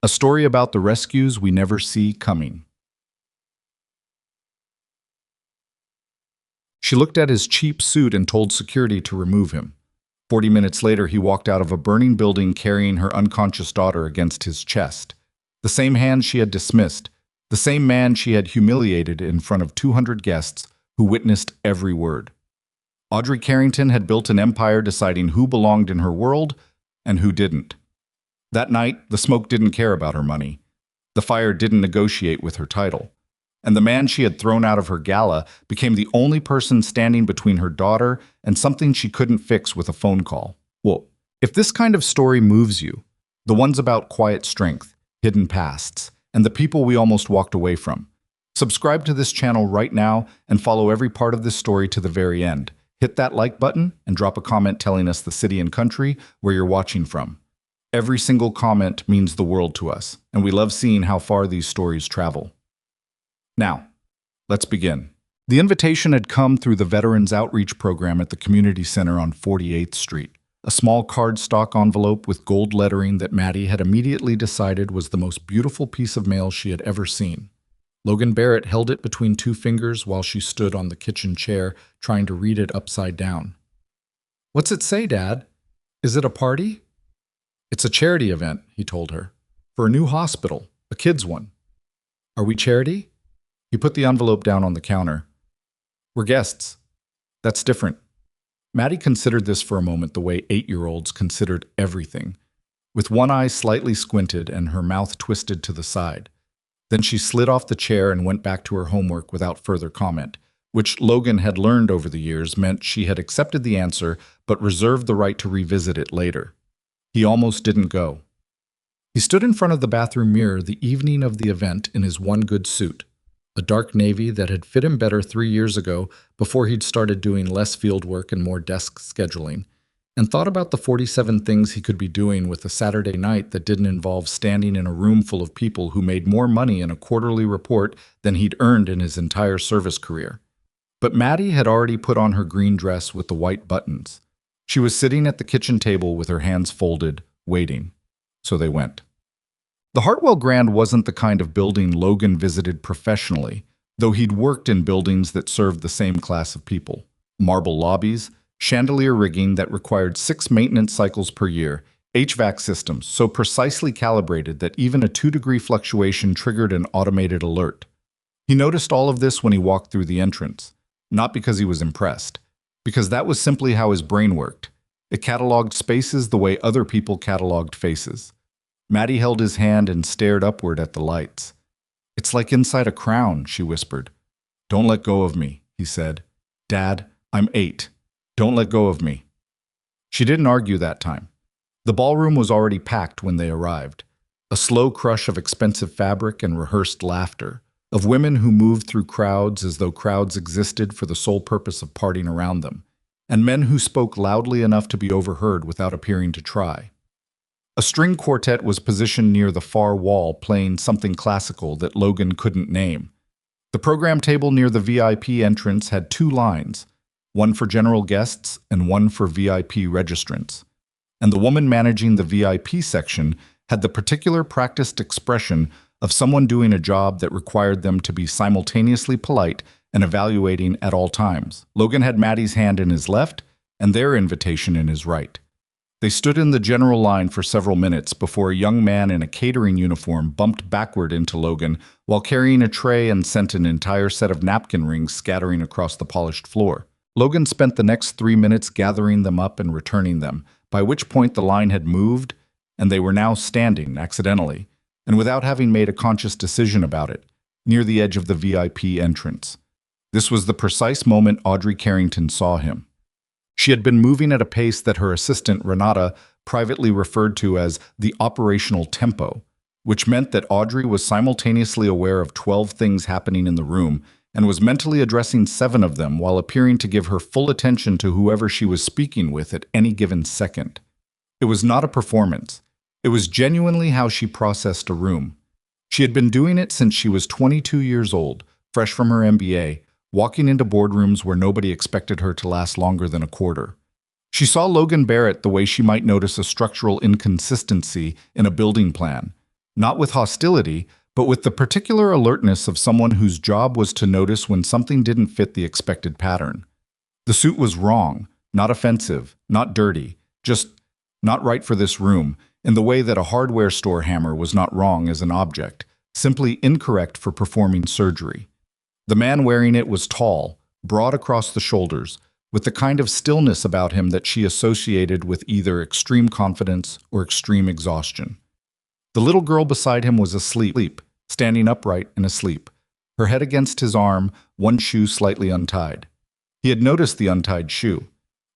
A story about the rescues we never see coming. She looked at his cheap suit and told security to remove him. 40 minutes later, he walked out of a burning building carrying her unconscious daughter against his chest. The same hand she had dismissed, the same man she had humiliated in front of 200 guests who witnessed every word. Audrey Carrington had built an empire deciding who belonged in her world and who didn't. That night, the smoke didn't care about her money. The fire didn't negotiate with her title. And the man she had thrown out of her gala became the only person standing between her daughter and something she couldn't fix with a phone call. Well, if this kind of story moves you, the ones about quiet strength, hidden pasts, and the people we almost walked away from, subscribe to this channel right now and follow every part of this story to the very end. Hit that like button and drop a comment telling us the city and country where you're watching from. Every single comment means the world to us, and we love seeing how far these stories travel. Now, let's begin. The invitation had come through the Veterans Outreach Program at the Community Center on 48th Street, a small cardstock envelope with gold lettering that Maddie had immediately decided was the most beautiful piece of mail she had ever seen. Logan Barrett held it between two fingers while she stood on the kitchen chair, trying to read it upside down. "What's it say, Dad? Is it a party?" "It's a charity event," he told her, "for a new hospital, a kid's one." "Are we charity?" He put the envelope down on the counter. "We're guests. That's different." Maddie considered this for a moment the way 8-year-olds considered everything, with one eye slightly squinted and her mouth twisted to the side. Then she slid off the chair and went back to her homework without further comment, which Logan had learned over the years meant she had accepted the answer but reserved the right to revisit it later. He almost didn't go. He stood in front of the bathroom mirror the evening of the event in his one good suit, a dark navy that had fit him better 3 years ago before he'd started doing less field work and more desk scheduling, and thought about the 47 things he could be doing with a Saturday night that didn't involve standing in a room full of people who made more money in a quarterly report than he'd earned in his entire service career. But Maddie had already put on her green dress with the white buttons. She was sitting at the kitchen table with her hands folded, waiting. So they went. The Hartwell Grand wasn't the kind of building Logan visited professionally, though he'd worked in buildings that served the same class of people. Marble lobbies, chandelier rigging that required 6 maintenance cycles per year, HVAC systems so precisely calibrated that even a 2-degree fluctuation triggered an automated alert. He noticed all of this when he walked through the entrance, not because he was impressed, because that was simply how his brain worked. It cataloged spaces the way other people cataloged faces. Maddie held his hand and stared upward at the lights. "It's like inside a crown," she whispered. "Don't let go of me," he said. "Dad, I'm 8. Don't let go of me." She didn't argue that time. The ballroom was already packed when they arrived. A slow crush of expensive fabric and rehearsed laughter, of women who moved through crowds as though crowds existed for the sole purpose of partying around them, and men who spoke loudly enough to be overheard without appearing to try. A string quartet was positioned near the far wall playing something classical that Logan couldn't name. The program table near the VIP entrance had 2 lines, one for general guests and one for VIP registrants. And the woman managing the VIP section had the particular practiced expression of someone doing a job that required them to be simultaneously polite and evaluating at all times. Logan had Maddie's hand in his left and their invitation in his right. They stood in the general line for several minutes before a young man in a catering uniform bumped backward into Logan while carrying a tray and sent an entire set of napkin rings scattering across the polished floor. Logan spent the next 3 minutes gathering them up and returning them, by which point the line had moved, and they were now standing, accidentally, and without having made a conscious decision about it, near the edge of the VIP entrance. This was the precise moment Audrey Carrington saw him. She had been moving at a pace that her assistant, Renata, privately referred to as the operational tempo, which meant that Audrey was simultaneously aware of 12 things happening in the room and was mentally addressing 7 of them while appearing to give her full attention to whoever she was speaking with at any given second. It was not a performance. It was genuinely how she processed a room. She had been doing it since she was 22 years old, fresh from her MBA, walking into boardrooms where nobody expected her to last longer than a quarter. She saw Logan Barrett the way she might notice a structural inconsistency in a building plan, Not with hostility, but with the particular alertness of someone whose job was to notice when something didn't fit the expected pattern. The suit was wrong, not offensive, not dirty, just not right for this room, in the way that a hardware store hammer was not wrong as an object, simply incorrect for performing surgery. The man wearing it was tall, broad across the shoulders, with the kind of stillness about him that she associated with either extreme confidence or extreme exhaustion. The little girl beside him was asleep, standing upright and asleep, her head against his arm, one shoe slightly untied. He had noticed the untied shoe.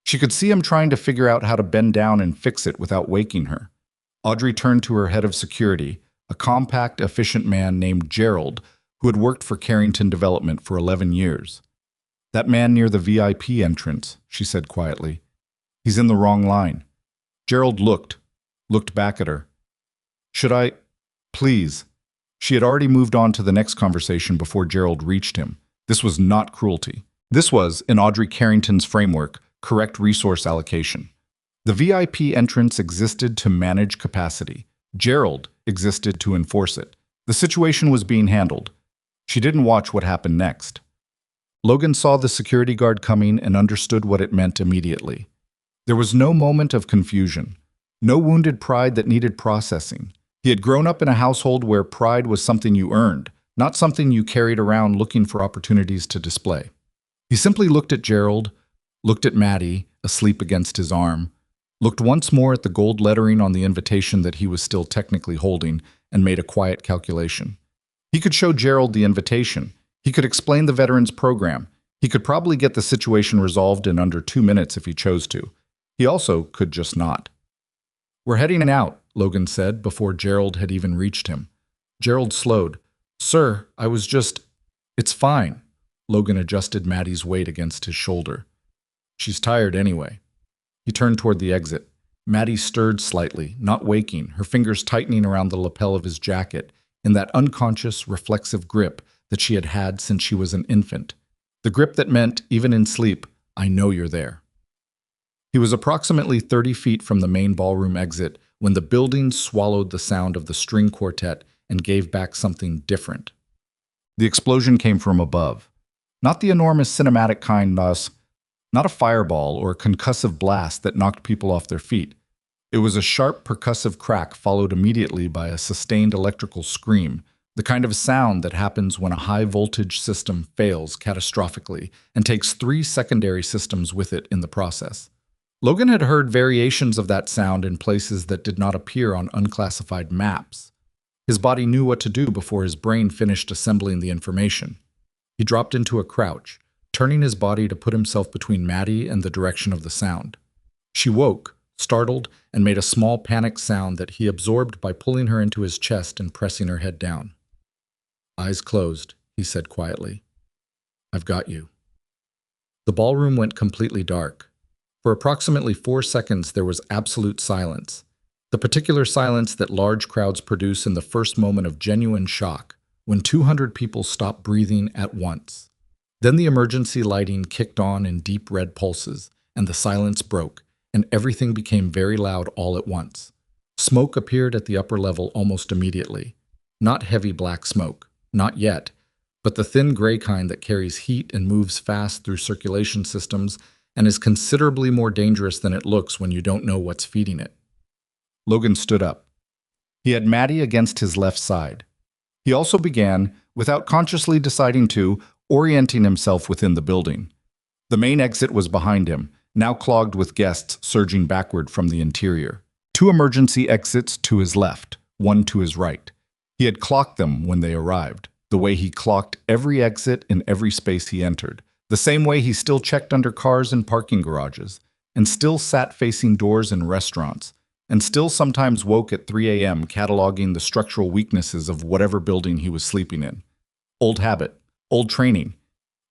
She could see him trying to figure out how to bend down and fix it without waking her. Audrey turned to her head of security, a compact, efficient man named Gerald, who had worked for Carrington Development for 11 years. "That man near the VIP entrance," she said quietly. "He's in the wrong line." Gerald looked back at her. "Should I? Please." She had already moved on to the next conversation before Gerald reached him. This was not cruelty. This was, in Audrey Carrington's framework, correct resource allocation. The VIP entrance existed to manage capacity. Gerald existed to enforce it. The situation was being handled. She didn't watch what happened next. Logan saw the security guard coming and understood what it meant immediately. There was no moment of confusion, no wounded pride that needed processing. He had grown up in a household where pride was something you earned, not something you carried around looking for opportunities to display. He simply looked at Gerald, looked at Maddie, asleep against his arm, looked once more at the gold lettering on the invitation that he was still technically holding, and made a quiet calculation. He could show Gerald the invitation. He could explain the veterans program. He could probably get the situation resolved in under 2 minutes if he chose to. He also could just not. "We're heading out," Logan said before Gerald had even reached him. Gerald slowed. "Sir, I was just—" "It's fine." Logan adjusted Maddie's weight against his shoulder. "She's tired anyway." He turned toward the exit. Maddie stirred slightly, not waking, her fingers tightening around the lapel of his jacket in that unconscious, reflexive grip that she had had since she was an infant. The grip that meant, even in sleep, "I know you're there." He was approximately 30 feet from the main ballroom exit when the building swallowed the sound of the string quartet and gave back something different. The explosion came from above. Not the enormous cinematic kind, not a fireball or a concussive blast that knocked people off their feet. It was a sharp percussive crack followed immediately by a sustained electrical scream, the kind of sound that happens when a high-voltage system fails catastrophically and takes 3 secondary systems with it in the process. Logan had heard variations of that sound in places that did not appear on unclassified maps. His body knew what to do before his brain finished assembling the information. He dropped into a crouch, turning his body to put himself between Maddie and the direction of the sound. She woke, startled, and made a small panic sound that he absorbed by pulling her into his chest and pressing her head down. "Eyes closed," he said quietly. "I've got you." The ballroom went completely dark. For approximately 4 seconds there was absolute silence, the particular silence that large crowds produce in the first moment of genuine shock, when 200 people stop breathing at once. Then the emergency lighting kicked on in deep red pulses, and the silence broke, and everything became very loud all at once. Smoke appeared at the upper level almost immediately. Not heavy black smoke, not yet, but the thin gray kind that carries heat and moves fast through circulation systems and is considerably more dangerous than it looks when you don't know what's feeding it. Logan stood up. He had Maddie against his left side. He also began, without consciously deciding to, orienting himself within the building. The main exit was behind him, now clogged with guests surging backward from the interior. 2 emergency exits to his left, 1 to his right. He had clocked them when they arrived, the way he clocked every exit in every space he entered, the same way he still checked under cars in parking garages, and still sat facing doors in restaurants, and still sometimes woke at 3 a.m. cataloging the structural weaknesses of whatever building he was sleeping in. Old habit, old training.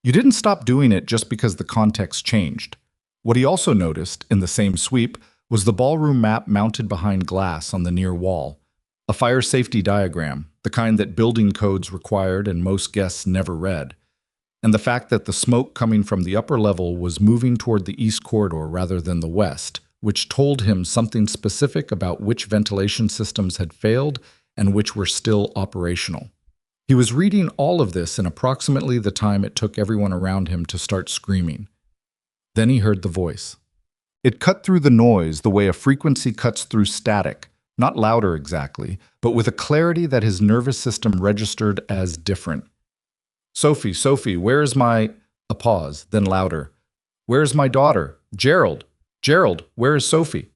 You didn't stop doing it just because the context changed. What he also noticed, in the same sweep, was the ballroom map mounted behind glass on the near wall, a fire safety diagram, the kind that building codes required and most guests never read, and the fact that the smoke coming from the upper level was moving toward the east corridor rather than the west, which told him something specific about which ventilation systems had failed and which were still operational. He was reading all of this in approximately the time it took everyone around him to start screaming. Then he heard the voice. It cut through the noise the way a frequency cuts through static, not louder exactly, but with a clarity that his nervous system registered as different. Sophie, Sophie, where is my... A pause, then louder. Where is my daughter? Gerald. Gerald, where is Sophie?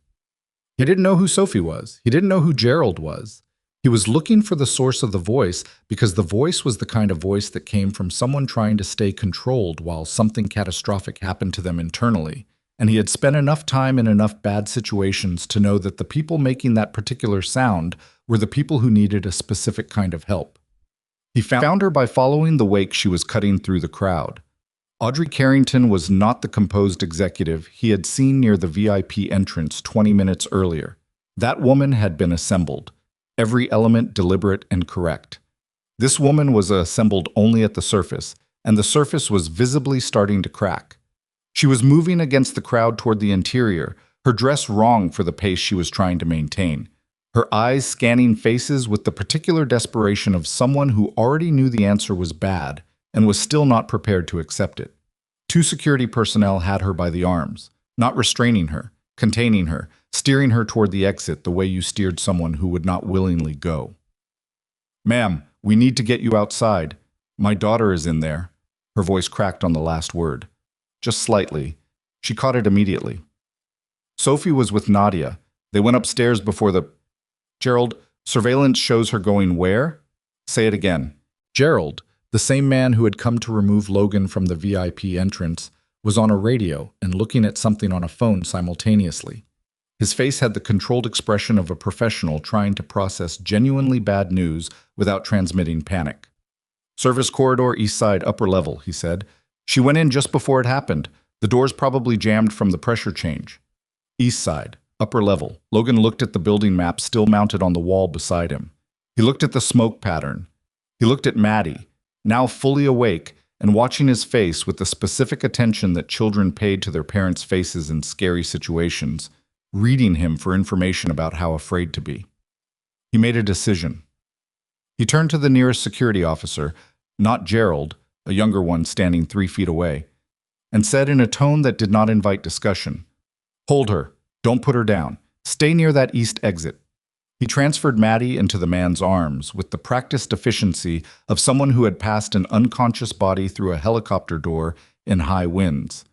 He didn't know who Sophie was. He didn't know who Gerald was. He was looking for the source of the voice because the voice was the kind of voice that came from someone trying to stay controlled while something catastrophic happened to them internally. And he had spent enough time in enough bad situations to know that the people making that particular sound were the people who needed a specific kind of help. He found her by following the wake she was cutting through the crowd. Audrey Carrington was not the composed executive he had seen near the VIP entrance 20 minutes earlier. That woman had been assembled, every element deliberate and correct. This woman was assembled only at the surface, and the surface was visibly starting to crack. She was moving against the crowd toward the interior, her dress wrong for the pace she was trying to maintain, her eyes scanning faces with the particular desperation of someone who already knew the answer was bad and was still not prepared to accept it. 2 security personnel had her by the arms, not restraining her, containing her, steering her toward the exit the way you steered someone who would not willingly go. "Ma'am, we need to get you outside. My daughter is in there." Her voice cracked on the last word. Just slightly. She caught it immediately. Sophie was with Nadia. They went upstairs before the... Gerald, surveillance shows her going where? Say it again. Gerald, the same man who had come to remove Logan from the VIP entrance, was on a radio and looking at something on a phone simultaneously. His face had the controlled expression of a professional trying to process genuinely bad news without transmitting panic. "Service corridor, east side, upper level," he said. "She went in just before it happened. The door's probably jammed from the pressure change." "East side, upper level." Logan looked at the building map still mounted on the wall beside him. He looked at the smoke pattern. He looked at Maddie, now fully awake and watching his face with the specific attention that children paid to their parents' faces in scary situations, reading him for information about how afraid to be. He made a decision. He turned to the nearest security officer, not Gerald, a younger one standing 3 feet away, and said in a tone that did not invite discussion, "Hold her. Don't put her down. Stay near that east exit." He transferred Maddie into the man's arms with the practiced efficiency of someone who had passed an unconscious body through a helicopter door in high winds.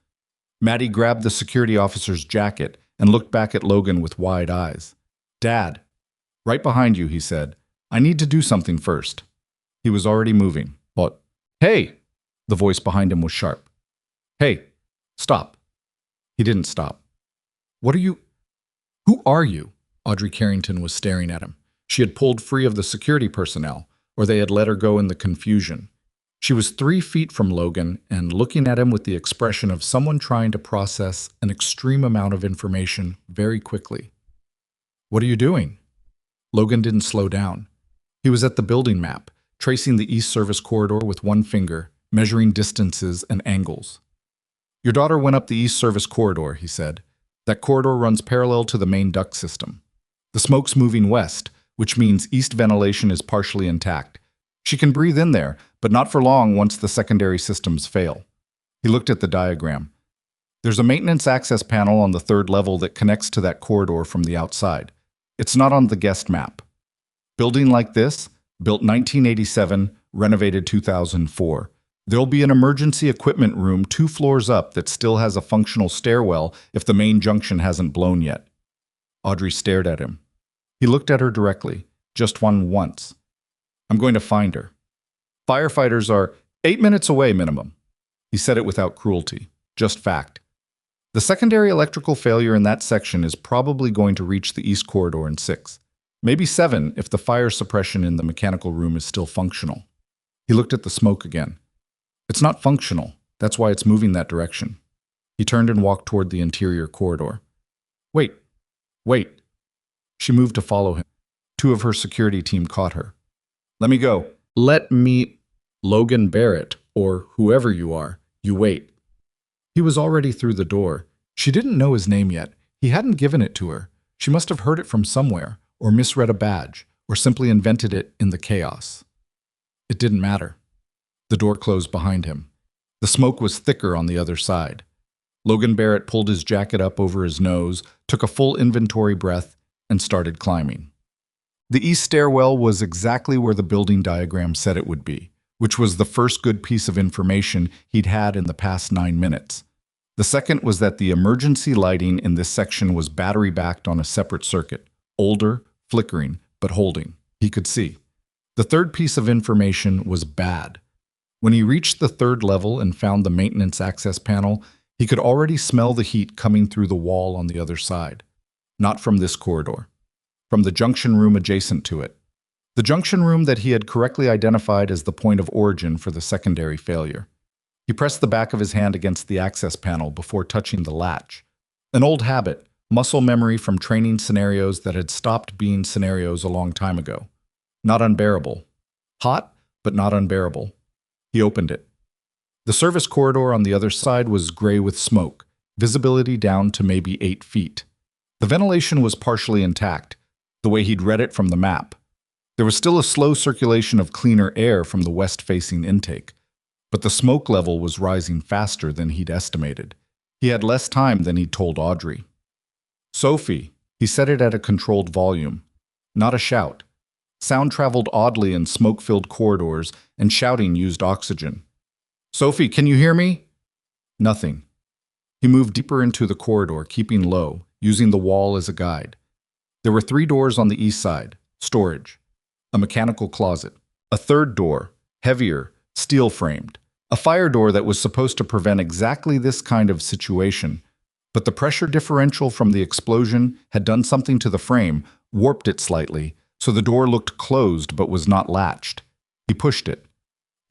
Maddie grabbed the security officer's jacket and looked back at Logan with wide eyes. "Dad." "Right behind you," he said. "I need to do something first." He was already moving. "What?" "Hey!" The voice behind him was sharp. "Hey, stop." He didn't stop. "What are you... Who are you?" Audrey Carrington was staring at him. She had pulled free of the security personnel, or they had let her go in the confusion. She was 3 feet from Logan and looking at him with the expression of someone trying to process an extreme amount of information very quickly. "What are you doing?" Logan didn't slow down. He was at the building map, tracing the east service corridor with one finger, measuring distances and angles. "Your daughter went up the east service corridor," he said. "That corridor runs parallel to the main duct system. The smoke's moving west, which means east ventilation is partially intact. She can breathe in there, but not for long once the secondary systems fail." He looked at the diagram. "There's a maintenance access panel on the 3rd level that connects to that corridor from the outside. It's not on the guest map. Building like this, built 1987, renovated 2004. There'll be an emergency equipment room 2 floors up that still has a functional stairwell if the main junction hasn't blown yet." Audrey stared at him. He looked at her directly, just once. "I'm going to find her. Firefighters are 8 minutes away minimum." He said it without cruelty, just fact. "The secondary electrical failure in that section is probably going to reach the east corridor in 6, maybe 7 if the fire suppression in the mechanical room is still functional." He looked at the smoke again. "It's not functional. That's why it's moving that direction." He turned and walked toward the interior corridor. "Wait. Wait." She moved to follow him. 2 of her security team caught her. "Let me go." "Let me..." "Logan Barrett, or whoever you are, you wait." He was already through the door. She didn't know his name yet. He hadn't given it to her. She must have heard it from somewhere, or misread a badge, or simply invented it in the chaos. It didn't matter. The door closed behind him. The smoke was thicker on the other side. Logan Barrett pulled his jacket up over his nose, took a full inventory breath, and started climbing. The east stairwell was exactly where the building diagram said it would be, which was the first good piece of information he'd had in the past 9 minutes. The second was that the emergency lighting in this section was battery-backed on a separate circuit, older, flickering, but holding. He could see. The third piece of information was bad. When he reached the third level and found the maintenance access panel, he could already smell the heat coming through the wall on the other side. Not from this corridor. From the junction room adjacent to it. The junction room that he had correctly identified as the point of origin for the secondary failure. He pressed the back of his hand against the access panel before touching the latch. An old habit, muscle memory from training scenarios that had stopped being scenarios a long time ago. Not unbearable. Hot, but not unbearable. He opened it. The service corridor on the other side was gray with smoke, visibility down to maybe 8 feet. The ventilation was partially intact, the way he'd read it from the map. There was still a slow circulation of cleaner air from the west-facing intake, but the smoke level was rising faster than he'd estimated. He had less time than he'd told Audrey. "Sophie," he said it at a controlled volume. Not a shout. Sound traveled oddly in smoke-filled corridors, and shouting used oxygen. "Sophie, can you hear me?" Nothing. He moved deeper into the corridor, keeping low, using the wall as a guide. There were 3 doors on the east side, storage. A mechanical closet. A third door, heavier, steel-framed. A fire door that was supposed to prevent exactly this kind of situation, but the pressure differential from the explosion had done something to the frame, warped it slightly, so the door looked closed but was not latched. He pushed it.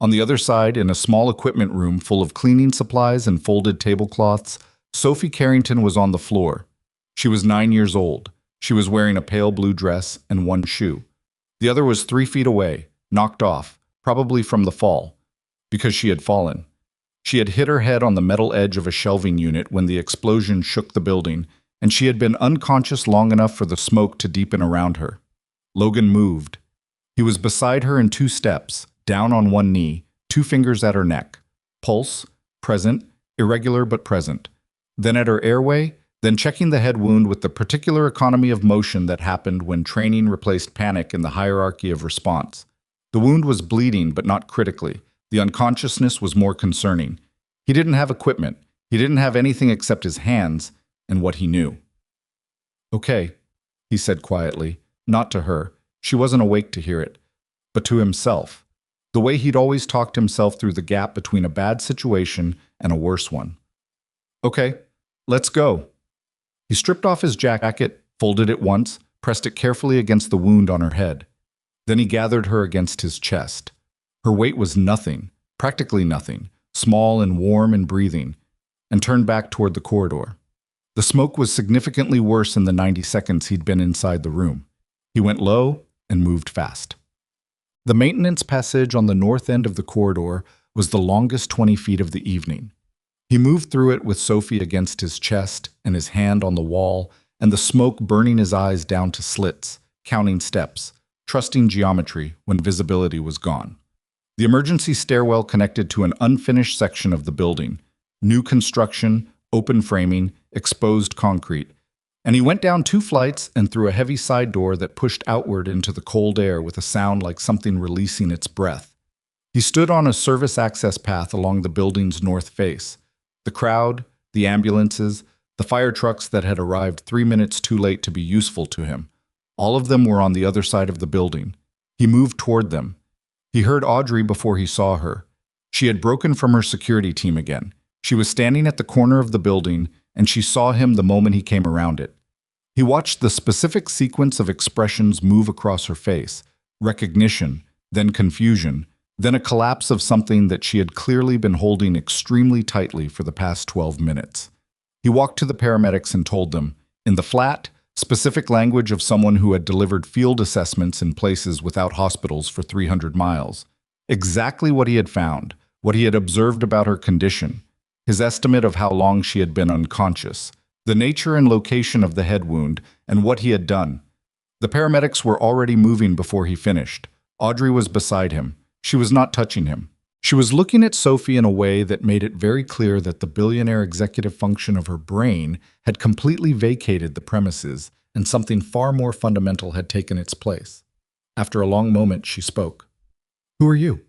On the other side, in a small equipment room full of cleaning supplies and folded tablecloths, Sophie Carrington was on the floor. She was 9 years old. She was wearing a pale blue dress and 1 shoe. The other was 3 feet away, knocked off, probably from the fall, because she had fallen. She had hit her head on the metal edge of a shelving unit when the explosion shook the building, and she had been unconscious long enough for the smoke to deepen around her. Logan moved. He was beside her in 2 steps, down on 1 knee, 2 fingers at her neck. Pulse, present, irregular but present. Then at her airway, then checking the head wound with the particular economy of motion that happened when training replaced panic in the hierarchy of response. The wound was bleeding, but not critically. The unconsciousness was more concerning. He didn't have equipment. He didn't have anything except his hands and what he knew. "Okay," he said quietly, not to her. She wasn't awake to hear it, but to himself. The way he'd always talked himself through the gap between a bad situation and a worse one. "Okay, let's go." He stripped off his jacket, folded it once, pressed it carefully against the wound on her head. Then he gathered her against his chest. Her weight was nothing, practically nothing, small and warm and breathing, and turned back toward the corridor. The smoke was significantly worse in the 90 seconds he'd been inside the room. He went low and moved fast. The maintenance passage on the north end of the corridor was the longest 20 feet of the evening. He moved through it with Sophie against his chest and his hand on the wall, and the smoke burning his eyes down to slits, counting steps, trusting geometry when visibility was gone. The emergency stairwell connected to an unfinished section of the building, new construction, open framing, exposed concrete, and he went down 2 flights and through a heavy side door that pushed outward into the cold air with a sound like something releasing its breath. He stood on a service access path along the building's north face. The crowd, the ambulances, the fire trucks that had arrived 3 minutes too late to be useful to him, all of them were on the other side of the building. He moved toward them. He heard Audrey before he saw her. She had broken from her security team again. She was standing at the corner of the building, and she saw him the moment he came around it. He watched the specific sequence of expressions move across her face, recognition, then confusion, then a collapse of something that she had clearly been holding extremely tightly for the past 12 minutes. He walked to the paramedics and told them, in the flat, specific language of someone who had delivered field assessments in places without hospitals for 300 miles, exactly what he had found, what he had observed about her condition, his estimate of how long she had been unconscious, the nature and location of the head wound, and what he had done. The paramedics were already moving before he finished. Audrey was beside him. She was not touching him. She was looking at Sophie in a way that made it very clear that the billionaire executive function of her brain had completely vacated the premises, and something far more fundamental had taken its place. After a long moment, she spoke. "Who are you?"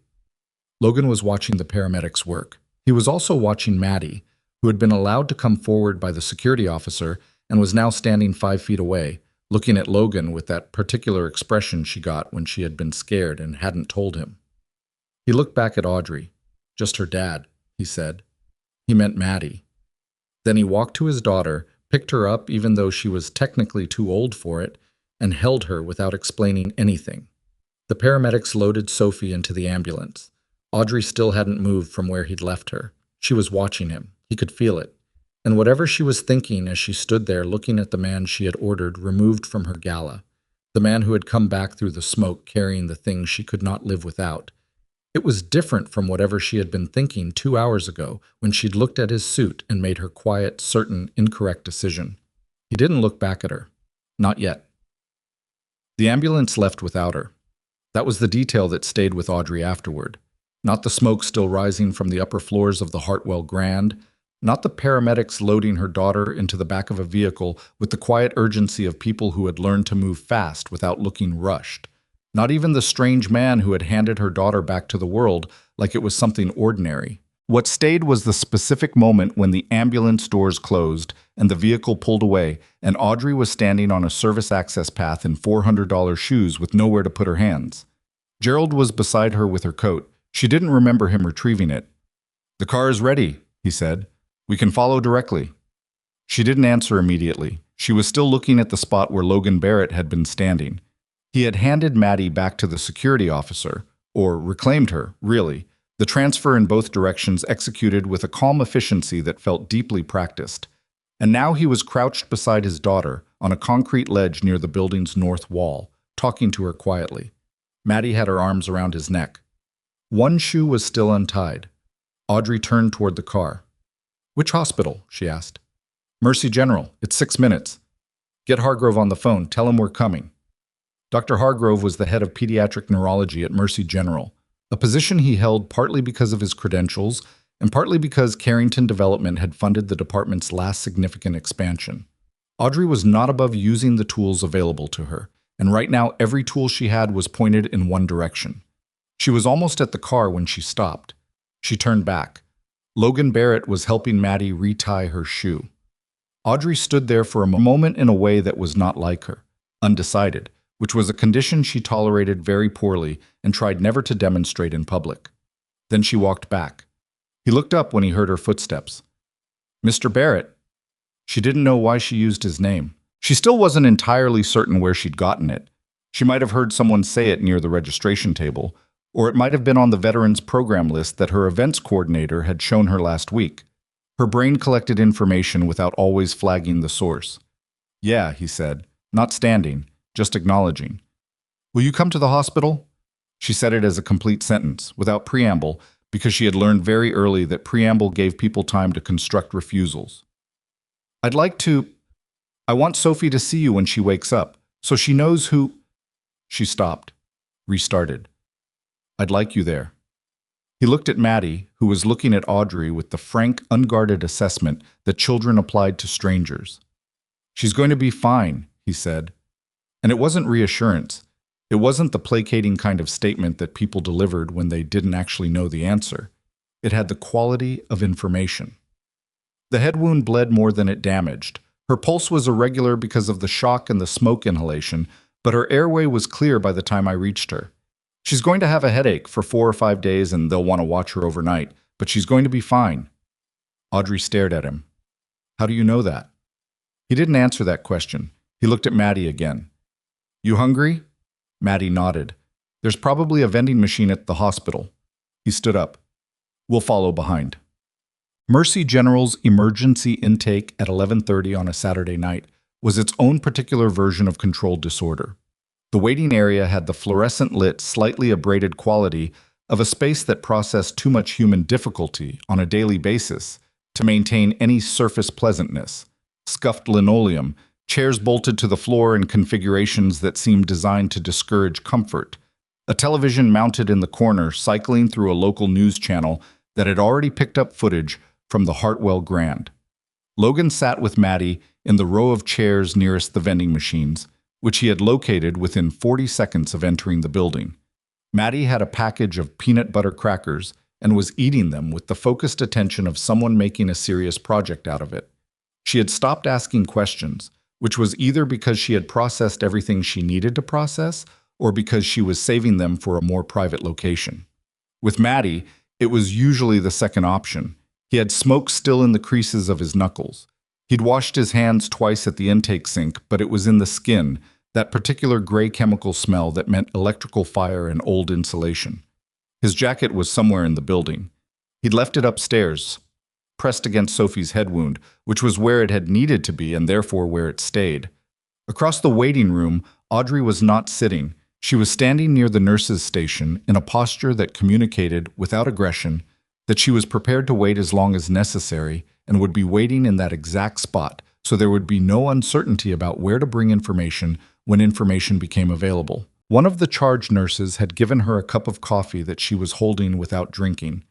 Logan was watching the paramedics work. He was also watching Maddie, who had been allowed to come forward by the security officer and was now standing 5 feet away, looking at Logan with that particular expression she got when she had been scared and hadn't told him. He looked back at Audrey. "Just her dad," he said. He meant Maddie. Then he walked to his daughter, picked her up even though she was technically too old for it, and held her without explaining anything. The paramedics loaded Sophie into the ambulance. Audrey still hadn't moved from where he'd left her. She was watching him. He could feel it. And whatever she was thinking as she stood there looking at the man she had ordered removed from her gala, the man who had come back through the smoke carrying the things she could not live without, it was different from whatever she had been thinking 2 hours ago when she'd looked at his suit and made her quiet, certain, incorrect decision. He didn't look back at her. Not yet. The ambulance left without her. That was the detail that stayed with Audrey afterward. Not the smoke still rising from the upper floors of the Hartwell Grand, not the paramedics loading her daughter into the back of a vehicle with the quiet urgency of people who had learned to move fast without looking rushed. Not even the strange man who had handed her daughter back to the world like it was something ordinary. What stayed was the specific moment when the ambulance doors closed and the vehicle pulled away, and Audrey was standing on a service access path in $400 shoes with nowhere to put her hands. Gerald was beside her with her coat. She didn't remember him retrieving it. "The car is ready," he said. "We can follow directly." She didn't answer immediately. She was still looking at the spot where Logan Barrett had been standing. He had handed Maddie back to the security officer, or reclaimed her, really, the transfer in both directions executed with a calm efficiency that felt deeply practiced. And now he was crouched beside his daughter on a concrete ledge near the building's north wall, talking to her quietly. Maddie had her arms around his neck. One shoe was still untied. Audrey turned toward the car. "Which hospital?" she asked. "Mercy General. It's 6 minutes. Get Hargrove on the phone. Tell him we're coming." Dr. Hargrove was the head of pediatric neurology at Mercy General, a position he held partly because of his credentials and partly because Carrington Development had funded the department's last significant expansion. Audrey was not above using the tools available to her, and right now every tool she had was pointed in one direction. She was almost at the car when she stopped. She turned back. Logan Barrett was helping Maddie retie her shoe. Audrey stood there for a moment in a way that was not like her, undecided, which was a condition she tolerated very poorly and tried never to demonstrate in public. Then she walked back. He looked up when he heard her footsteps. "Mr. Barrett." She didn't know why she used his name. She still wasn't entirely certain where she'd gotten it. She might have heard someone say it near the registration table, or it might have been on the veterans program list that her events coordinator had shown her last week. Her brain collected information without always flagging the source. "Yeah," he said, not standing, just acknowledging. "Will you come to the hospital?" She said it as a complete sentence, without preamble, because she had learned very early that preamble gave people time to construct refusals. "I'd like to... I want Sophie to see you when she wakes up, so she knows who..." She stopped, restarted. "I'd like you there." He looked at Maddie, who was looking at Audrey with the frank, unguarded assessment that children applied to strangers. "She's going to be fine," he said. And it wasn't reassurance. It wasn't the placating kind of statement that people delivered when they didn't actually know the answer. It had the quality of information. The head wound bled more than it damaged. Her pulse was irregular because of the shock and the smoke inhalation, but her airway was clear by the time I reached her. "She's going to have a headache for 4 or 5 days and they'll want to watch her overnight, but she's going to be fine." Audrey stared at him. "How do you know that?" He didn't answer that question. He looked at Maddie again. "You hungry?" Maddie nodded. "There's probably a vending machine at the hospital." He stood up. "We'll follow behind." Mercy General's emergency intake at 11:30 on a Saturday night was its own particular version of controlled disorder. The waiting area had the fluorescent-lit, slightly abraded quality of a space that processed too much human difficulty on a daily basis to maintain any surface pleasantness. Scuffed linoleum, chairs bolted to the floor in configurations that seemed designed to discourage comfort, a television mounted in the corner cycling through a local news channel that had already picked up footage from the Hartwell Grand. Logan sat with Maddie in the row of chairs nearest the vending machines, which he had located within 40 seconds of entering the building. Maddie had a package of peanut butter crackers and was eating them with the focused attention of someone making a serious project out of it. She had stopped asking questions, which was either because she had processed everything she needed to process or because she was saving them for a more private location. With Maddie, it was usually the second option. He had smoke still in the creases of his knuckles. He'd washed his hands twice at the intake sink, but it was in the skin, that particular gray chemical smell that meant electrical fire and old insulation. His jacket was somewhere in the building. He'd left it upstairs, pressed against Sophie's head wound, which was where it had needed to be and therefore where it stayed. Across the waiting room, Audrey was not sitting. She was standing near the nurse's station in a posture that communicated, without aggression, that she was prepared to wait as long as necessary and would be waiting in that exact spot, so there would be no uncertainty about where to bring information when information became available. One of the charge nurses had given her a cup of coffee that she was holding without drinking.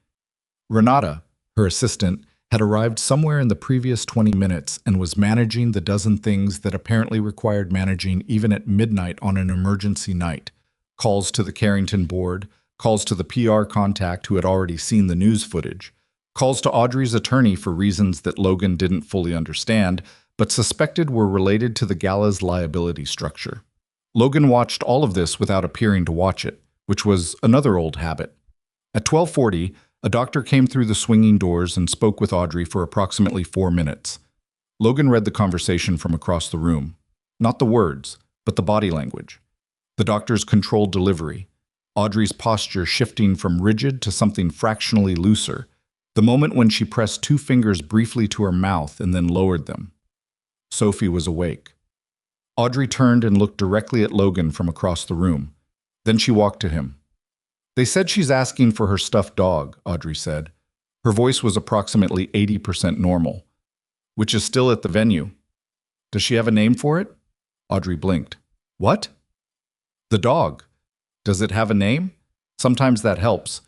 Renata, her assistant, had arrived somewhere in the previous 20 minutes and was managing the dozen things that apparently required managing even at midnight on an emergency night. Calls to the Carrington board, calls to the PR contact who had already seen the news footage, calls to Audrey's attorney for reasons that Logan didn't fully understand, but suspected were related to the Gala's liability structure. Logan watched all of this without appearing to watch it, which was another old habit. At 12:40, a doctor came through the swinging doors and spoke with Audrey for approximately 4 minutes. Logan read the conversation from across the room. Not the words, but the body language. The doctor's controlled delivery. Audrey's posture shifting from rigid to something fractionally looser. The moment when she pressed 2 fingers briefly to her mouth and then lowered them. Sophie was awake. Audrey turned and looked directly at Logan from across the room. Then she walked to him. "They said she's asking for her stuffed dog," Audrey said. Her voice was approximately 80% normal. "Which is still at the venue. Does she have a name for it?" Audrey blinked. "What?" "The dog. Does it have a name? Sometimes that helps.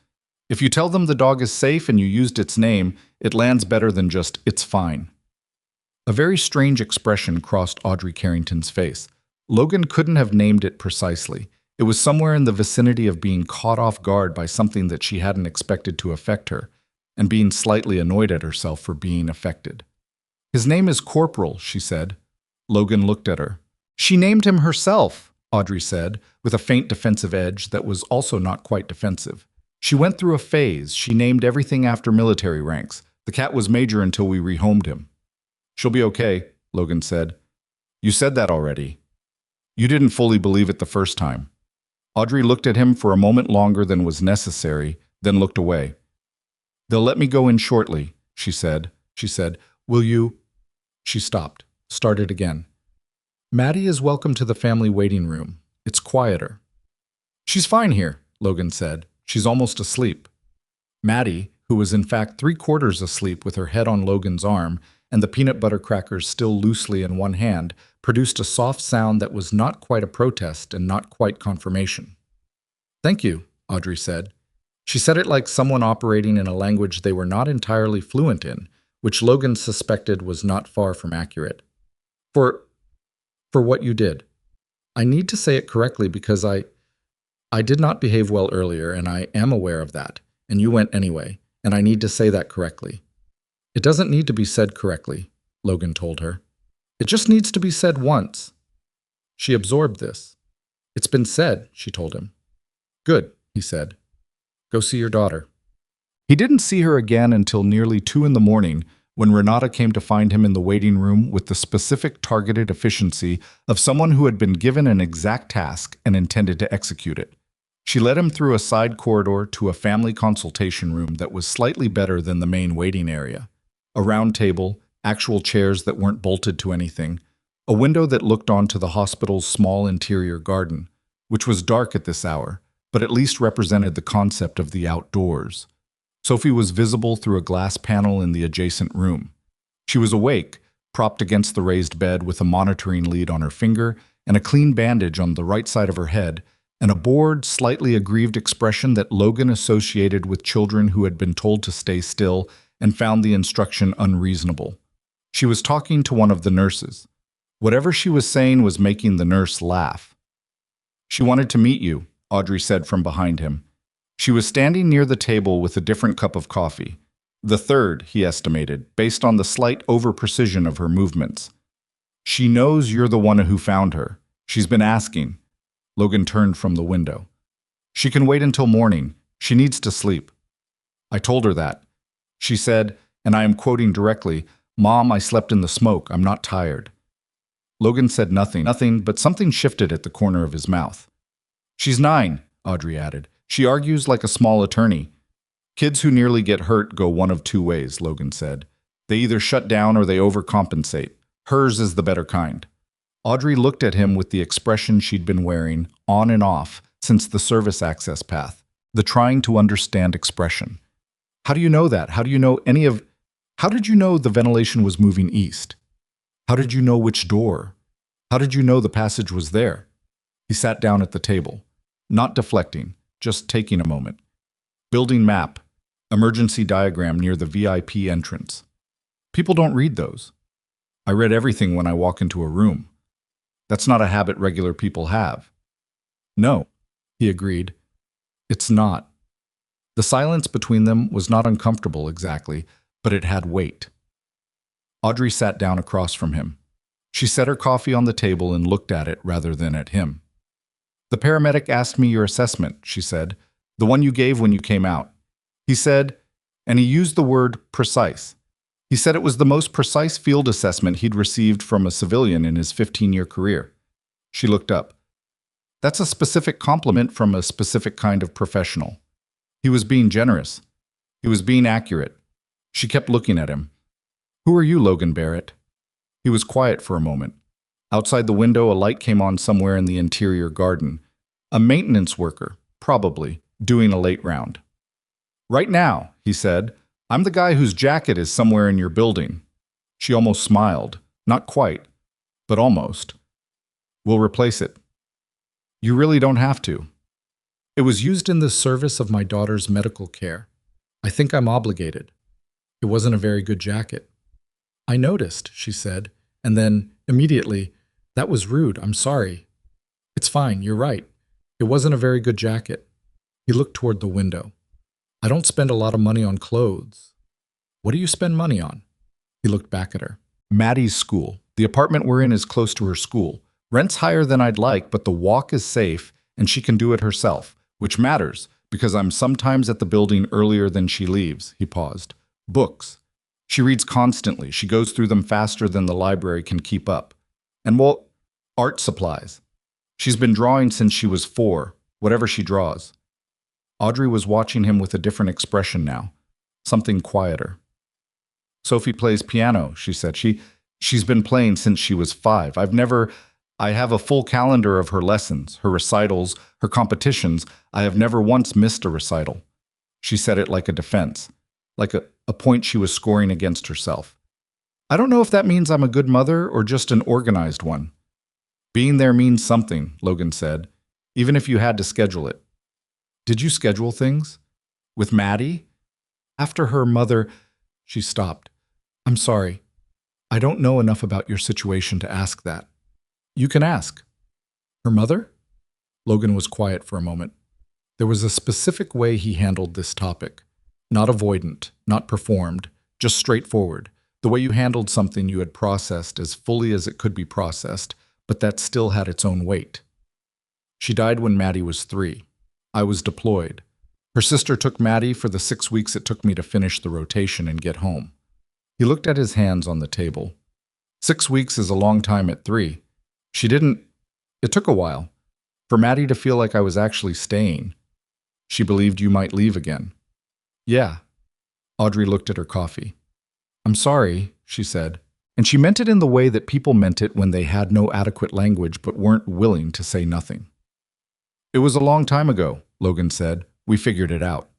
If you tell them the dog is safe and you used its name, it lands better than just, 'it's fine.'" A very strange expression crossed Audrey Carrington's face. Logan couldn't have named it precisely. It was somewhere in the vicinity of being caught off guard by something that she hadn't expected to affect her, and being slightly annoyed at herself for being affected. "His name is Corporal," she said. Logan looked at her. "She named him herself," Audrey said, with a faint defensive edge that was also not quite defensive. "She went through a phase. She named everything after military ranks. The cat was Major until we rehomed him." "She'll be okay," Logan said. "You said that already. You didn't fully believe it the first time." Audrey looked at him for a moment longer than was necessary, then looked away. "They'll let me go in shortly," she said. "Will you—" She stopped, started again. "Maddie is welcome to the family waiting room. It's quieter." "She's fine here," Logan said. "She's almost asleep." Maddie, who was in fact 3/4 asleep with her head on Logan's arm and the peanut butter crackers still loosely in one hand, produced a soft sound that was not quite a protest and not quite confirmation. "Thank you," Audrey said. She said it like someone operating in a language they were not entirely fluent in, which Logan suspected was not far from accurate. For what you did. I need to say it correctly because I did not behave well earlier, and I am aware of that, and you went anyway, and I need to say that correctly." "It doesn't need to be said correctly," Logan told her. "It just needs to be said once." She absorbed this. "It's been said," she told him. "Good," he said. "Go see your daughter." He didn't see her again until nearly 2 in the morning, when Renata came to find him in the waiting room with the specific targeted efficiency of someone who had been given an exact task and intended to execute it. She led him through a side corridor to a family consultation room that was slightly better than the main waiting area. A round table, actual chairs that weren't bolted to anything, a window that looked onto the hospital's small interior garden, which was dark at this hour, but at least represented the concept of the outdoors. Sophie was visible through a glass panel in the adjacent room. She was awake, propped against the raised bed with a monitoring lead on her finger and a clean bandage on the right side of her head, and a bored, slightly aggrieved expression that Logan associated with children who had been told to stay still and found the instruction unreasonable. She was talking to one of the nurses. Whatever she was saying was making the nurse laugh. "She wanted to meet you," Audrey said from behind him. She was standing near the table with a different cup of coffee. The third, he estimated, based on the slight over-precision of her movements. "She knows you're the one who found her. She's been asking." Logan turned from the window. "She can wait until morning. She needs to sleep." "I told her that." She said, and I am quoting directly, "Mom, I slept in the smoke. I'm not tired." Logan said nothing, but something shifted at the corner of his mouth. "She's 9, Audrey added. "She argues like a small attorney." "Kids who nearly get hurt go one of two ways," Logan said. "They either shut down or they overcompensate. Hers is the better kind." Audrey looked at him with the expression she'd been wearing, on and off, since the service access path, the trying to understand expression. "How do you know that? How do you know How did you know the ventilation was moving east? How did you know which door? How did you know the passage was there?" He sat down at the table, not deflecting, just taking a moment. "Building map, emergency diagram near the VIP entrance. People don't read those. I read everything when I walk into a room. That's not a habit regular people have." "No," he agreed. "It's not." The silence between them was not uncomfortable exactly, but it had weight. Audrey sat down across from him. She set her coffee on the table and looked at it rather than at him. "The paramedic asked me your assessment," she said, "the one you gave when you came out. He said," and he used the word precise. He said it was the most precise field assessment he'd received from a civilian in his 15-year career. She looked up. "That's a specific compliment from a specific kind of professional." He was being generous. He was being accurate. She kept looking at him. "Who are you, Logan Barrett?" He was quiet for a moment. Outside the window, a light came on somewhere in the interior garden. A maintenance worker, probably, doing a late round. "Right now," he said, "I'm the guy whose jacket is somewhere in your building." She almost smiled. Not quite, but almost. "We'll replace it." "You really don't have to." "It was used in the service of my daughter's medical care. I think I'm obligated." "It wasn't a very good jacket." "I noticed," she said, and then, immediately, "That was rude. I'm sorry." "It's fine. You're right. It wasn't a very good jacket." He looked toward the window. "I don't spend a lot of money on clothes." "What do you spend money on?" He looked back at her. "Maddie's school. The apartment we're in is close to her school. Rent's higher than I'd like, but the walk is safe, and she can do it herself, which matters, because I'm sometimes at the building earlier than she leaves." He paused. "Books. She reads constantly. She goes through them faster than the library can keep up. And, well, art supplies. She's been drawing since she was 4, whatever she draws." Audrey was watching him with a different expression now, something quieter. "Sophie plays piano," she said. She's been playing since she was 5. I have a full calendar of her lessons, her recitals, her competitions. I have never once missed a recital." She said it like a defense, like a point she was scoring against herself. "I don't know if that means I'm a good mother or just an organized one." "Being there means something," Logan said, "even if you had to schedule it." "Did you schedule things? With Maddie?" "After her mother—" She stopped. "I'm sorry. I don't know enough about your situation to ask that." "You can ask." "Her mother?" Logan was quiet for a moment. There was a specific way he handled this topic. Not avoidant, not performed, just straightforward. The way you handled something you had processed as fully as it could be processed, but that still had its own weight. "She died when Maddie was 3. I was deployed. Her sister took Maddie for the 6 weeks it took me to finish the rotation and get home." He looked at his hands on the table. 6 weeks is a long time at 3. It took a while. For Maddie to feel like I was actually staying. She believed you might leave again." "Yeah." Audrey looked at her coffee. "I'm sorry," she said, and she meant it in the way that people meant it when they had no adequate language but weren't willing to say nothing. "It was a long time ago," Logan said. "We figured it out."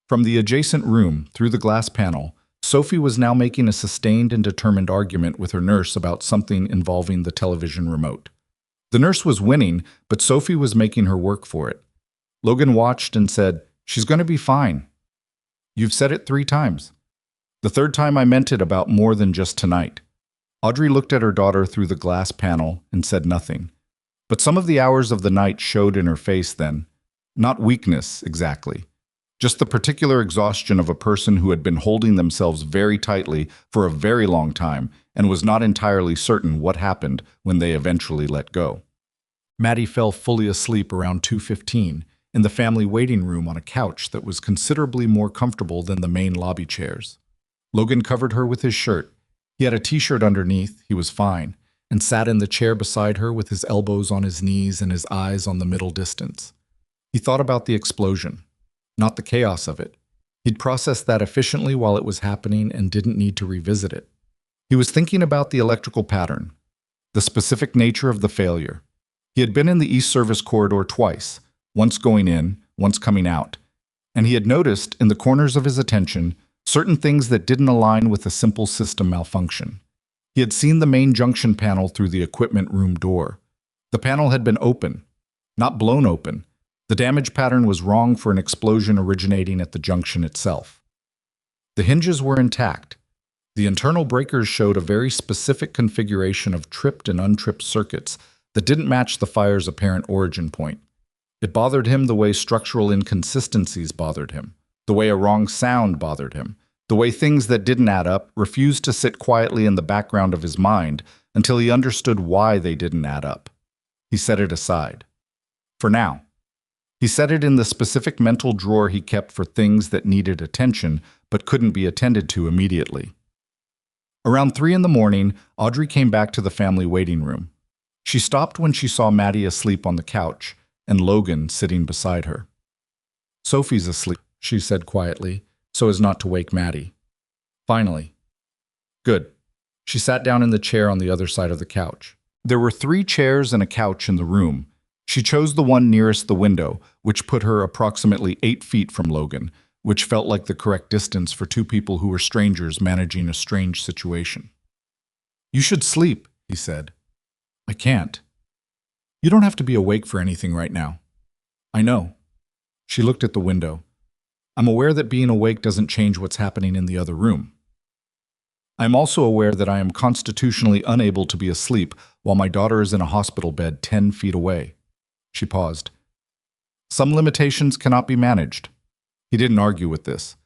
From the adjacent room, through the glass panel, Sophie was now making a sustained and determined argument with her nurse about something involving the television remote. The nurse was winning, but Sophie was making her work for it. Logan watched and said, "She's going to be fine. You've said it 3 times. The 3rd time I meant it about more than just tonight." Audrey looked at her daughter through the glass panel and said nothing. But some of the hours of the night showed in her face then. Not weakness, exactly. Just the particular exhaustion of a person who had been holding themselves very tightly for a very long time and was not entirely certain what happened when they eventually let go. Maddie fell fully asleep around 2:15 in the family waiting room on a couch that was considerably more comfortable than the main lobby chairs. Logan covered her with his shirt. He had a t-shirt underneath, he was fine, and sat in the chair beside her with his elbows on his knees and his eyes on the middle distance. He thought about the explosion, not the chaos of it. He'd processed that efficiently while it was happening and didn't need to revisit it. He was thinking about the electrical pattern, the specific nature of the failure. He had been in the East Service corridor twice, once going in, once coming out, and he had noticed, in the corners of his attention, certain things that didn't align with a simple system malfunction. He had seen the main junction panel through the equipment room door. The panel had been open, not blown open. The damage pattern was wrong for an explosion originating at the junction itself. The hinges were intact. The internal breakers showed a very specific configuration of tripped and untripped circuits that didn't match the fire's apparent origin point. It bothered him the way structural inconsistencies bothered him, the way a wrong sound bothered him, the way things that didn't add up refused to sit quietly in the background of his mind until he understood why they didn't add up. He set it aside. For now. He set it in the specific mental drawer he kept for things that needed attention but couldn't be attended to immediately. Around 3 in the morning, Audrey came back to the family waiting room. She stopped when she saw Maddie asleep on the couch and Logan sitting beside her. "Sophie's asleep," she said quietly, so as not to wake Maddie. "Finally." "Good." She sat down in the chair on the other side of the couch. There were 3 chairs and a couch in the room. She chose the one nearest the window, which put her approximately 8 feet from Logan, which felt like the correct distance for 2 people who were strangers managing a strange situation. "You should sleep," he said. "I can't." "You don't have to be awake for anything right now." "I know." She looked at the window. "I'm aware that being awake doesn't change what's happening in the other room. I am also aware that I am constitutionally unable to be asleep while my daughter is in a hospital bed 10 feet away." She paused. "Some limitations cannot be managed." He didn't argue with this.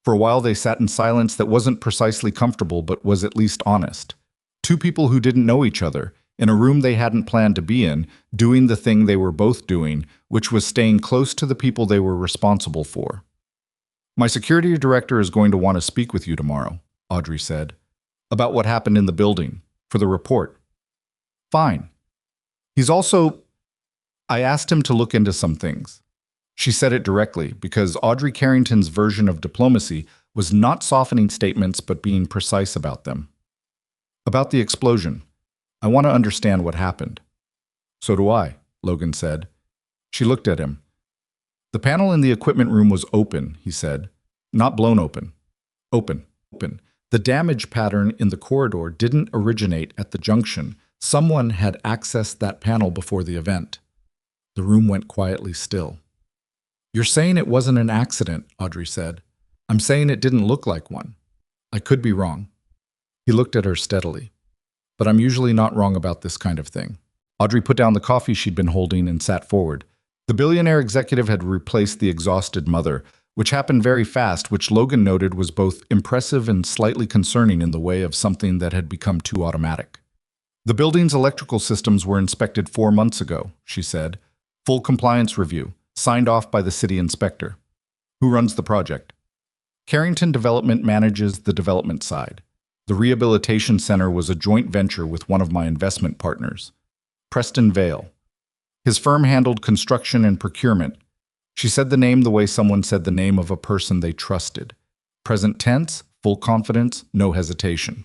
For a while they sat in silence that wasn't precisely comfortable but was at least honest. 2 people who didn't know each other, in a room they hadn't planned to be in, doing the thing they were both doing, which was staying close to the people they were responsible for. "My security director is going to want to speak with you tomorrow," Audrey said, "about what happened in the building, for the report." "Fine. He's also—" "I asked him to look into some things." She said it directly because Audrey Carrington's version of diplomacy was not softening statements but being precise about them. "About the explosion. I want to understand what happened." "So do I," Logan said. She looked at him. "The panel in the equipment room was open," he said. "Not blown open. Open. The damage pattern in the corridor didn't originate at the junction. Someone had accessed that panel before the event." The room went quietly still. "You're saying it wasn't an accident," Audrey said. "I'm saying it didn't look like one. I could be wrong." He looked at her steadily. "But I'm usually not wrong about this kind of thing." Audrey put down the coffee she'd been holding and sat forward. The billionaire executive had replaced the exhausted mother, which happened very fast, which Logan noted was both impressive and slightly concerning in the way of something that had become too automatic. "The building's electrical systems were inspected 4 months ago," she said. "Full compliance review, signed off by the city inspector." "Who runs the project?" "Carrington Development manages the development side. The rehabilitation center was a joint venture with one of my investment partners, Preston Vale. His firm handled construction and procurement." She said the name the way someone said the name of a person they trusted. Present tense, full confidence, no hesitation.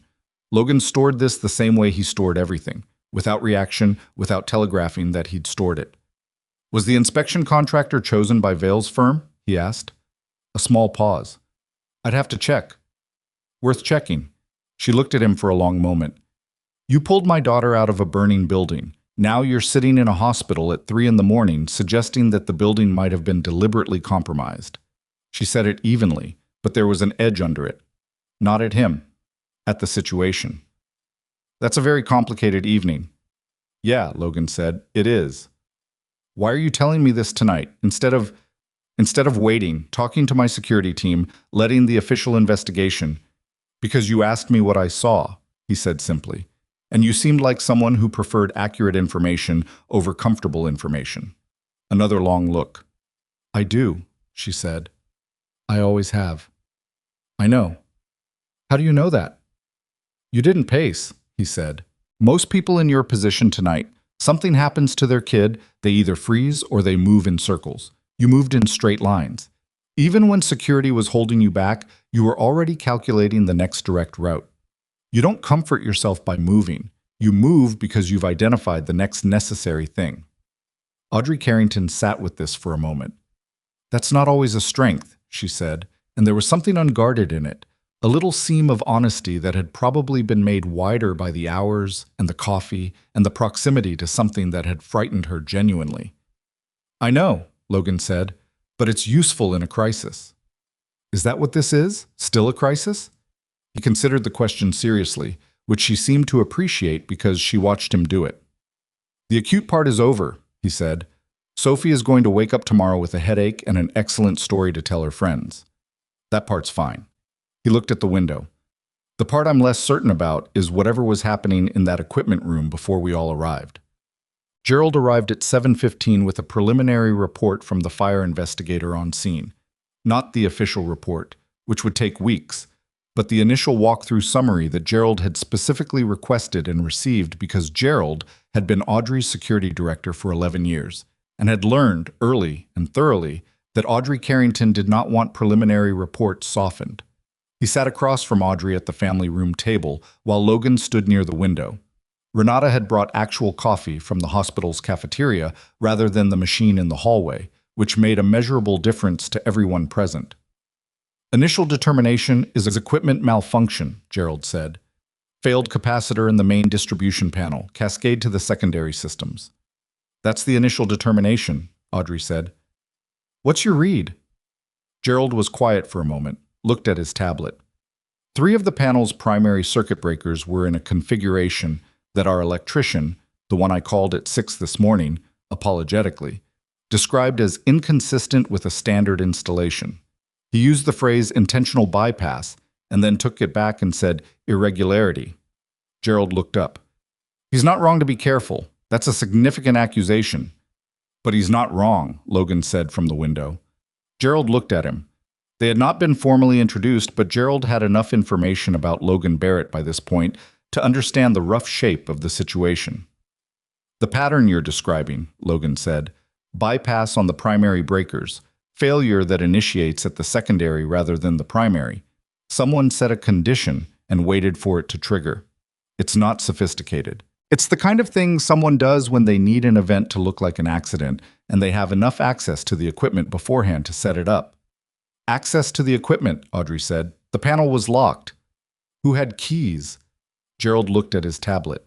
Logan stored this the same way he stored everything, without reaction, without telegraphing that he'd stored it. "Was the inspection contractor chosen by Vale's firm?" he asked. A small pause. "I'd have to check." Worth checking. She looked at him for a long moment. You pulled my daughter out of a burning building. Now you're sitting in a hospital at 3 in the morning, suggesting that the building might have been deliberately compromised. She said it evenly, but there was an edge under it. Not at him. At the situation. That's a very complicated evening. Yeah, Logan said, it is. Why are you telling me this tonight, instead of waiting, talking to my security team, letting the official investigation? Because you asked me what I saw, he said simply, and you seemed like someone who preferred accurate information over comfortable information. Another long look. I do, she said. I always have. I know. How do you know that? You didn't pace, he said. Most people in your position tonight, something happens to their kid, they either freeze or they move in circles. You moved in straight lines. Even when security was holding you back, you were already calculating the next direct route. You don't comfort yourself by moving. You move because you've identified the next necessary thing. Audrey Carrington sat with this for a moment. That's not always a strength, she said, and there was something unguarded in it, a little seam of honesty that had probably been made wider by the hours and the coffee and the proximity to something that had frightened her genuinely. I know, Logan said, but it's useful in a crisis. Is that what this is? Still a crisis? He considered the question seriously, which she seemed to appreciate because she watched him do it. The acute part is over, he said. Sophie is going to wake up tomorrow with a headache and an excellent story to tell her friends. That part's fine. He looked at the window. The part I'm less certain about is whatever was happening in that equipment room before we all arrived. Gerald arrived at 7:15 with a preliminary report from the fire investigator on scene. Not the official report, which would take weeks, but the initial walkthrough summary that Gerald had specifically requested and received because Gerald had been Audrey's security director for 11 years and had learned early and thoroughly that Audrey Carrington did not want preliminary reports softened. He sat across from Audrey at the family room table while Logan stood near the window. Renata had brought actual coffee from the hospital's cafeteria rather than the machine in the hallway, which made a measurable difference to everyone present. Initial determination is equipment malfunction, Gerald said. Failed capacitor in the main distribution panel, cascade to the secondary systems. That's the initial determination, Audrey said. What's your read? Gerald was quiet for a moment, looked at his tablet. 3 of the panel's primary circuit breakers were in a configuration that our electrician, the one I called at 6 this morning, apologetically, described as inconsistent with a standard installation. He used the phrase intentional bypass and then took it back and said irregularity. Gerald looked up. He's not wrong to be careful. That's a significant accusation. But he's not wrong, Logan said from the window. Gerald looked at him. They had not been formally introduced, but Gerald had enough information about Logan Barrett by this point to understand the rough shape of the situation. The pattern you're describing, Logan said, bypass on the primary breakers, failure that initiates at the secondary rather than the primary. Someone set a condition and waited for it to trigger. It's not sophisticated. It's the kind of thing someone does when they need an event to look like an accident and they have enough access to the equipment beforehand to set it up. Access to the equipment, Audrey said. The panel was locked. Who had keys? Gerald looked at his tablet.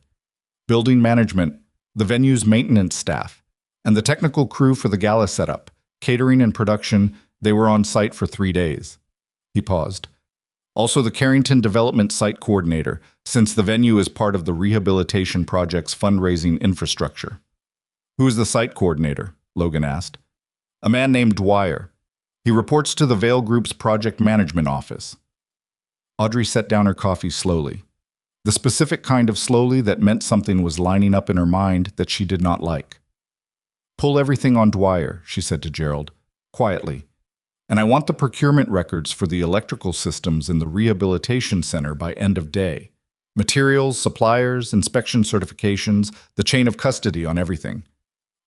Building management, the venue's maintenance staff, and the technical crew for the gala setup, catering and production. They were on site for 3 days. He paused. Also the Carrington Development Site Coordinator, since the venue is part of the rehabilitation project's fundraising infrastructure. Who is the site coordinator? Logan asked. A man named Dwyer. He reports to the Vale Group's project management office. Audrey set down her coffee slowly. The specific kind of slowly that meant something was lining up in her mind that she did not like. Pull everything on Dwyer, she said to Gerald, quietly. And I want the procurement records for the electrical systems in the rehabilitation center by end of day. Materials, suppliers, inspection certifications, the chain of custody on everything.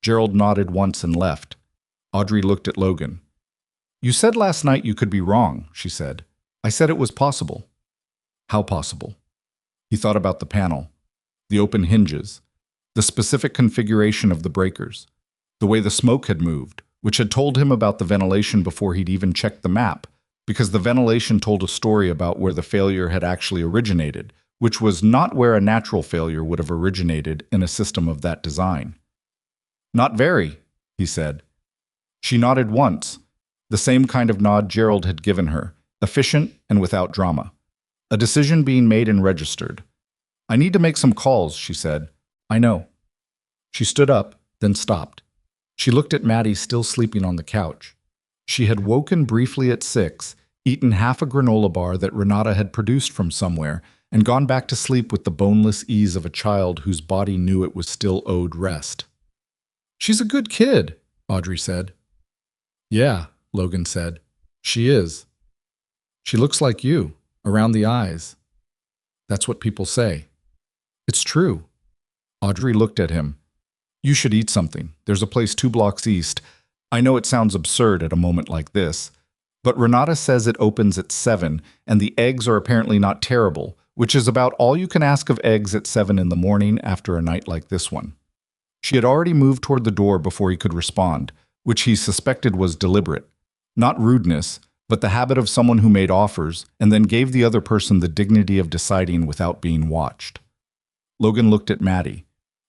Gerald nodded once and left. Audrey looked at Logan. You said last night you could be wrong, she said. I said it was possible. How possible? He thought about the panel, the open hinges, the specific configuration of the breakers, the way the smoke had moved, which had told him about the ventilation before he'd even checked the map, because the ventilation told a story about where the failure had actually originated, which was not where a natural failure would have originated in a system of that design. "Not very," he said. She nodded once, the same kind of nod Gerald had given her, efficient and without drama. A decision being made and registered. "I need to make some calls," she said. "I know." She stood up, then stopped. She looked at Maddie still sleeping on the couch. She had woken briefly at 6, eaten half a granola bar that Renata had produced from somewhere, and gone back to sleep with the boneless ease of a child whose body knew it was still owed rest. "She's a good kid," Audrey said. "Yeah," Logan said. "She is. She looks like you, around the eyes. That's what people say." "It's true." Audrey looked at him. "You should eat something. There's a place 2 blocks east. I know it sounds absurd at a moment like this, but Renata says it opens at 7, and the eggs are apparently not terrible, which is about all you can ask of eggs at 7 in the morning after a night like this one." She had already moved toward the door before he could respond, which he suspected was deliberate. Not rudeness, but the habit of someone who made offers and then gave the other person the dignity of deciding without being watched. Logan looked at Maddie.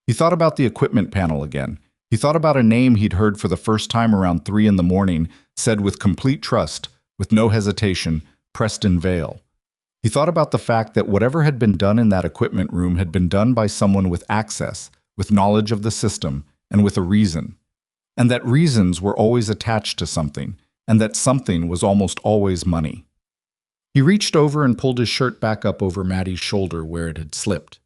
He thought about the equipment panel again. He thought about a name he'd heard for the first time around 3 in the morning, said with complete trust, with no hesitation, Preston Vale. He thought about the fact that whatever had been done in that equipment room had been done by someone with access, with knowledge of the system, and with a reason. And that reasons were always attached to something, and that something was almost always money. He reached over and pulled his shirt back up over Maddie's shoulder where it had slipped.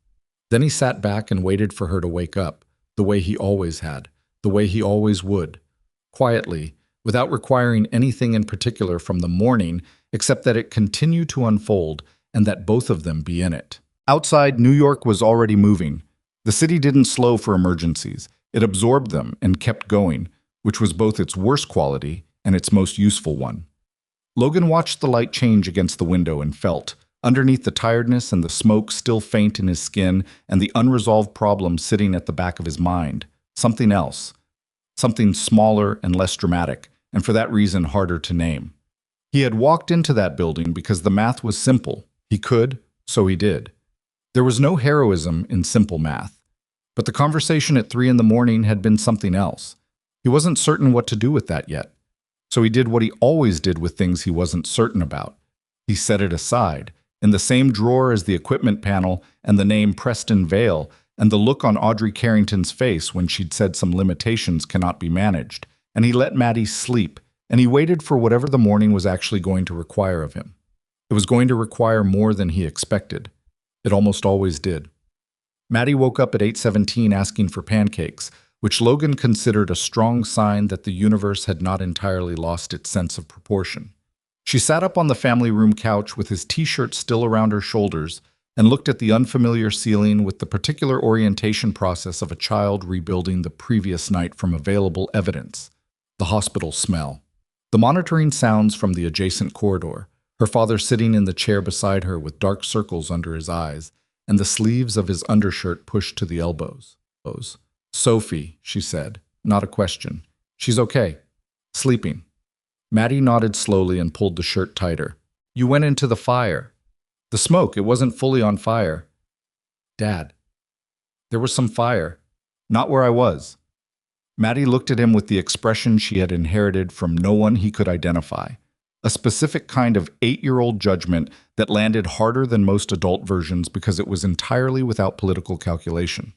Then he sat back and waited for her to wake up, the way he always had, the way he always would, quietly, without requiring anything in particular from the morning except that it continue to unfold and that both of them be in it. Outside, New York was already moving. The city didn't slow for emergencies. It absorbed them and kept going, which was both its worst quality and its most useful one. Logan watched the light change against the window and felt, underneath the tiredness and the smoke still faint in his skin and the unresolved problem sitting at the back of his mind, something else. Something smaller and less dramatic, and for that reason harder to name. He had walked into that building because the math was simple. He could, so he did. There was no heroism in simple math. But the conversation at 3 in the morning had been something else. He wasn't certain what to do with that yet. So he did what he always did with things he wasn't certain about. He set it aside, in the same drawer as the equipment panel and the name Preston Vale, and the look on Audrey Carrington's face when she'd said some limitations cannot be managed, and he let Maddie sleep, and he waited for whatever the morning was actually going to require of him. It was going to require more than he expected. It almost always did. Maddie woke up at 8:17 asking for pancakes, which Logan considered a strong sign that the universe had not entirely lost its sense of proportion. She sat up on the family room couch with his t-shirt still around her shoulders and looked at the unfamiliar ceiling with the particular orientation process of a child rebuilding the previous night from available evidence. The hospital smell. The monitoring sounds from the adjacent corridor, her father sitting in the chair beside her with dark circles under his eyes, and the sleeves of his undershirt pushed to the elbows. "Sophie," she said, not a question. "She's okay. Sleeping." Maddie nodded slowly and pulled the shirt tighter. "You went into the fire." "The smoke, it wasn't fully on fire." "Dad." "There was some fire. Not where I was." Maddie looked at him with the expression she had inherited from no one he could identify. A specific kind of 8-year-old judgment that landed harder than most adult versions because it was entirely without political calculation.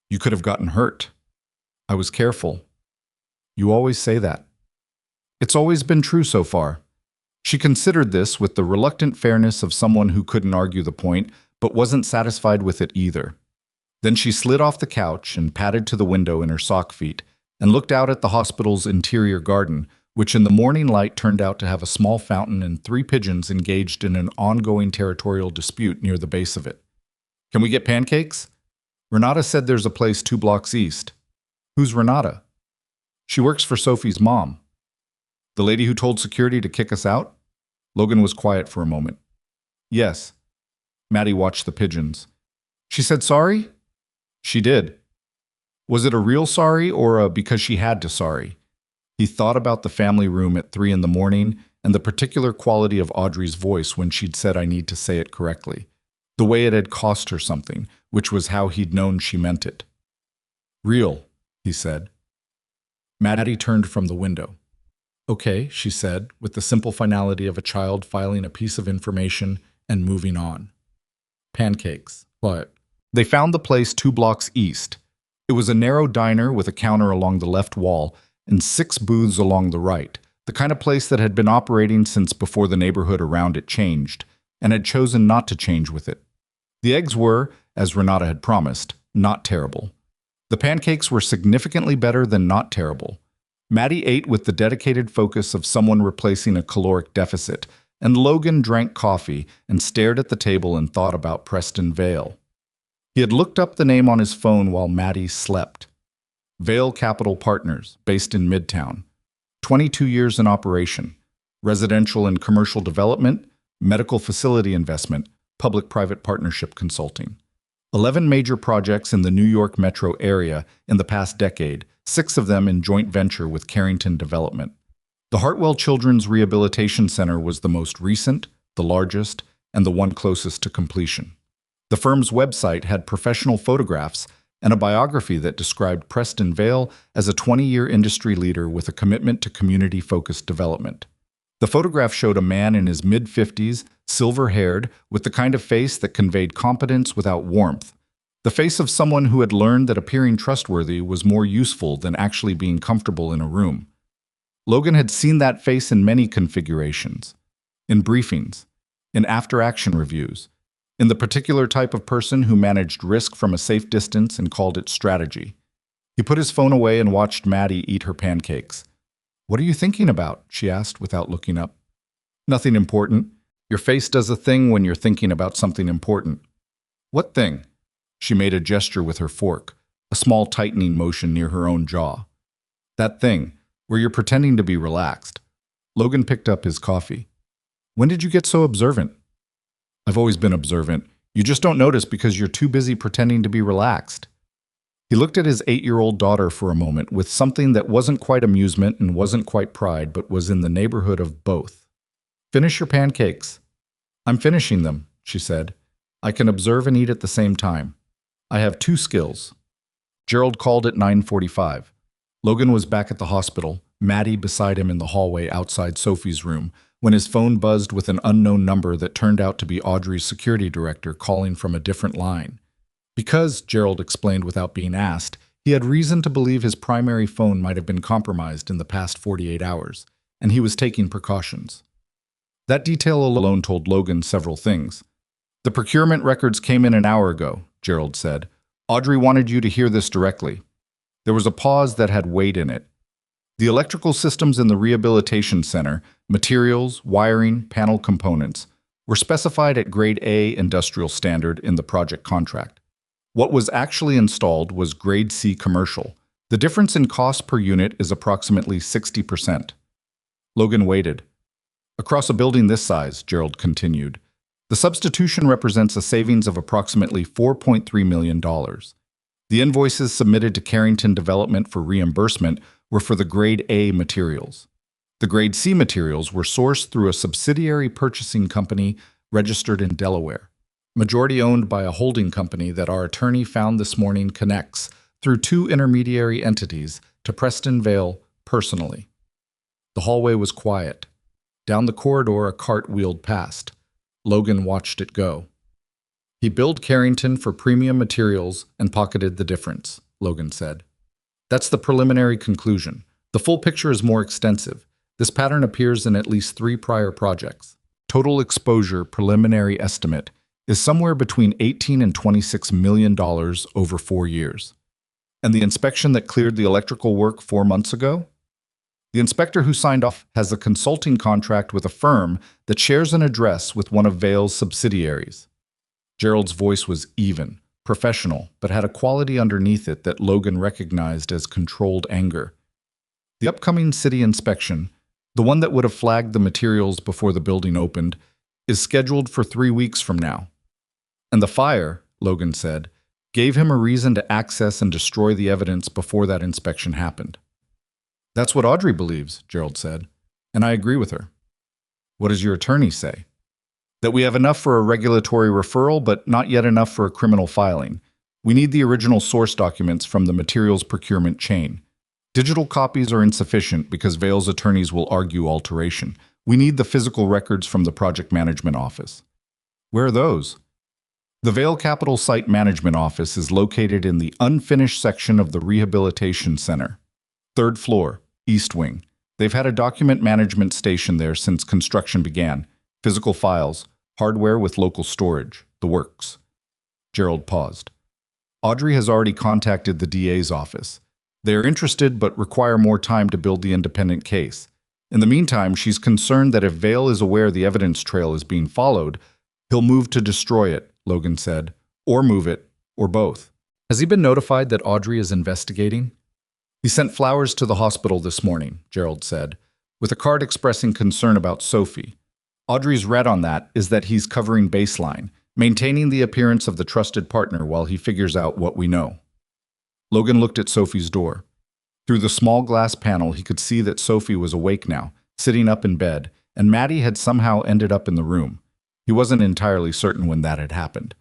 "You could have gotten hurt." "I was careful." "You always say that." "It's always been true so far." She considered this with the reluctant fairness of someone who couldn't argue the point, but wasn't satisfied with it either. Then she slid off the couch and padded to the window in her sock feet and looked out at the hospital's interior garden, which in the morning light turned out to have a small fountain and 3 pigeons engaged in an ongoing territorial dispute near the base of it. "Can we get pancakes?" "Renata said there's a place 2 blocks east." "Who's Renata?" "She works for Sophie's mom." "The lady who told security to kick us out?" Logan was quiet for a moment. "Yes." Maddie watched the pigeons. "She said sorry?" "She did." "Was it a real sorry or a because she had to sorry?" He thought about the family room at 3 in the morning and the particular quality of Audrey's voice when she'd said, "I need to say it correctly." The way it had cost her something, which was how he'd known she meant it. "Real," he said. Maddie turned from the window. "Okay," she said, with the simple finality of a child filing a piece of information and moving on. "Pancakes. What?" They found the place 2 blocks east. It was a narrow diner with a counter along the left wall and 6 booths along the right, the kind of place that had been operating since before the neighborhood around it changed, and had chosen not to change with it. The eggs were, as Renata had promised, not terrible. The pancakes were significantly better than not terrible. Maddie ate with the dedicated focus of someone replacing a caloric deficit, and Logan drank coffee and stared at the table and thought about Preston Vale. He had looked up the name on his phone while Maddie slept. Vale Capital Partners, based in Midtown. 22 years in operation. Residential and commercial development, medical facility investment, public-private partnership consulting. 11 major projects in the New York metro area in the past decade, 6 of them in joint venture with Carrington Development. The Hartwell Children's Rehabilitation Center was the most recent, the largest, and the one closest to completion. The firm's website had professional photographs and a biography that described Preston Vale as a 20-year industry leader with a commitment to community-focused development. The photograph showed a man in his mid-50s, silver-haired, with the kind of face that conveyed competence without warmth. The face of someone who had learned that appearing trustworthy was more useful than actually being comfortable in a room. Logan had seen that face in many configurations. In briefings, in after-action reviews, in the particular type of person who managed risk from a safe distance and called it strategy. He put his phone away and watched Maddie eat her pancakes. "What are you thinking about?" she asked without looking up. "Nothing important. Your face does a thing when you're thinking about something important." "What thing?" She made a gesture with her fork, a small tightening motion near her own jaw. "That thing, where you're pretending to be relaxed." Logan picked up his coffee. "When did you get so observant?" "I've always been observant. You just don't notice because you're too busy pretending to be relaxed." He looked at his 8-year-old daughter for a moment with something that wasn't quite amusement and wasn't quite pride, but was in the neighborhood of both. "Finish your pancakes." "I'm finishing them," she said. "I can observe and eat at the same time. I have 2 skills." Gerald called at 9:45. Logan was back at the hospital, Maddie beside him in the hallway outside Sophie's room, when his phone buzzed with an unknown number that turned out to be Audrey's security director calling from a different line. Because, Gerald explained without being asked, he had reason to believe his primary phone might have been compromised in the past 48 hours, and he was taking precautions. That detail alone told Logan several things. "The procurement records came in an hour ago," Gerald said. "Audrey wanted you to hear this directly." There was a pause that had weight in it. The electrical systems in the rehabilitation center, materials, wiring, panel components, were specified at Grade A industrial standard in the project contract. What was actually installed was Grade C commercial. The difference in cost per unit is approximately 60%. Logan waited. "Across a building this size," Gerald continued, "the substitution represents a savings of approximately $4.3 million. The invoices submitted to Carrington Development for reimbursement were for the Grade A materials. The Grade C materials were sourced through a subsidiary purchasing company registered in Delaware, majority owned by a holding company that our attorney found this morning connects, through 2 intermediary entities, to Preston Vale personally." The hallway was quiet. Down the corridor, a cart wheeled past. Logan watched it go. "He billed Carrington for premium materials and pocketed the difference," Logan said. "That's the preliminary conclusion. The full picture is more extensive. This pattern appears in at least 3 prior projects. Total exposure preliminary estimate is somewhere between $18 and $26 million over 4 years. And the inspection that cleared the electrical work 4 months ago? The inspector who signed off has a consulting contract with a firm that shares an address with one of Vale's subsidiaries." Gerald's voice was even, professional, but had a quality underneath it that Logan recognized as controlled anger. "The upcoming city inspection, the one that would have flagged the materials before the building opened, is scheduled for 3 weeks from now. And the fire," Logan said, "gave him a reason to access and destroy the evidence before that inspection happened." "That's what Audrey believes," Gerald said, "and I agree with her." What does your attorney say? That we have enough for a regulatory referral, but not yet enough for a criminal filing. We need the original source documents from the materials procurement chain. Digital copies are insufficient because Vale's attorneys will argue alteration. We need the physical records from the project management office. Where are those? The Vale Capital Site Management Office is located in the unfinished section of the Rehabilitation Center. Third floor, East Wing. They've had a document management station there since construction began. Physical files, hardware with local storage, the works. Gerald paused. Audrey has already contacted the DA's office. They are interested but require more time to build the independent case. In the meantime, she's concerned that if Vale is aware the evidence trail is being followed, he'll move to destroy it, Logan said, or move it, or both. Has he been notified that Audrey is investigating? He sent flowers to the hospital this morning, Gerald said, with a card expressing concern about Sophie. Audrey's read on that is that he's covering baseline, maintaining the appearance of the trusted partner while he figures out what we know. Logan looked at Sophie's door. Through the small glass panel, he could see that Sophie was awake now, sitting up in bed, and Maddie had somehow ended up in the room. He wasn't entirely certain when that had happened.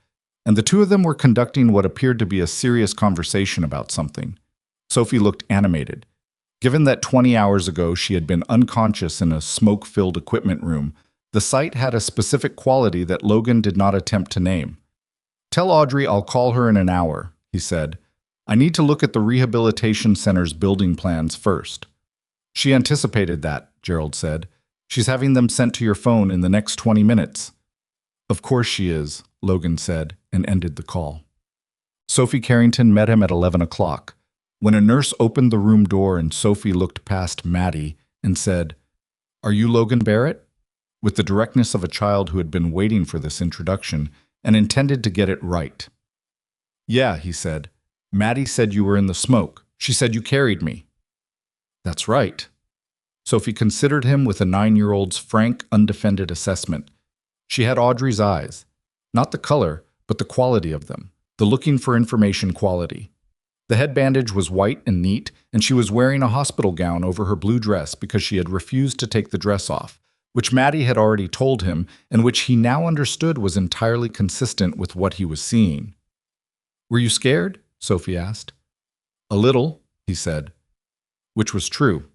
And the two of them were conducting what appeared to be a serious conversation about something. Sophie looked animated. Given that 20 hours ago she had been unconscious in a smoke-filled equipment room, the sight had a specific quality that Logan did not attempt to name. "Tell Audrey I'll call her in an hour," he said. "I need to look at the rehabilitation center's building plans first." She anticipated that, Gerald said. "She's having them sent to your phone in the next 20 minutes. "Of course she is," Logan said, and ended the call. Sophie Carrington met him at 11 o'clock. When a nurse opened the room door and Sophie looked past Maddie and said, "Are you Logan Barrett?" with the directness of a child who had been waiting for this introduction and intended to get it right. "Yeah," he said. "Maddie said you were in the smoke. She said you carried me." "That's right." Sophie considered him with a 9-year-old's frank, undefended assessment. She had Audrey's eyes. Not the color, but the quality of them. The looking for information quality. The head bandage was white and neat, and she was wearing a hospital gown over her blue dress because she had refused to take the dress off, which Maddie had already told him and which he now understood was entirely consistent with what he was seeing. "Were you scared?" Sophie asked. "A little," he said. Which was true.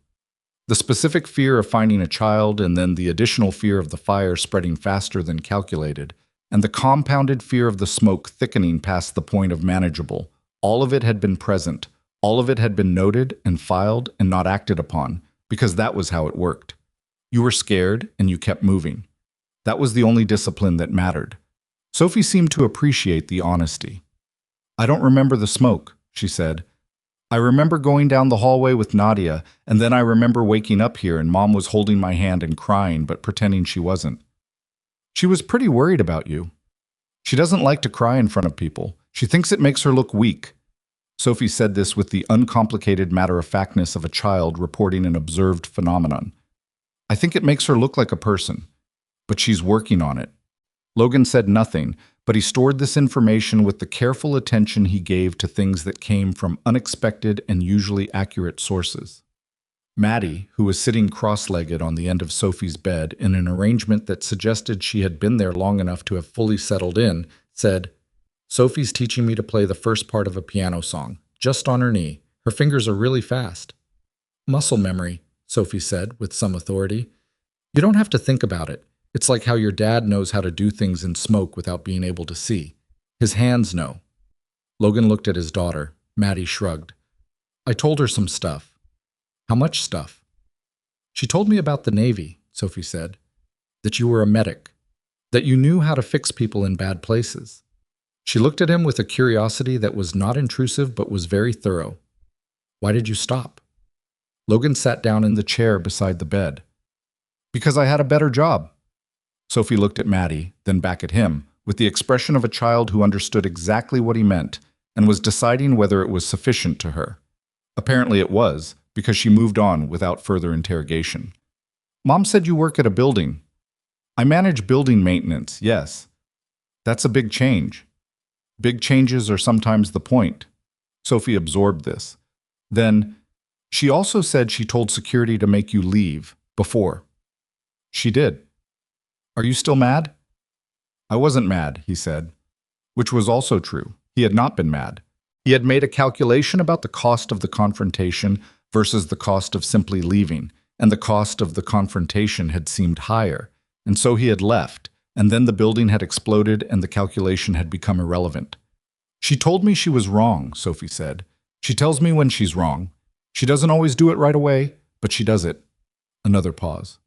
The specific fear of finding a child and then the additional fear of the fire spreading faster than calculated, and the compounded fear of the smoke thickening past the point of manageable, all of it had been present, all of it had been noted and filed and not acted upon, because that was how it worked. You were scared and you kept moving. That was the only discipline that mattered. Sophie seemed to appreciate the honesty. "I don't remember the smoke," she said. "I remember going down the hallway with Nadia, and then I remember waking up here and Mom was holding my hand and crying but pretending she wasn't. She was pretty worried about you. She doesn't like to cry in front of people. She thinks it makes her look weak." Sophie said this with the uncomplicated matter-of-factness of a child reporting an observed phenomenon. "I think it makes her look like a person, but she's working on it." Logan said nothing, but he stored this information with the careful attention he gave to things that came from unexpected and usually accurate sources. Maddie, who was sitting cross-legged on the end of Sophie's bed in an arrangement that suggested she had been there long enough to have fully settled in, said, "Sophie's teaching me to play the first part of a piano song, just on her knee. Her fingers are really fast." "Muscle memory," Sophie said with some authority. "You don't have to think about it. It's like how your dad knows how to do things in smoke without being able to see. His hands know." Logan looked at his daughter. Maddie shrugged. "I told her some stuff." "How much stuff?" "She told me about the Navy," Sophie said. "That you were a medic. That you knew how to fix people in bad places." She looked at him with a curiosity that was not intrusive but was very thorough. "Why did you stop?" Logan sat down in the chair beside the bed. "Because I had a better job." Sophie looked at Maddie, then back at him, with the expression of a child who understood exactly what he meant and was deciding whether it was sufficient to her. Apparently it was, because she moved on without further interrogation. "Mom said you work at a building." "I manage building maintenance, yes." "That's a big change." "Big changes are sometimes the point." Sophie absorbed this. Then, "She also said she told security to make you leave, before." "She did." Are you still mad? I wasn't mad, he said, which was also true. He had not been mad. He had made a calculation about the cost of the confrontation versus the cost of simply leaving, and the cost of the confrontation had seemed higher, and so he had left, and then the building had exploded and the calculation had become irrelevant. She told me she was wrong, Sophie said. She tells me when she's wrong. She doesn't always do it right away, but she does it. Another pause.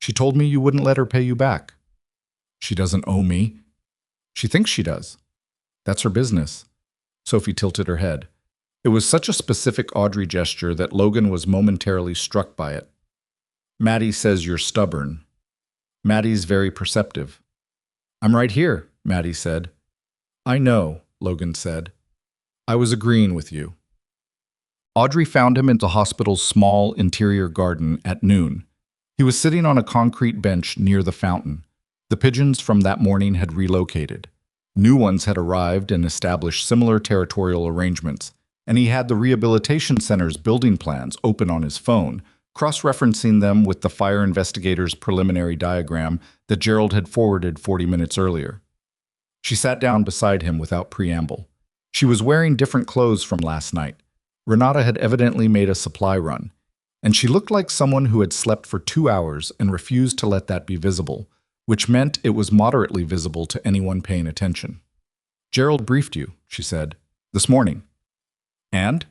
She told me you wouldn't let her pay you back. She doesn't owe me. She thinks she does. That's her business. Sophie tilted her head. It was such a specific Audrey gesture that Logan was momentarily struck by it. Maddie says you're stubborn. Maddie's very perceptive. I'm right here, Maddie said. I know, Logan said. I was agreeing with you. Audrey found him in the hospital's small interior garden at noon. He was sitting on a concrete bench near the fountain. The pigeons from that morning had relocated. New ones had arrived and established similar territorial arrangements, and he had the rehabilitation center's building plans open on his phone, cross-referencing them with the fire investigator's preliminary diagram that Gerald had forwarded 40 minutes earlier. She sat down beside him without preamble. She was wearing different clothes from last night. Renata had evidently made a supply run, and she looked like someone who had slept for 2 hours and refused to let that be visible, which meant it was moderately visible to anyone paying attention. Gerald briefed you, she said, this morning. And?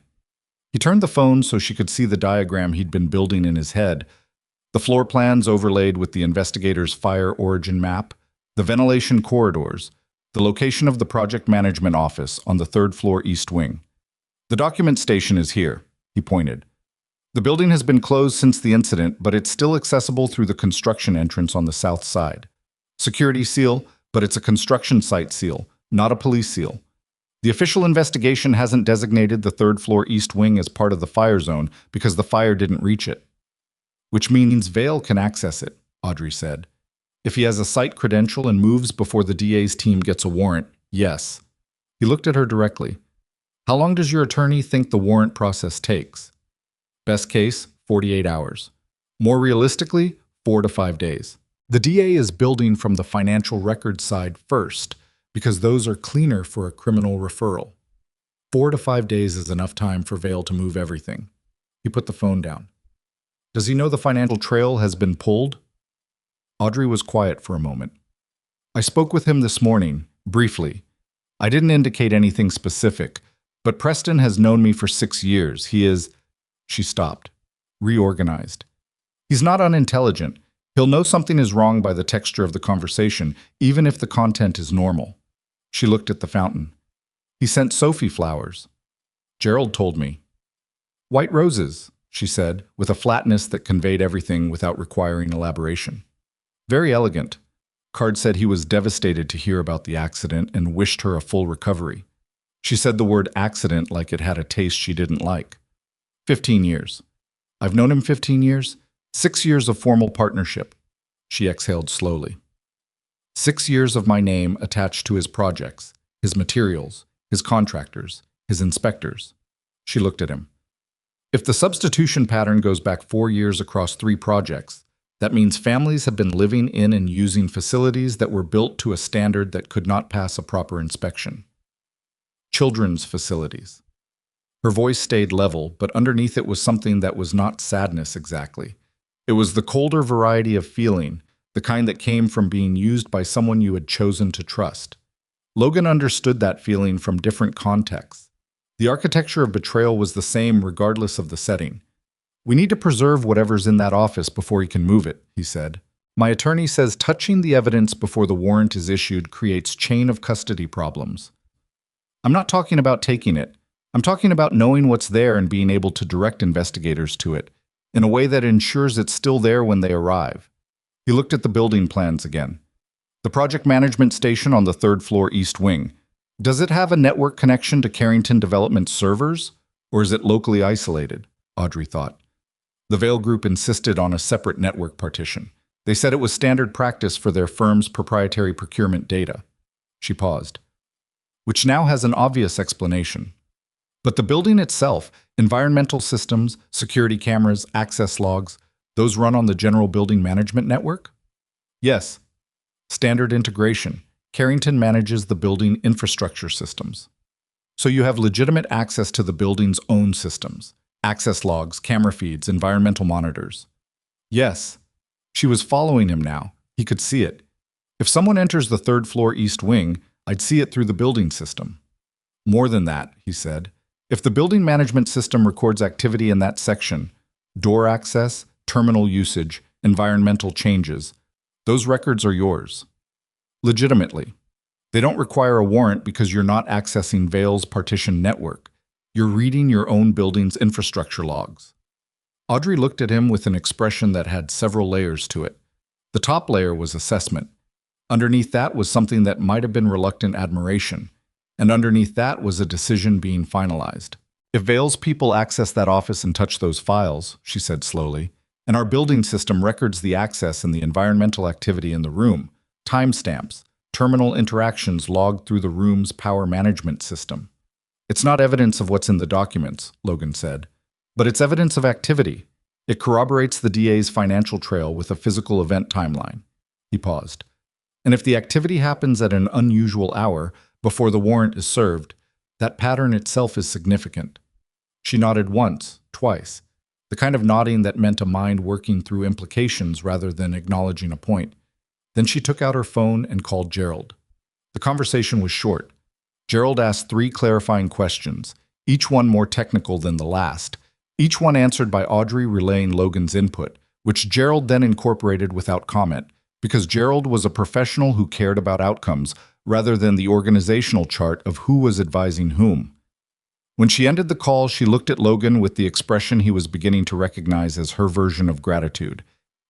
He turned the phone so she could see the diagram he'd been building in his head, the floor plans overlaid with the investigator's fire origin map, the ventilation corridors, the location of the project management office on the 3rd floor east wing. The document station is here, he pointed. The building has been closed since the incident, but it's still accessible through the construction entrance on the south side. Security seal, but it's a construction site seal, not a police seal. The official investigation hasn't designated the 3rd floor east wing as part of the fire zone because the fire didn't reach it. Which means Vale can access it, Audrey said. If he has a site credential and moves before the DA's team gets a warrant, yes. He looked at her directly. How long does your attorney think the warrant process takes? Best case, 48 hours. More realistically, 4 to 5 days. The DA is building from the financial records side first, because those are cleaner for a criminal referral. 4 to 5 days is enough time for Vale to move everything. He put the phone down. Does he know the financial trail has been pulled? Audrey was quiet for a moment. I spoke with him this morning, briefly. I didn't indicate anything specific, but Preston has known me for 6 years. He is... She stopped, reorganized. He's not unintelligent. He'll know something is wrong by the texture of the conversation, even if the content is normal. She looked at the fountain. He sent Sophie flowers. Gerald told me. White roses, she said, with a flatness that conveyed everything without requiring elaboration. Very elegant. Card said he was devastated to hear about the accident and wished her a full recovery. She said the word accident like it had a taste she didn't like. 15 years. I've known him 15 years. 6 years of formal partnership. She exhaled slowly. 6 years of my name attached to his projects, his materials, his contractors, his inspectors. She looked at him. If the substitution pattern goes back 4 years across 3 projects, that means families have been living in and using facilities that were built to a standard that could not pass a proper inspection. Children's facilities. Her voice stayed level, but underneath it was something that was not sadness exactly. It was the colder variety of feeling, the kind that came from being used by someone you had chosen to trust. Logan understood that feeling from different contexts. The architecture of betrayal was the same regardless of the setting. We need to preserve whatever's in that office before he can move it, he said. My attorney says touching the evidence before the warrant is issued creates chain of custody problems. I'm not talking about taking it. I'm talking about knowing what's there and being able to direct investigators to it, in a way that ensures it's still there when they arrive. He looked at the building plans again. The project management station on the 3rd floor east wing. Does it have a network connection to Carrington Development servers, or is it locally isolated? Audrey thought. The Vale Group insisted on a separate network partition. They said it was standard practice for their firm's proprietary procurement data. She paused. Which now has an obvious explanation. But the building itself, environmental systems, security cameras, access logs, those run on the general building management network? Yes, Standard integration. Carrington manages the building infrastructure systems. So you have legitimate access to the building's own systems. Access logs, camera feeds, environmental monitors. Yes. She was following him now. He could see it. If someone enters the third floor east wing, I'd see it through the building system. More than that, he said. If the building management system records activity in that section, door access, terminal usage, environmental changes, those records are yours. Legitimately. They don't require a warrant because you're not accessing Vail's partition network. You're reading your own building's infrastructure logs. Audrey looked at him with an expression that had several layers to it. The top layer was assessment. Underneath that was something that might have been reluctant admiration. And underneath that was a decision being finalized. If Vail's people access that office and touch those files, she said slowly, and our building system records the access and the environmental activity in the room, timestamps, terminal interactions logged through the room's power management system. It's not evidence of what's in the documents, Logan said, but it's evidence of activity. It corroborates the DA's financial trail with a physical event timeline. He paused. And if the activity happens at an unusual hour before the warrant is served, that pattern itself is significant. She nodded once, twice, the kind of nodding that meant a mind working through implications rather than acknowledging a point. Then she took out her phone and called Gerald. The conversation was short. Gerald asked 3 clarifying questions, each one more technical than the last, each one answered by Audrey relaying Logan's input, which Gerald then incorporated without comment, because Gerald was a professional who cared about outcomes rather than the organizational chart of who was advising whom. When she ended the call, she looked at Logan with the expression he was beginning to recognize as her version of gratitude.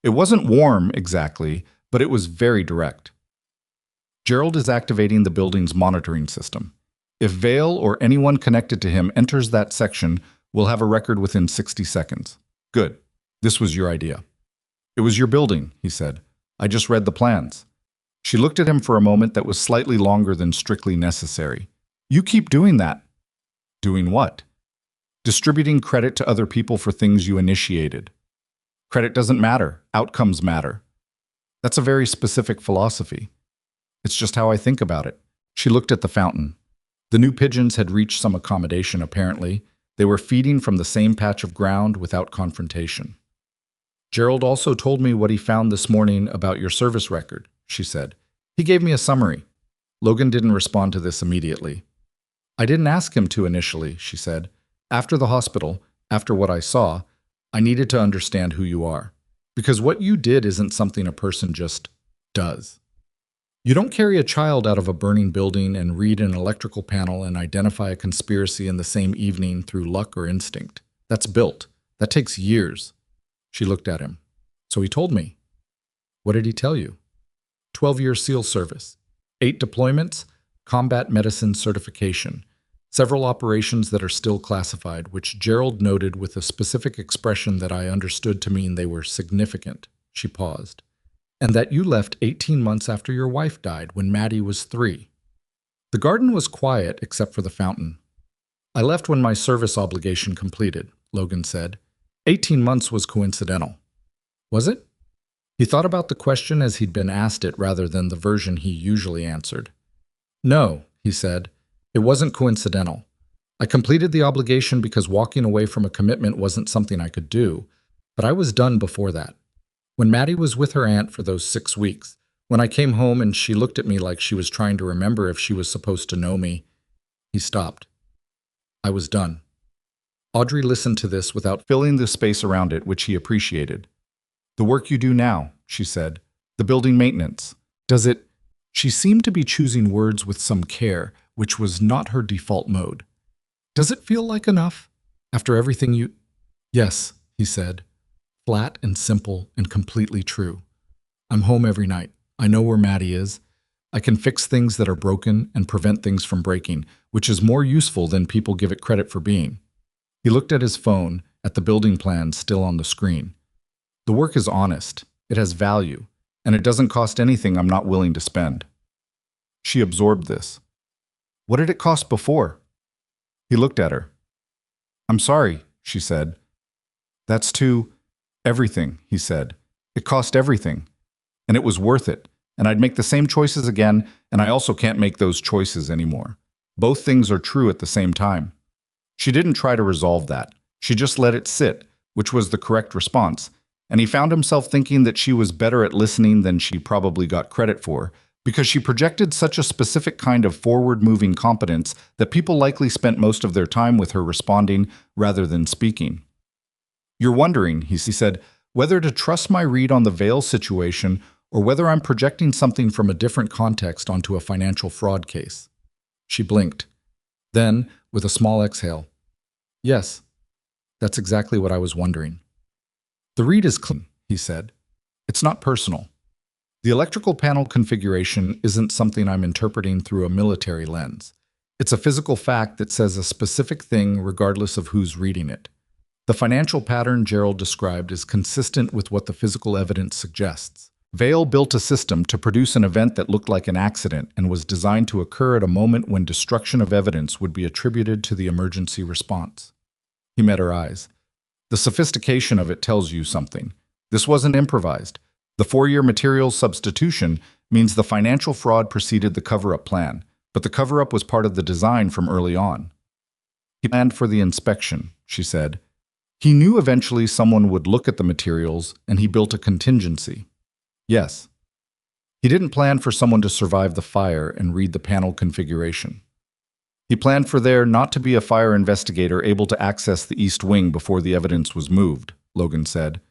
It wasn't warm, exactly, but it was very direct. Gerald is activating the building's monitoring system. If Vail or anyone connected to him enters that section, we'll have a record within 60 seconds. Good. This was your idea. It was your building, he said. I just read the plans. She looked at him for a moment that was slightly longer than strictly necessary. You keep doing that. Doing what? Distributing credit to other people for things you initiated. Credit doesn't matter. Outcomes matter. That's a very specific philosophy. It's just how I think about it. She looked at the fountain. The new pigeons had reached some accommodation, apparently. They were feeding from the same patch of ground without confrontation. Gerald also told me what he found this morning about your service record, she said. He gave me a summary. Logan didn't respond to this immediately. I didn't ask him to initially, she said. After the hospital, after what I saw, I needed to understand who you are. Because what you did isn't something a person just does. You don't carry a child out of a burning building and read an electrical panel and identify a conspiracy in the same evening through luck or instinct. That's built. That takes years. She looked at him. So he told me. What did he tell you? 12-year SEAL service, 8 deployments, combat medicine certification, several operations that are still classified, which Gerald noted with a specific expression that I understood to mean they were significant. She paused. And that you left 18 months after your wife died when Maddie was 3. The garden was quiet except for the fountain. I left when my service obligation completed, Logan said. 18 months was coincidental. Was it? He thought about the question as he'd been asked it rather than the version he usually answered. No, he said. It wasn't coincidental. I completed the obligation because walking away from a commitment wasn't something I could do, but I was done before that. When Maddie was with her aunt for those 6 weeks, when I came home and she looked at me like she was trying to remember if she was supposed to know me, he stopped. I was done. Audrey listened to this without filling the space around it, which he appreciated. The work you do now, she said, the building maintenance, does it? She seemed to be choosing words with some care, which was not her default mode. Does it feel like enough? After everything you... Yes, he said. Flat and simple and completely true. I'm home every night. I know where Maddie is. I can fix things that are broken and prevent things from breaking, which is more useful than people give it credit for being. He looked at his phone, at the building plan still on the screen. The work is honest, it has value, and it doesn't cost anything I'm not willing to spend. She absorbed this. What did it cost before? He looked at her. I'm sorry, she said. That's too... Everything, he said. It cost everything. And it was worth it, and I'd make the same choices again, and I also can't make those choices anymore. Both things are true at the same time. She didn't try to resolve that. She just let it sit, which was the correct response, and he found himself thinking that she was better at listening than she probably got credit for, because she projected such a specific kind of forward-moving competence that people likely spent most of their time with her responding rather than speaking. "You're wondering," he said, "whether to trust my read on the Vale situation or whether I'm projecting something from a different context onto a financial fraud case." She blinked. Then, with a small exhale, "Yes, that's exactly what I was wondering." "The read is clean," he said. "It's not personal. The electrical panel configuration isn't something I'm interpreting through a military lens. It's a physical fact that says a specific thing regardless of who's reading it. The financial pattern Gerald described is consistent with what the physical evidence suggests. Vale built a system to produce an event that looked like an accident and was designed to occur at a moment when destruction of evidence would be attributed to the emergency response." He met her eyes. "The sophistication of it tells you something. This wasn't improvised. The 4-year materials substitution means the financial fraud preceded the cover-up plan, but the cover-up was part of the design from early on." "He planned for the inspection," she said. "He knew eventually someone would look at the materials, and he built a contingency." "Yes. He didn't plan for someone to survive the fire and read the panel configuration. He planned for there not to be a fire investigator able to access the East Wing before the evidence was moved," Logan said.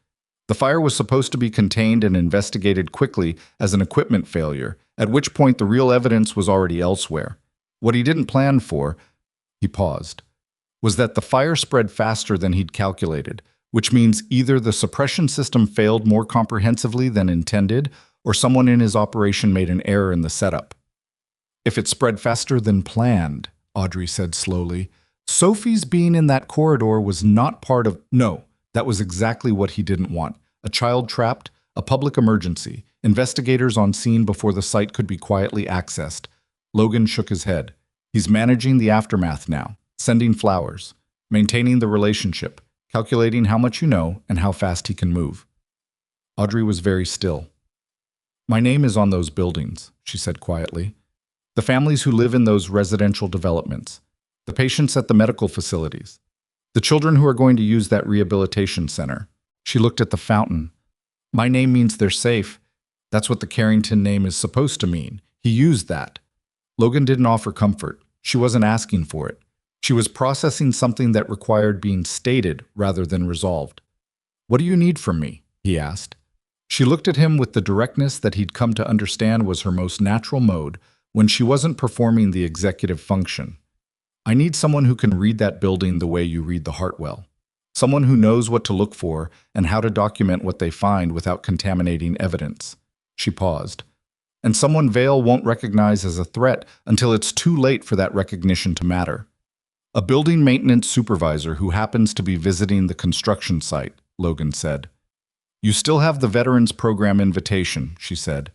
"The fire was supposed to be contained and investigated quickly as an equipment failure, at which point the real evidence was already elsewhere. What he didn't plan for," he paused, "was that the fire spread faster than he'd calculated, which means either the suppression system failed more comprehensively than intended, or someone in his operation made an error in the setup." "If it spread faster than planned," Audrey said slowly, "Sophie's being in that corridor was not part of—" "No. That was exactly what he didn't want. A child trapped, a public emergency, investigators on scene before the site could be quietly accessed." Logan shook his head. "He's managing the aftermath now, sending flowers, maintaining the relationship, calculating how much you know and how fast he can move." Audrey was very still. "My name is on those buildings," she said quietly. "The families who live in those residential developments, the patients at the medical facilities, the children who are going to use that rehabilitation center." She looked at the fountain. "My name means they're safe. That's what the Carrington name is supposed to mean. He used that." Logan didn't offer comfort. She wasn't asking for it. She was processing something that required being stated rather than resolved. "What do you need from me?" he asked. She looked at him with the directness that he'd come to understand was her most natural mode when she wasn't performing the executive function. "I need someone who can read that building the way you read the Hartwell. Someone who knows what to look for and how to document what they find without contaminating evidence." She paused. "And someone Vale won't recognize as a threat until it's too late for that recognition to matter." "A building maintenance supervisor who happens to be visiting the construction site," Logan said. "You still have the Veterans Program invitation," she said.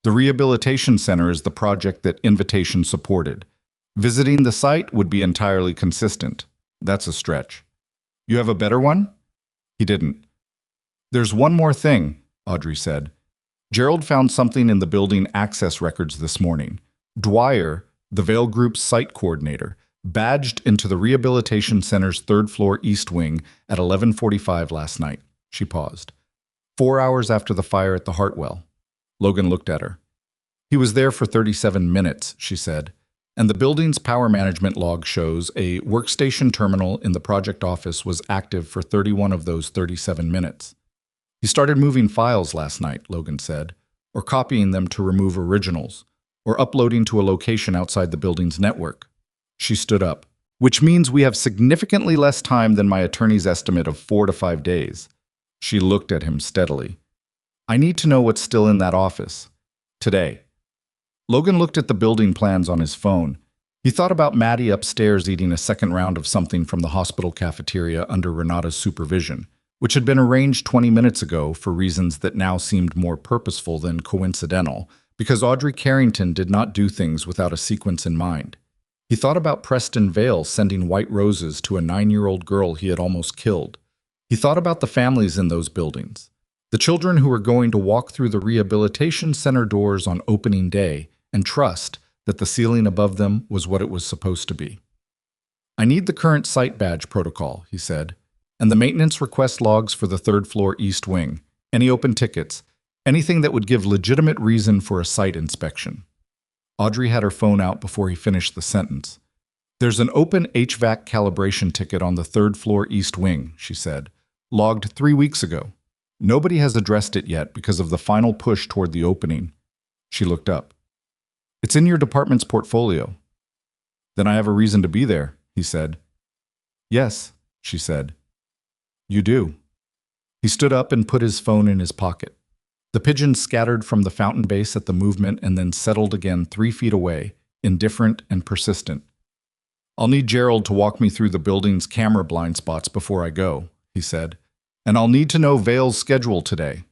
"The Rehabilitation Center is the project that invitation supported. Visiting the site would be entirely consistent. That's a stretch." "You have a better one?" He didn't. "There's one more thing," Audrey said. "Gerald found something in the building access records this morning. Dwyer, the Vale Group's site coordinator, badged into the Rehabilitation Center's third-floor East Wing at 11:45 last night." She paused. 4 hours after the fire at the Hartwell. Logan looked at her. "He was there for 37 minutes, she said. "And the building's power management log shows a workstation terminal in the project office was active for 31 of those 37 minutes. He started moving files last night," Logan said, "or copying them to remove originals, or uploading to a location outside the building's network." She stood up. "Which means we have significantly less time than my attorney's estimate of 4 to 5 days. She looked at him steadily. "I need to know what's still in that office. Today." Logan looked at the building plans on his phone. He thought about Maddie upstairs eating a second round of something from the hospital cafeteria under Renata's supervision, which had been arranged 20 minutes ago for reasons that now seemed more purposeful than coincidental, because Audrey Carrington did not do things without a sequence in mind. He thought about Preston Vale sending white roses to a 9-year-old girl he had almost killed. He thought about the families in those buildings. The children who were going to walk through the rehabilitation center doors on opening day and trust that the ceiling above them was what it was supposed to be. I need the current site badge protocol, he said, and the maintenance request logs for the third floor east wing, any open tickets, anything that would give legitimate reason for a site inspection. Audrey had her phone out before he finished the sentence. There's an open HVAC calibration ticket on the third floor east wing, she said, logged 3 weeks ago. Nobody has addressed it yet because of the final push toward the opening. She looked up. It's in your department's portfolio. Then I have a reason to be there, he said. Yes, she said. You do. He stood up and put his phone in his pocket. The pigeons scattered from the fountain base at the movement and then settled again 3 feet away, indifferent and persistent. I'll need Gerald to walk me through the building's camera blind spots before I go, he said. And I'll need to know Vale's schedule today.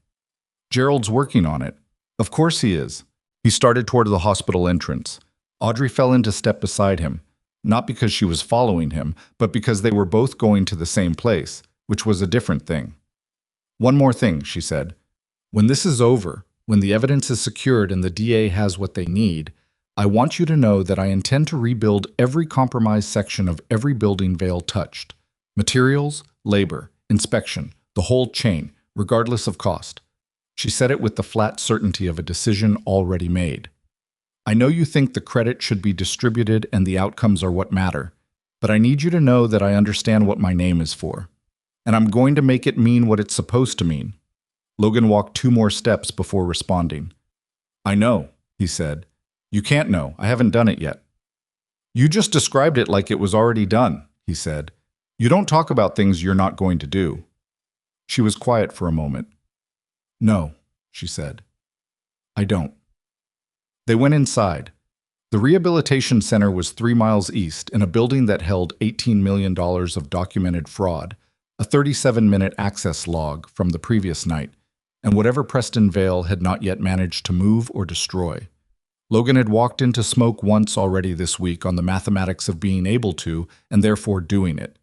Gerald's working on it. Of course he is. He started toward the hospital entrance. Audrey fell into step beside him, not because she was following him, but because they were both going to the same place, which was a different thing. One more thing, she said. When this is over, when the evidence is secured and the DA has what they need, I want you to know that I intend to rebuild every compromised section of every building Vale touched. Materials, labor, inspection, the whole chain, regardless of cost. She said it with the flat certainty of a decision already made. I know you think the credit should be distributed and the outcomes are what matter, but I need you to know that I understand what my name is for. And I'm going to make it mean what it's supposed to mean. Logan walked 2 more steps before responding. I know, he said. You can't know. I haven't done it yet. You just described it like it was already done, he said. You don't talk about things you're not going to do. She was quiet for a moment. No, she said. I don't. They went inside. The rehabilitation center was 3 miles east in a building that held $18 million of documented fraud, a 37-minute access log from the previous night, and whatever Preston Vale had not yet managed to move or destroy. Logan had walked into smoke once already this week on the mathematics of being able to, and therefore doing it.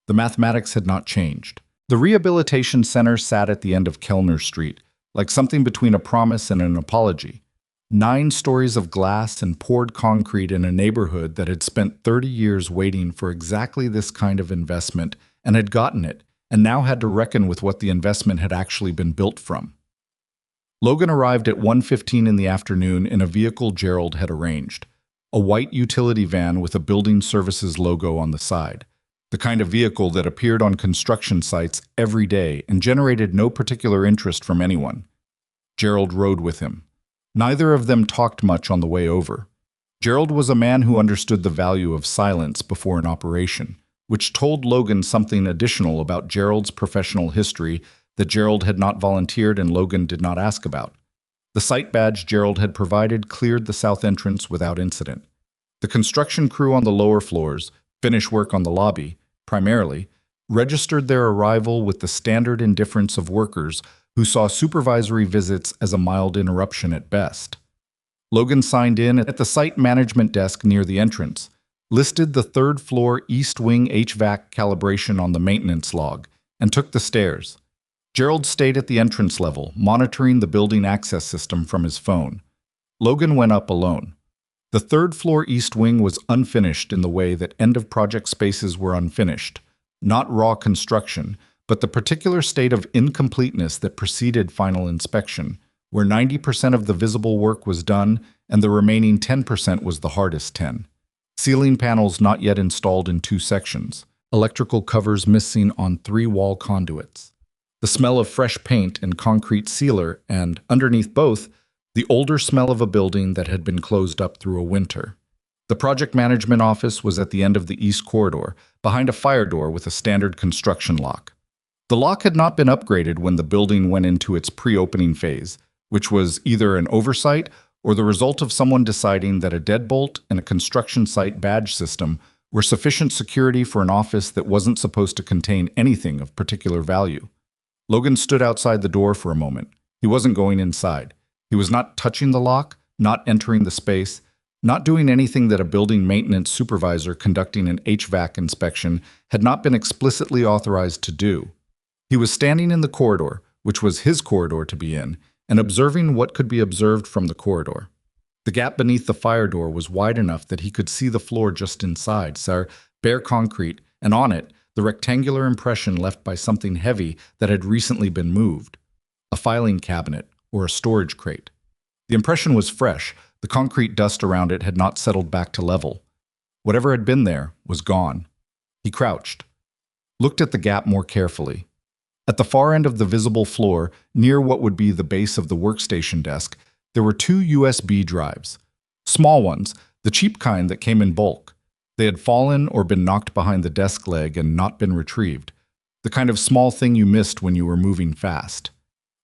The mathematics had not changed. The rehabilitation center sat at the end of Kellner Street, like something between a promise and an apology. 9 stories of glass and poured concrete in a neighborhood that had spent 30 years waiting for exactly this kind of investment and had gotten it, and now had to reckon with what the investment had actually been built from. Logan arrived at 1:15 in the afternoon in a vehicle Gerald had arranged, a white utility van with a building services logo on the side, the kind of vehicle that appeared on construction sites every day and generated no particular interest from anyone. Gerald rode with him. Neither of them talked much on the way over. Gerald was a man who understood the value of silence before an operation, which told Logan something additional about Gerald's professional history that Gerald had not volunteered and Logan did not ask about. The site badge Gerald had provided cleared the south entrance without incident. The construction crew on the lower floors, finish work on the lobby, primarily, registered their arrival with the standard indifference of workers who saw supervisory visits as a mild interruption at best. Logan signed in at the site management desk near the entrance, listed the third floor east wing HVAC calibration on the maintenance log, and took the stairs. Gerald stayed at the entrance level, monitoring the building access system from his phone. Logan went up alone. The third floor east wing was unfinished in the way that end-of-project spaces were unfinished, not raw construction, but the particular state of incompleteness that preceded final inspection, where 90% of the visible work was done and the remaining 10% was the hardest 10. Ceiling panels not yet installed in 2 sections, electrical covers missing on 3 wall conduits. The smell of fresh paint and concrete sealer, and, underneath both, the older smell of a building that had been closed up through a winter. The project management office was at the end of the east corridor, behind a fire door with a standard construction lock. The lock had not been upgraded when the building went into its pre-opening phase, which was either an oversight or the result of someone deciding that a deadbolt and a construction site badge system were sufficient security for an office that wasn't supposed to contain anything of particular value. Logan stood outside the door for a moment. He wasn't going inside. He was not touching the lock, not entering the space, not doing anything that a building maintenance supervisor conducting an HVAC inspection had not been explicitly authorized to do. He was standing in the corridor, which was his corridor to be in, and observing what could be observed from the corridor. The gap beneath the fire door was wide enough that he could see the floor just inside, bare concrete, and on it, the rectangular impression left by something heavy that had recently been moved. A filing cabinet or a storage crate. The impression was fresh. The concrete dust around it had not settled back to level. Whatever had been there was gone. He crouched, looked at the gap more carefully. At the far end of the visible floor, near what would be the base of the workstation desk, there were 2 USB drives. Small ones, the cheap kind that came in bulk. They had fallen or been knocked behind the desk leg and not been retrieved. The kind of small thing you missed when you were moving fast.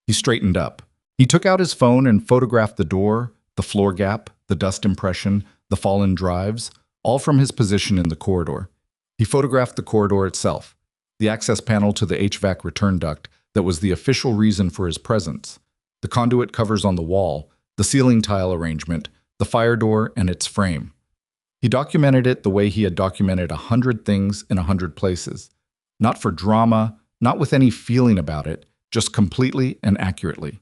He straightened up. He took out his phone and photographed the door, the floor gap, the dust impression, the fallen drives, all from his position in the corridor. He photographed the corridor itself, the access panel to the HVAC return duct that was the official reason for his presence, the conduit covers on the wall, the ceiling tile arrangement, the fire door and its frame. He documented it the way he had documented 100 things in 100 places. Not for drama, not with any feeling about it, just completely and accurately.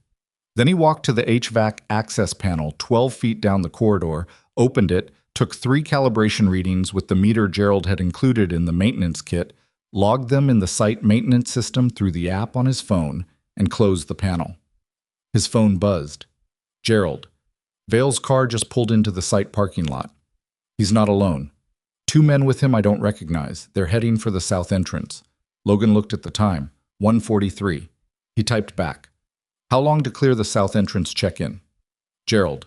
Then he walked to the HVAC access panel 12 feet down the corridor, opened it, took 3 calibration readings with the meter Gerald had included in the maintenance kit, logged them in the site maintenance system through the app on his phone, and closed the panel. His phone buzzed. Gerald. Vale's car just pulled into the site parking lot. He's not alone. 2 men with him I don't recognize. They're heading for the south entrance. Logan looked at the time. 1:43. He typed back. How long to clear the south entrance check-in? Gerald.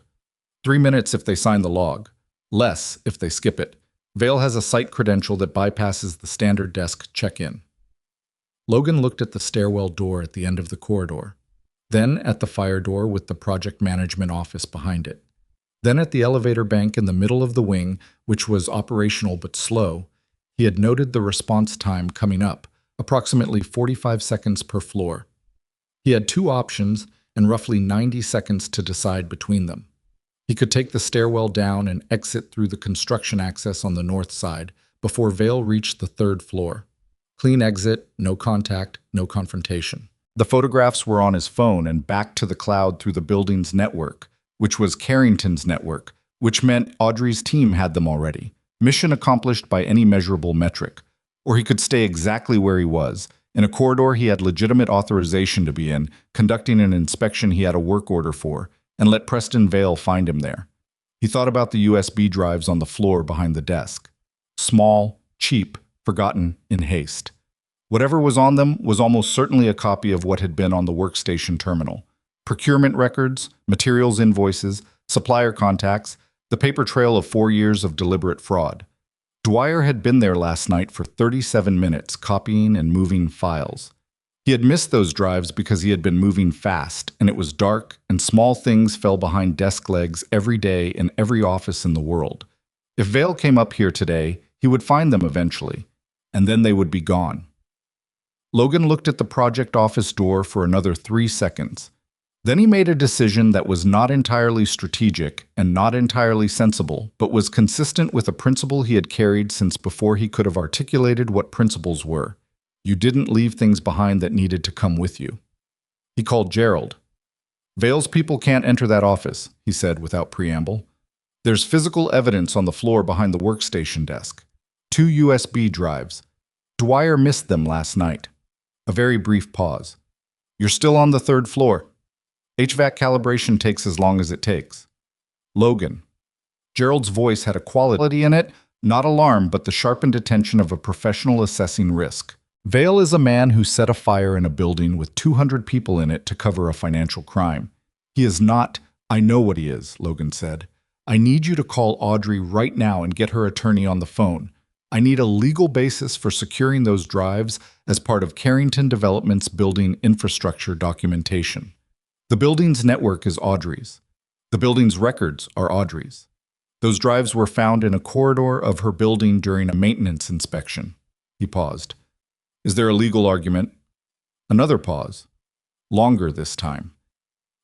3 minutes if they sign the log. Less if they skip it. Vale has a site credential that bypasses the standard desk check-in. Logan looked at the stairwell door at the end of the corridor. Then at the fire door with the project management office behind it. Then at the elevator bank in the middle of the wing, which was operational but slow. He had noted the response time coming up, approximately 45 seconds per floor. He had 2 options and roughly 90 seconds to decide between them. He could take the stairwell down and exit through the construction access on the north side before Vale reached the 3rd floor. Clean exit, no contact, no confrontation. The photographs were on his phone and back to the cloud through the building's network, which was Carrington's network, which meant Audrey's team had them already. Mission accomplished by any measurable metric. Or he could stay exactly where he was, in a corridor he had legitimate authorization to be in, conducting an inspection he had a work order for, and let Preston Vale find him there. He thought about the USB drives on the floor behind the desk. Small, cheap, forgotten in haste. Whatever was on them was almost certainly a copy of what had been on the workstation terminal. Procurement records, materials invoices, supplier contacts, the paper trail of 4 years of deliberate fraud. Dwyer had been there last night for 37 minutes, copying and moving files. He had missed those drives because he had been moving fast, and it was dark, and small things fell behind desk legs every day in every office in the world. If Vale came up here today, he would find them eventually, and then they would be gone. Logan looked at the project office door for another 3 seconds. Then he made a decision that was not entirely strategic and not entirely sensible, but was consistent with a principle he had carried since before he could have articulated what principles were. You didn't leave things behind that needed to come with you. He called Gerald. Vale's people can't enter that office, he said without preamble. There's physical evidence on the floor behind the workstation desk. 2 USB drives. Dwyer missed them last night. A very brief pause. You're still on the 3rd floor. HVAC calibration takes as long as it takes. Logan. Gerald's voice had a quality in it, not alarm, but the sharpened attention of a professional assessing risk. Vale is a man who set a fire in a building with 200 people in it to cover a financial crime. He is not, I know what he is, Logan said. I need you to call Audrey right now and get her attorney on the phone. I need a legal basis for securing those drives as part of Carrington Development's building infrastructure documentation. The building's network is Audrey's. The building's records are Audrey's. Those drives were found in a corridor of her building during a maintenance inspection. He paused. Is there a legal argument? Another pause. Longer this time.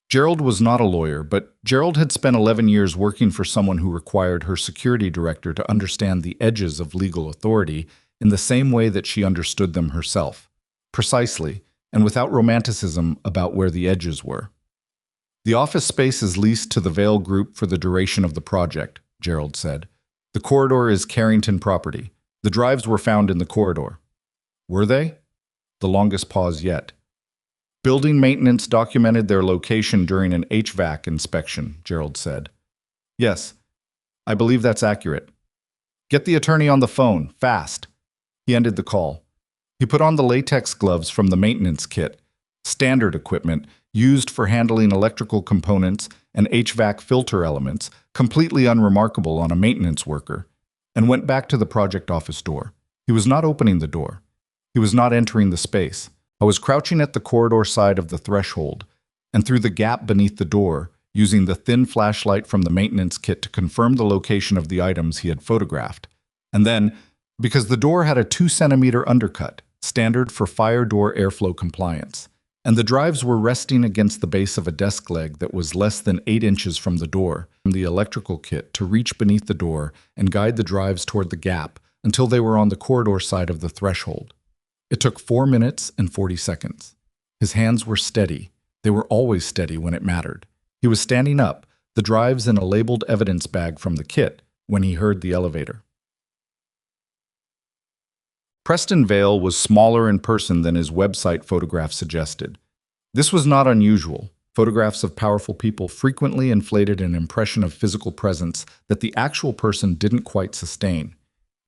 Gerald was not a lawyer, but Gerald had spent 11 years working for someone who required her security director to understand the edges of legal authority in the same way that she understood them herself. Precisely, and without romanticism about where the edges were. The office space is leased to the Vale Group for the duration of the project, Gerald said. The corridor is Carrington property. The drives were found in the corridor. Were they? The longest pause yet. Building maintenance documented their location during an HVAC inspection, Gerald said. Yes, I believe that's accurate. Get the attorney on the phone, fast. He ended the call. He put on the latex gloves from the maintenance kit, standard equipment used for handling electrical components and HVAC filter elements, completely unremarkable on a maintenance worker, and went back to the project office door. He was not opening the door. He was not entering the space. I was crouching at the corridor side of the threshold, and through the gap beneath the door, using the thin flashlight from the maintenance kit to confirm the location of the items he had photographed. And then, because the door had a 2-centimeter undercut, standard for fire door airflow compliance, and the drives were resting against the base of a desk leg that was less than 8 inches from the door, from the electrical kit to reach beneath the door and guide the drives toward the gap until they were on the corridor side of the threshold. It took 4 minutes and 40 seconds. His hands were steady. They were always steady when it mattered. He was standing up, the drives in a labeled evidence bag from the kit, when he heard the elevator. Preston Vale was smaller in person than his website photograph suggested. This was not unusual. Photographs of powerful people frequently inflated an impression of physical presence that the actual person didn't quite sustain.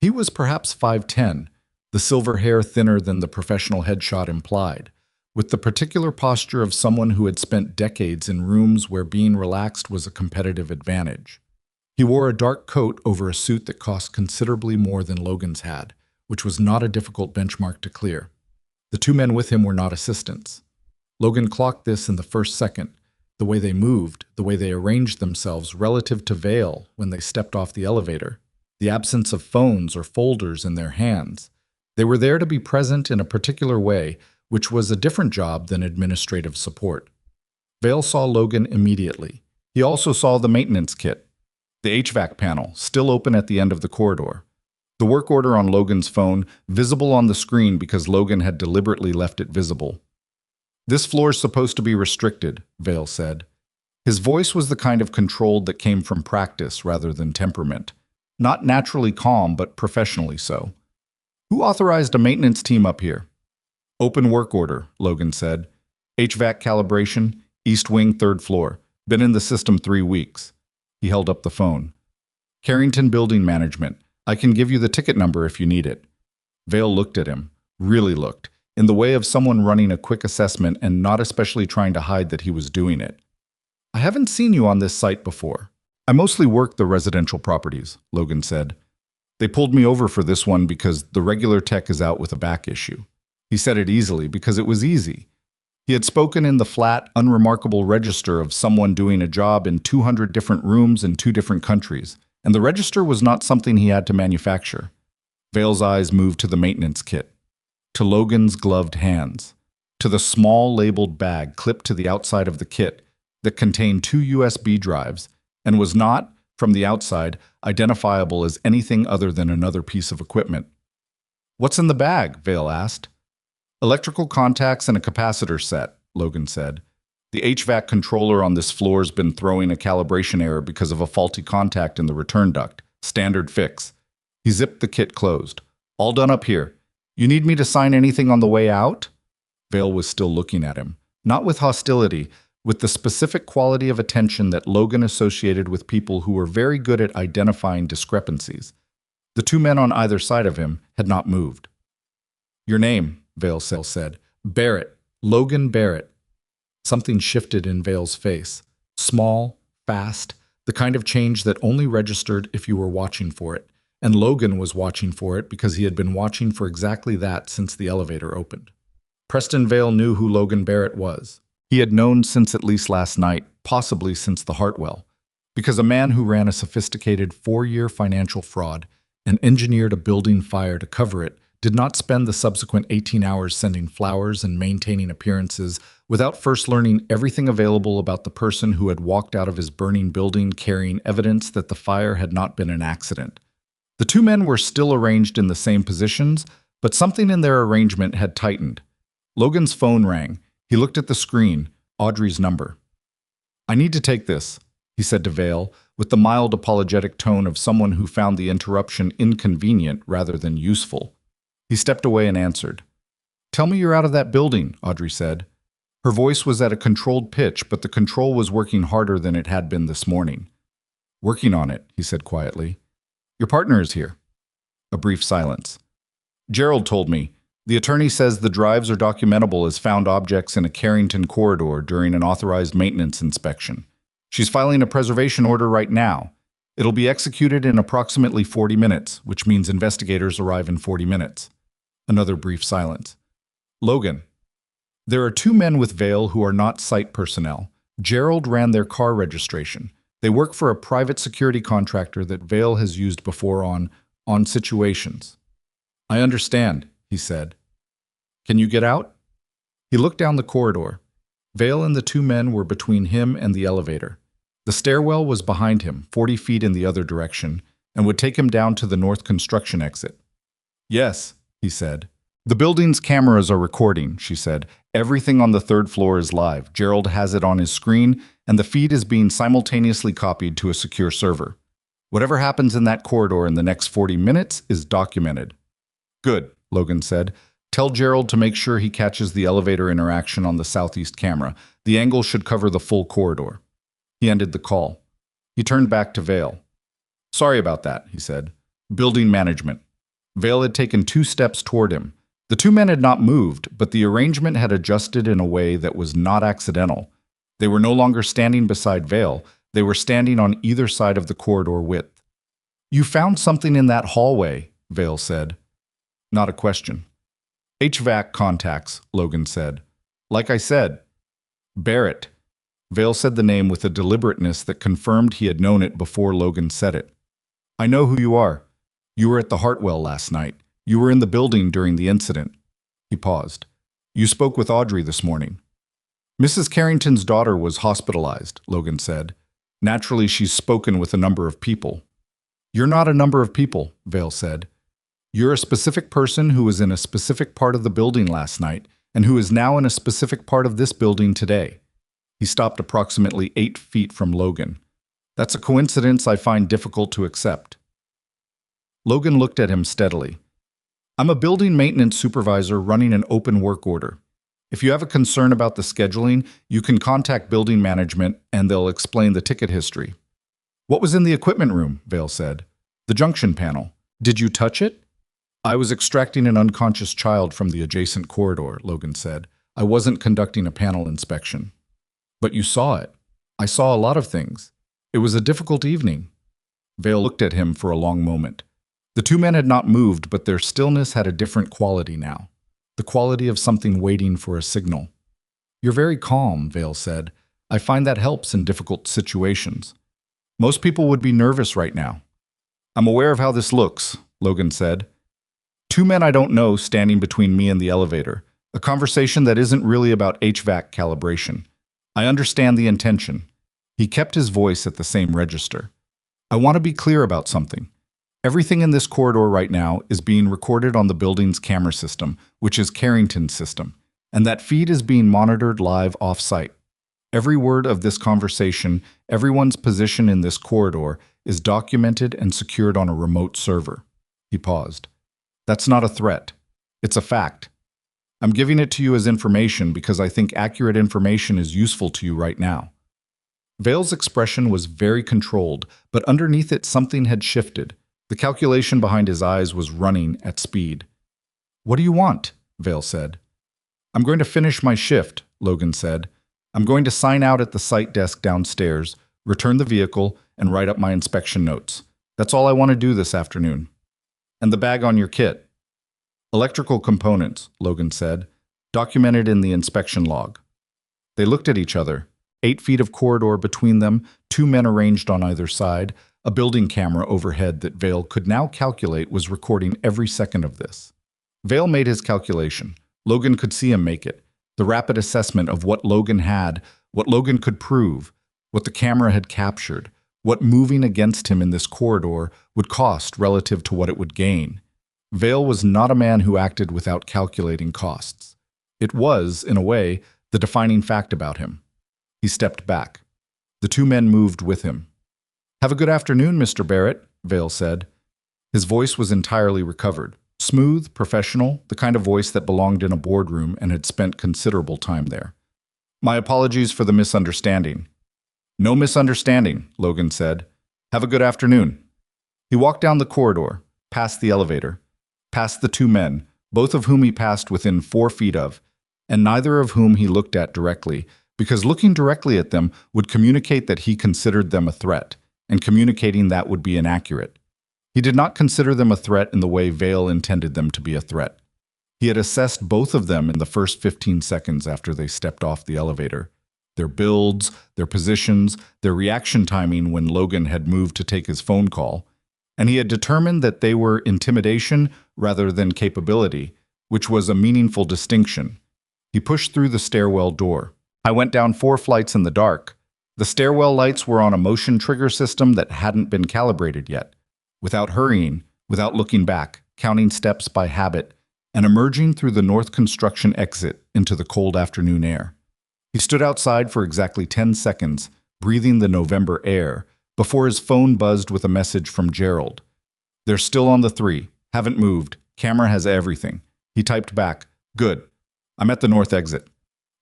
He was perhaps 5'10", the silver hair thinner than the professional headshot implied, with the particular posture of someone who had spent decades in rooms where being relaxed was a competitive advantage. He wore a dark coat over a suit that cost considerably more than Logan's had, which was not a difficult benchmark to clear. The 2 men with him were not assistants. Logan clocked this in the first second, the way they moved, the way they arranged themselves relative to Vale when they stepped off the elevator, the absence of phones or folders in their hands. They were there to be present in a particular way, which was a different job than administrative support. Vale saw Logan immediately. He also saw the maintenance kit, the HVAC panel, still open at the end of the corridor. The work order on Logan's phone, visible on the screen because Logan had deliberately left it visible. This floor's supposed to be restricted, Vale said. His voice was the kind of controlled that came from practice rather than temperament. Not naturally calm, but professionally so. Who authorized a maintenance team up here? Open work order, Logan said. HVAC calibration, East Wing, 3rd floor. Been in the system 3 weeks. He held up the phone. Carrington Building Management. I can give you the ticket number if you need it. Vale looked at him, really looked, in the way of someone running a quick assessment and not especially trying to hide that he was doing it. I haven't seen you on this site before. I mostly work the residential properties, Logan said. They pulled me over for this one because the regular tech is out with a back issue. He said it easily because it was easy. He had spoken in the flat, unremarkable register of someone doing a job in 200 different rooms in 2 different countries, and the register was not something he had to manufacture. Vale's eyes moved to the maintenance kit, to Logan's gloved hands, to the small labeled bag clipped to the outside of the kit that contained 2 USB drives and was not, from the outside, identifiable as anything other than another piece of equipment. What's in the bag? Vale asked. Electrical contacts and a capacitor set, Logan said. The HVAC controller on this floor's been throwing a calibration error because of a faulty contact in the return duct. Standard fix. He zipped the kit closed. All done up here. You need me to sign anything on the way out? Vale was still looking at him, not with hostility, with the specific quality of attention that Logan associated with people who were very good at identifying discrepancies. The 2 men on either side of him had not moved. Your name, Vale said. Barrett. Logan Barrett. Something shifted in Vale's face. Small, fast, the kind of change that only registered if you were watching for it. And Logan was watching for it because he had been watching for exactly that since the elevator opened. Preston Vale knew who Logan Barrett was. He had known since at least last night, possibly since the Hartwell, because a man who ran a sophisticated 4-year financial fraud and engineered a building fire to cover it did not spend the subsequent 18 hours sending flowers and maintaining appearances without first learning everything available about the person who had walked out of his burning building carrying evidence that the fire had not been an accident. The 2 men were still arranged in the same positions, but something in their arrangement had tightened. Logan's phone rang. He looked at the screen, Audrey's number. "I need to take this," he said to Vale, with the mild apologetic tone of someone who found the interruption inconvenient rather than useful. He stepped away and answered. "Tell me you're out of that building," Audrey said. Her voice was at a controlled pitch, but the control was working harder than it had been this morning. "Working on it," he said quietly. "Your partner is here." A brief silence. "Gerald told me. The attorney says the drives are documentable as found objects in a Carrington corridor during an authorized maintenance inspection. She's filing a preservation order right now. It'll be executed in approximately 40 minutes, which means investigators arrive in 40 minutes. Another brief silence. "Logan." There are two men with Vale who are not site personnel. Gerald ran their car registration. They work for a private security contractor that Vale has used before on situations. "I understand," he said. "Can you get out?" He looked down the corridor. Vale and the two men were between him and the elevator. The stairwell was behind him, 40 feet in the other direction, and would take him down to the north construction exit. "Yes," he said. "The building's cameras are recording," she said. "Everything on the third floor is live. Gerald has it on his screen, and the feed is being simultaneously copied to a secure server. Whatever happens in that corridor in the next 40 minutes is documented." "Good," Logan said. "Tell Gerald to make sure he catches the elevator interaction on the southeast camera. The angle should cover the full corridor." He ended the call. He turned back to Vale. "Sorry about that," he said. "Building management." Vale had taken 2 steps toward him. The two men had not moved, but the arrangement had adjusted in a way that was not accidental. They were no longer standing beside Vale. They were standing on either side of the corridor width. "You found something in that hallway," Vale said. Not a question. "HVAC contacts," Logan said. "Like I said." "Barrett." Vale said the name with a deliberateness that confirmed he had known it before Logan said it. "I know who you are. You were at the Hartwell last night. You were in the building during the incident." He paused. "You spoke with Audrey this morning." "Mrs. Carrington's daughter was hospitalized," Logan said. "Naturally, she's spoken with a number of people." "You're not a number of people," Vale said. "You're a specific person who was in a specific part of the building last night and who is now in a specific part of this building today." He stopped approximately 8 feet from Logan. "That's a coincidence I find difficult to accept." Logan looked at him steadily. "I'm a building maintenance supervisor running an open work order. If you have a concern about the scheduling, you can contact building management and they'll explain the ticket history." "What was in the equipment room?" Vale said. "The junction panel. Did you touch it?" "I was extracting an unconscious child from the adjacent corridor," Logan said. "I wasn't conducting a panel inspection." "But you saw it." "I saw a lot of things. It was a difficult evening." Vale looked at him for a long moment. The two men had not moved, but their stillness had a different quality now. The quality of something waiting for a signal. "You're very calm," Vale said. "I find that helps in difficult situations. Most people would be nervous right now." "I'm aware of how this looks," Logan said. "Two men I don't know standing between me and the elevator. A conversation that isn't really about HVAC calibration. I understand the intention." He kept his voice at the same register. "I want to be clear about something. Everything in this corridor right now is being recorded on the building's camera system, which is Carrington's system, and that feed is being monitored live off-site. Every word of this conversation, everyone's position in this corridor, is documented and secured on a remote server." He paused. "That's not a threat. It's a fact. I'm giving it to you as information because I think accurate information is useful to you right now." Vale's expression was very controlled, but underneath it something had shifted. The calculation behind his eyes was running at speed. "What do you want?" Vale said. "I'm going to finish my shift," Logan said. "I'm going to sign out at the site desk downstairs, return the vehicle, and write up my inspection notes. That's all I want to do this afternoon." "And the bag on your kit?" "Electrical components," Logan said, "documented in the inspection log." They looked at each other. 8 feet of corridor between them, two men arranged on either side, a building camera overhead that Vale could now calculate was recording every second of this. Vale made his calculation. Logan could see him make it. The rapid assessment of what Logan had, what Logan could prove, what the camera had captured, what moving against him in this corridor would cost relative to what it would gain. Vale was not a man who acted without calculating costs. It was, in a way, the defining fact about him. He stepped back. The two men moved with him. "Have a good afternoon, Mr. Barrett," Vale said. His voice was entirely recovered. Smooth, professional, the kind of voice that belonged in a boardroom and had spent considerable time there. "My apologies for the misunderstanding." "No misunderstanding," Logan said. "Have a good afternoon." He walked down the corridor, past the elevator, past the two men, both of whom he passed within 4 feet of, and neither of whom he looked at directly, because looking directly at them would communicate that he considered them a threat, and communicating that would be inaccurate. He did not consider them a threat in the way Vale intended them to be a threat. He had assessed both of them in the first 15 seconds after they stepped off the elevator. Their builds, their positions, their reaction timing when Logan had moved to take his phone call, and he had determined that they were intimidation rather than capability, which was a meaningful distinction. He pushed through the stairwell door. "I went down 4 flights in the dark." The stairwell lights were on a motion trigger system that hadn't been calibrated yet. Without hurrying, without looking back, counting steps by habit, and emerging through the north construction exit into the cold afternoon air. He stood outside for exactly 10 seconds, breathing the November air, before his phone buzzed with a message from Gerald. "They're still on the 3. Haven't moved. Camera has everything." He typed back, "Good. I'm at the north exit."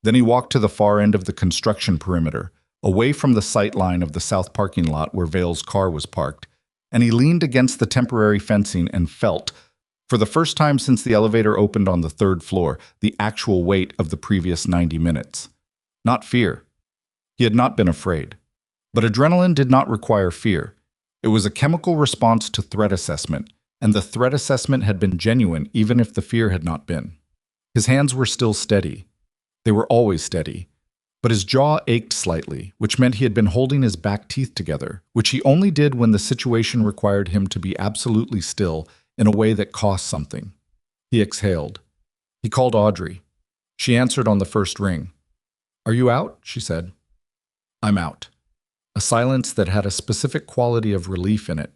Then he walked to the far end of the construction perimeter, away from the sight line of the south parking lot where Vale's car was parked, and he leaned against the temporary fencing and felt, for the first time since the elevator opened on the 3rd floor, the actual weight of the previous 90 minutes. Not fear. He had not been afraid. But adrenaline did not require fear. It was a chemical response to threat assessment, and the threat assessment had been genuine even if the fear had not been. His hands were still steady. They were always steady. But his jaw ached slightly, which meant he had been holding his back teeth together, which he only did when the situation required him to be absolutely still in a way that cost something. He exhaled. He called Audrey. She answered on the first ring. "Are you out?" she said. "I'm out." A silence that had a specific quality of relief in it.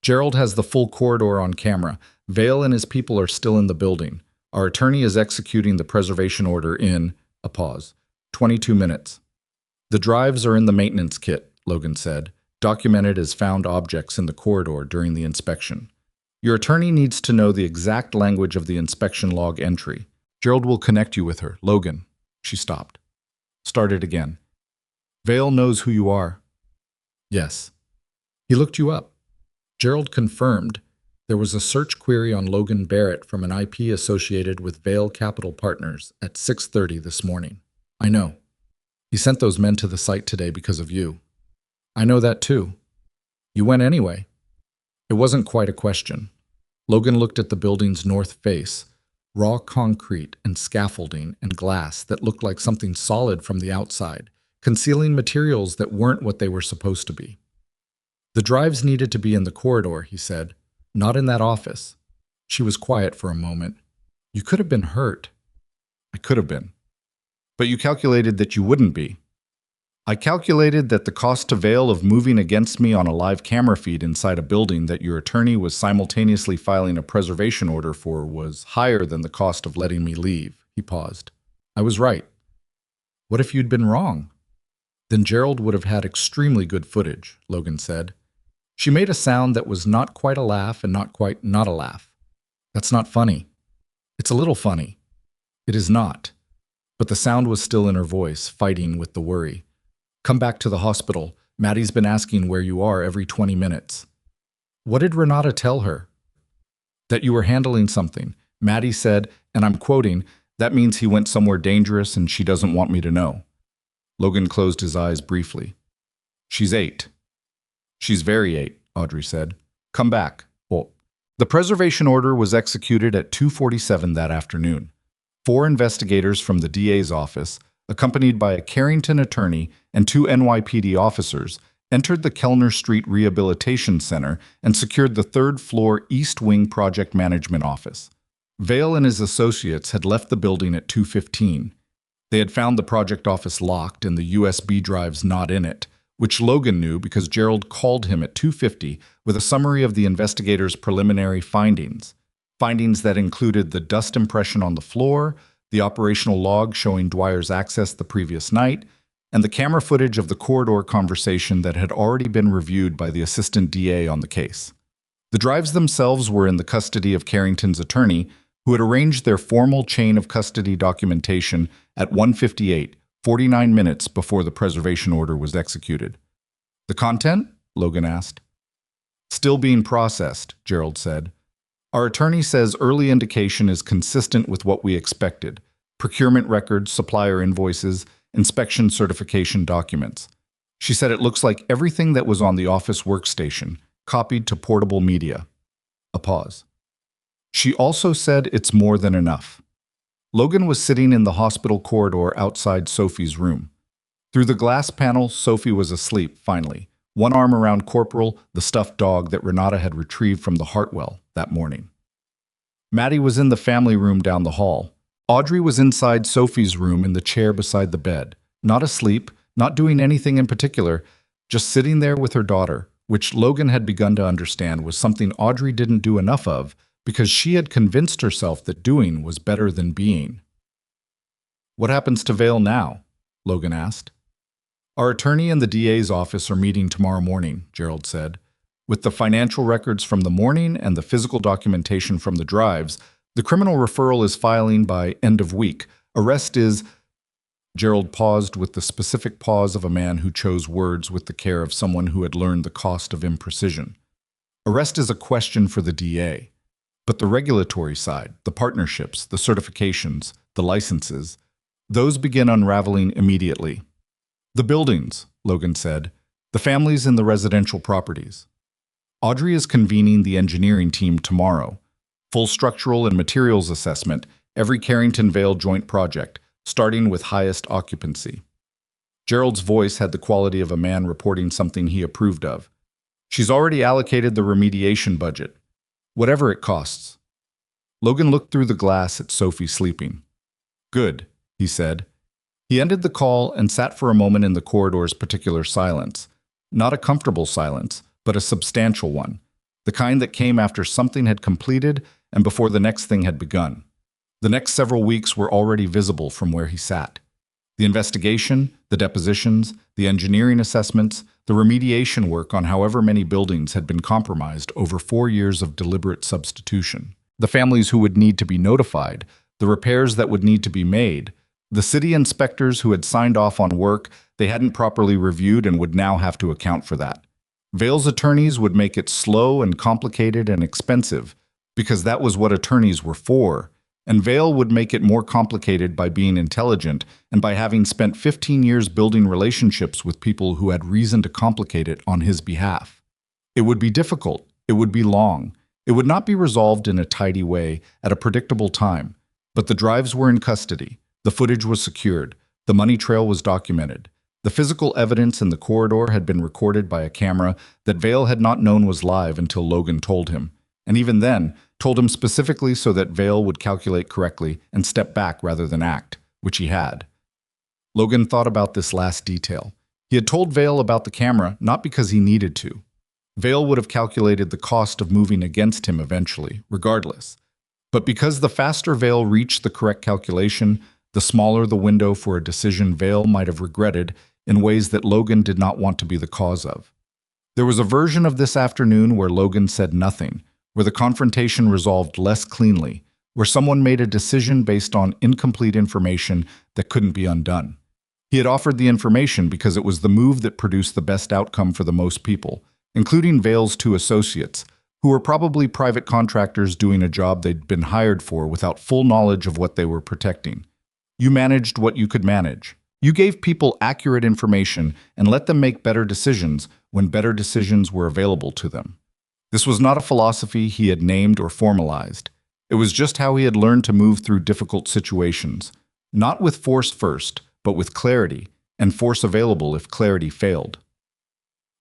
"Gerald has the full corridor on camera. Vale and his people are still in the building. Our attorney is executing the preservation order in," a pause, "22 minutes. The drives are in the maintenance kit," Logan said, "documented as found objects in the corridor during the inspection. Your attorney needs to know the exact language of the inspection log entry. Gerald will connect you with her." "Logan." She stopped. Started again. "Vale knows who you are." "Yes." "He looked you up." Gerald confirmed. There was a search query on Logan Barrett from an IP associated with Vale Capital Partners at 6:30 this morning. "I know. He sent those men to the site today because of you." "I know that too." "You went anyway." It wasn't quite a question. Logan looked at the building's north face, raw concrete and scaffolding and glass that looked like something solid from the outside, concealing materials that weren't what they were supposed to be. "The drives needed to be in the corridor," he said, "not in that office." She was quiet for a moment. "You could have been hurt." "I could have been." "But you calculated that you wouldn't be." "I calculated that the cost to Vale of moving against me on a live camera feed inside a building that your attorney was simultaneously filing a preservation order for was higher than the cost of letting me leave." He paused. "I was right." "What if you'd been wrong?" "Then Gerald would have had extremely good footage," Logan said. She made a sound that was not quite a laugh and not quite not a laugh. "That's not funny." "It's a little funny." "It is not." But the sound was still in her voice, fighting with the worry. "Come back to the hospital. Maddie's been asking where you are every 20 minutes. "What did Renata tell her?" "That you were handling something. Maddie said, and I'm quoting, 'That means he went somewhere dangerous and she doesn't want me to know.'" Logan closed his eyes briefly. "She's 8. "She's very 8, Audrey said. "Come back." Well, the preservation order was executed at 2:47 that afternoon. 4 investigators from the DA's office, accompanied by a Carrington attorney and 2 NYPD officers, entered the Kellner Street Rehabilitation Center and secured the 3rd floor East Wing Project Management Office. Vale and his associates had left the building at 2:15. They had found the project office locked and the USB drives not in it, which Logan knew because Gerald called him at 2:50 with a summary of the investigators' preliminary findings. Findings that included the dust impression on the floor, the operational log showing Dwyer's access the previous night, and the camera footage of the corridor conversation that had already been reviewed by the assistant DA on the case. The drives themselves were in the custody of Carrington's attorney, who had arranged their formal chain of custody documentation at 1:58, 49 minutes before the preservation order was executed. "The content?" Logan asked. "Still being processed," Gerald said. "Our attorney says early indication is consistent with what we expected: procurement records, supplier invoices, inspection certification documents. She said it looks like everything that was on the office workstation, copied to portable media." A pause. "She also said it's more than enough." Logan was sitting in the hospital corridor outside Sophie's room. Through the glass panel, Sophie was asleep, finally, one arm around Corporal, the stuffed dog that Renata had retrieved from the Hartwell that morning. Maddie was in the family room down the hall. Audrey was inside Sophie's room in the chair beside the bed, not asleep, not doing anything in particular, just sitting there with her daughter, which Logan had begun to understand was something Audrey didn't do enough of because she had convinced herself that doing was better than being. "What happens to Vale now?" Logan asked. "Our attorney and the DA's office are meeting tomorrow morning," Gerald said. "With the financial records from the morning and the physical documentation from the drives, the criminal referral is filing by end of week. Arrest is—" Gerald paused with the specific pause of a man who chose words with the care of someone who had learned the cost of imprecision. "Arrest is a question for the DA. But the regulatory side, the partnerships, the certifications, the licenses, those begin unraveling immediately." "The buildings," Logan said. "The families in the residential properties." "Audrey is convening the engineering team tomorrow. Full structural and materials assessment, every Carrington Vale joint project, starting with highest occupancy." Gerald's voice had the quality of a man reporting something he approved of. "She's already allocated the remediation budget. Whatever it costs." Logan looked through the glass at Sophie sleeping. "Good," he said. He ended the call and sat for a moment in the corridor's particular silence. Not a comfortable silence, but a substantial one. The kind that came after something had completed and before the next thing had begun. The next several weeks were already visible from where he sat. The investigation, the depositions, the engineering assessments, the remediation work on however many buildings had been compromised over 4 years of deliberate substitution. The families who would need to be notified, the repairs that would need to be made, the city inspectors who had signed off on work they hadn't properly reviewed and would now have to account for that. Vale's attorneys would make it slow and complicated and expensive, because that was what attorneys were for, and Vale would make it more complicated by being intelligent and by having spent 15 years building relationships with people who had reason to complicate it on his behalf. It would be difficult, it would be long, it would not be resolved in a tidy way at a predictable time, but the drives were in custody, the footage was secured, the money trail was documented. The physical evidence in the corridor had been recorded by a camera that Vale had not known was live until Logan told him, and even then, told him specifically so that Vale would calculate correctly and step back rather than act, which he had. Logan thought about this last detail. He had told Vale about the camera not because he needed to. Vale would have calculated the cost of moving against him eventually, regardless. But because the faster Vale reached the correct calculation, the smaller the window for a decision Vale might have regretted in ways that Logan did not want to be the cause of. There was a version of this afternoon where Logan said nothing, where the confrontation resolved less cleanly, where someone made a decision based on incomplete information that couldn't be undone. He had offered the information because it was the move that produced the best outcome for the most people, including Vale's 2 associates, who were probably private contractors doing a job they'd been hired for without full knowledge of what they were protecting. You managed what you could manage. You gave people accurate information and let them make better decisions when better decisions were available to them. This was not a philosophy he had named or formalized. It was just how he had learned to move through difficult situations, not with force first, but with clarity, and force available if clarity failed.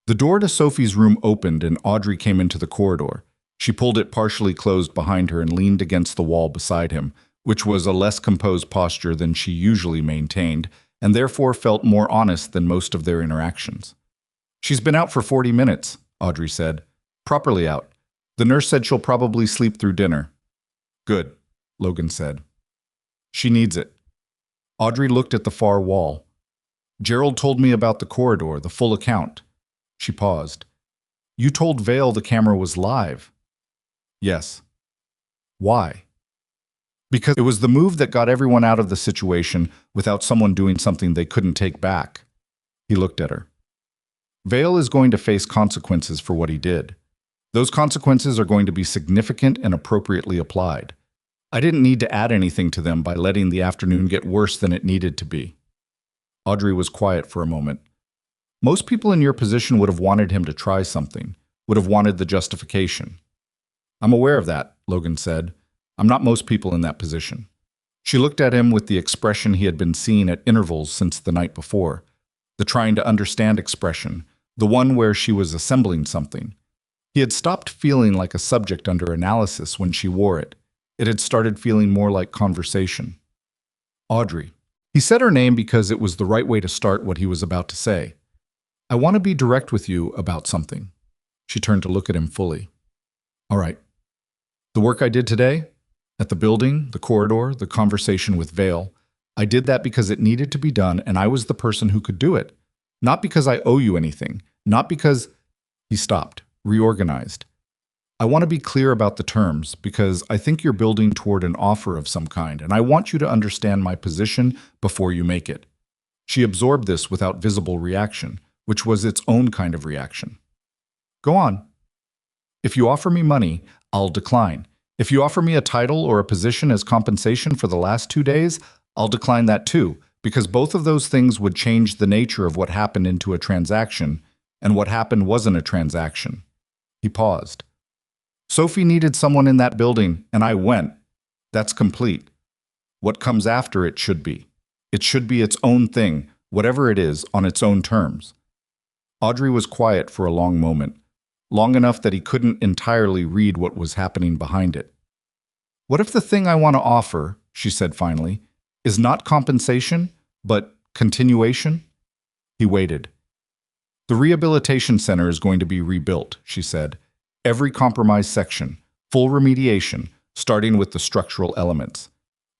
The door to Sophie's room opened and Audrey came into the corridor. She pulled it partially closed behind her and leaned against the wall beside him, which was a less composed posture than she usually maintained, and therefore felt more honest than most of their interactions. "She's been out for 40 minutes, Audrey said. "Properly out. The nurse said she'll probably sleep through dinner." "Good," Logan said. She needs it. Audrey looked at the far wall. Gerald told me about the corridor, the full account. She paused. You told Vale the camera was live. Yes. Why? Because it was the move that got everyone out of the situation without someone doing something they couldn't take back. He looked at her. Vale is going to face consequences for what he did. Those consequences are going to be significant and appropriately applied. I didn't need to add anything to them by letting the afternoon get worse than it needed to be. Audrey was quiet for a moment. Most people in your position would have wanted him to try something, would have wanted the justification. I'm aware of that, Logan said. I'm not most people in that position. She looked at him with the expression he had been seeing at intervals since the night before, the trying to understand expression, the one where she was assembling something. He had stopped feeling like a subject under analysis when she wore it. It had started feeling more like conversation. Audrey. He said her name because it was the right way to start what he was about to say. I want to be direct with you about something. She turned to look at him fully. All right. The work I did today, at the building, the corridor, the conversation with Vale, I did that because it needed to be done and I was the person who could do it. Not because I owe you anything, not because... He stopped, reorganized. I want to be clear about the terms because I think you're building toward an offer of some kind and I want you to understand my position before you make it. She absorbed this without visible reaction, which was its own kind of reaction. Go on. If you offer me money, I'll decline. If you offer me a title or a position as compensation for the last 2 days, I'll decline that too, because both of those things would change the nature of what happened into a transaction, and what happened wasn't a transaction. He paused. Sophie needed someone in that building, and I went. That's complete. What comes after it should be. It should be its own thing, whatever it is, on its own terms. Audrey was quiet for a long moment, long enough that he couldn't entirely read what was happening behind it. What if the thing I want to offer, she said finally, is not compensation, but continuation? He waited. The rehabilitation center is going to be rebuilt, she said. Every compromised section, full remediation, starting with the structural elements.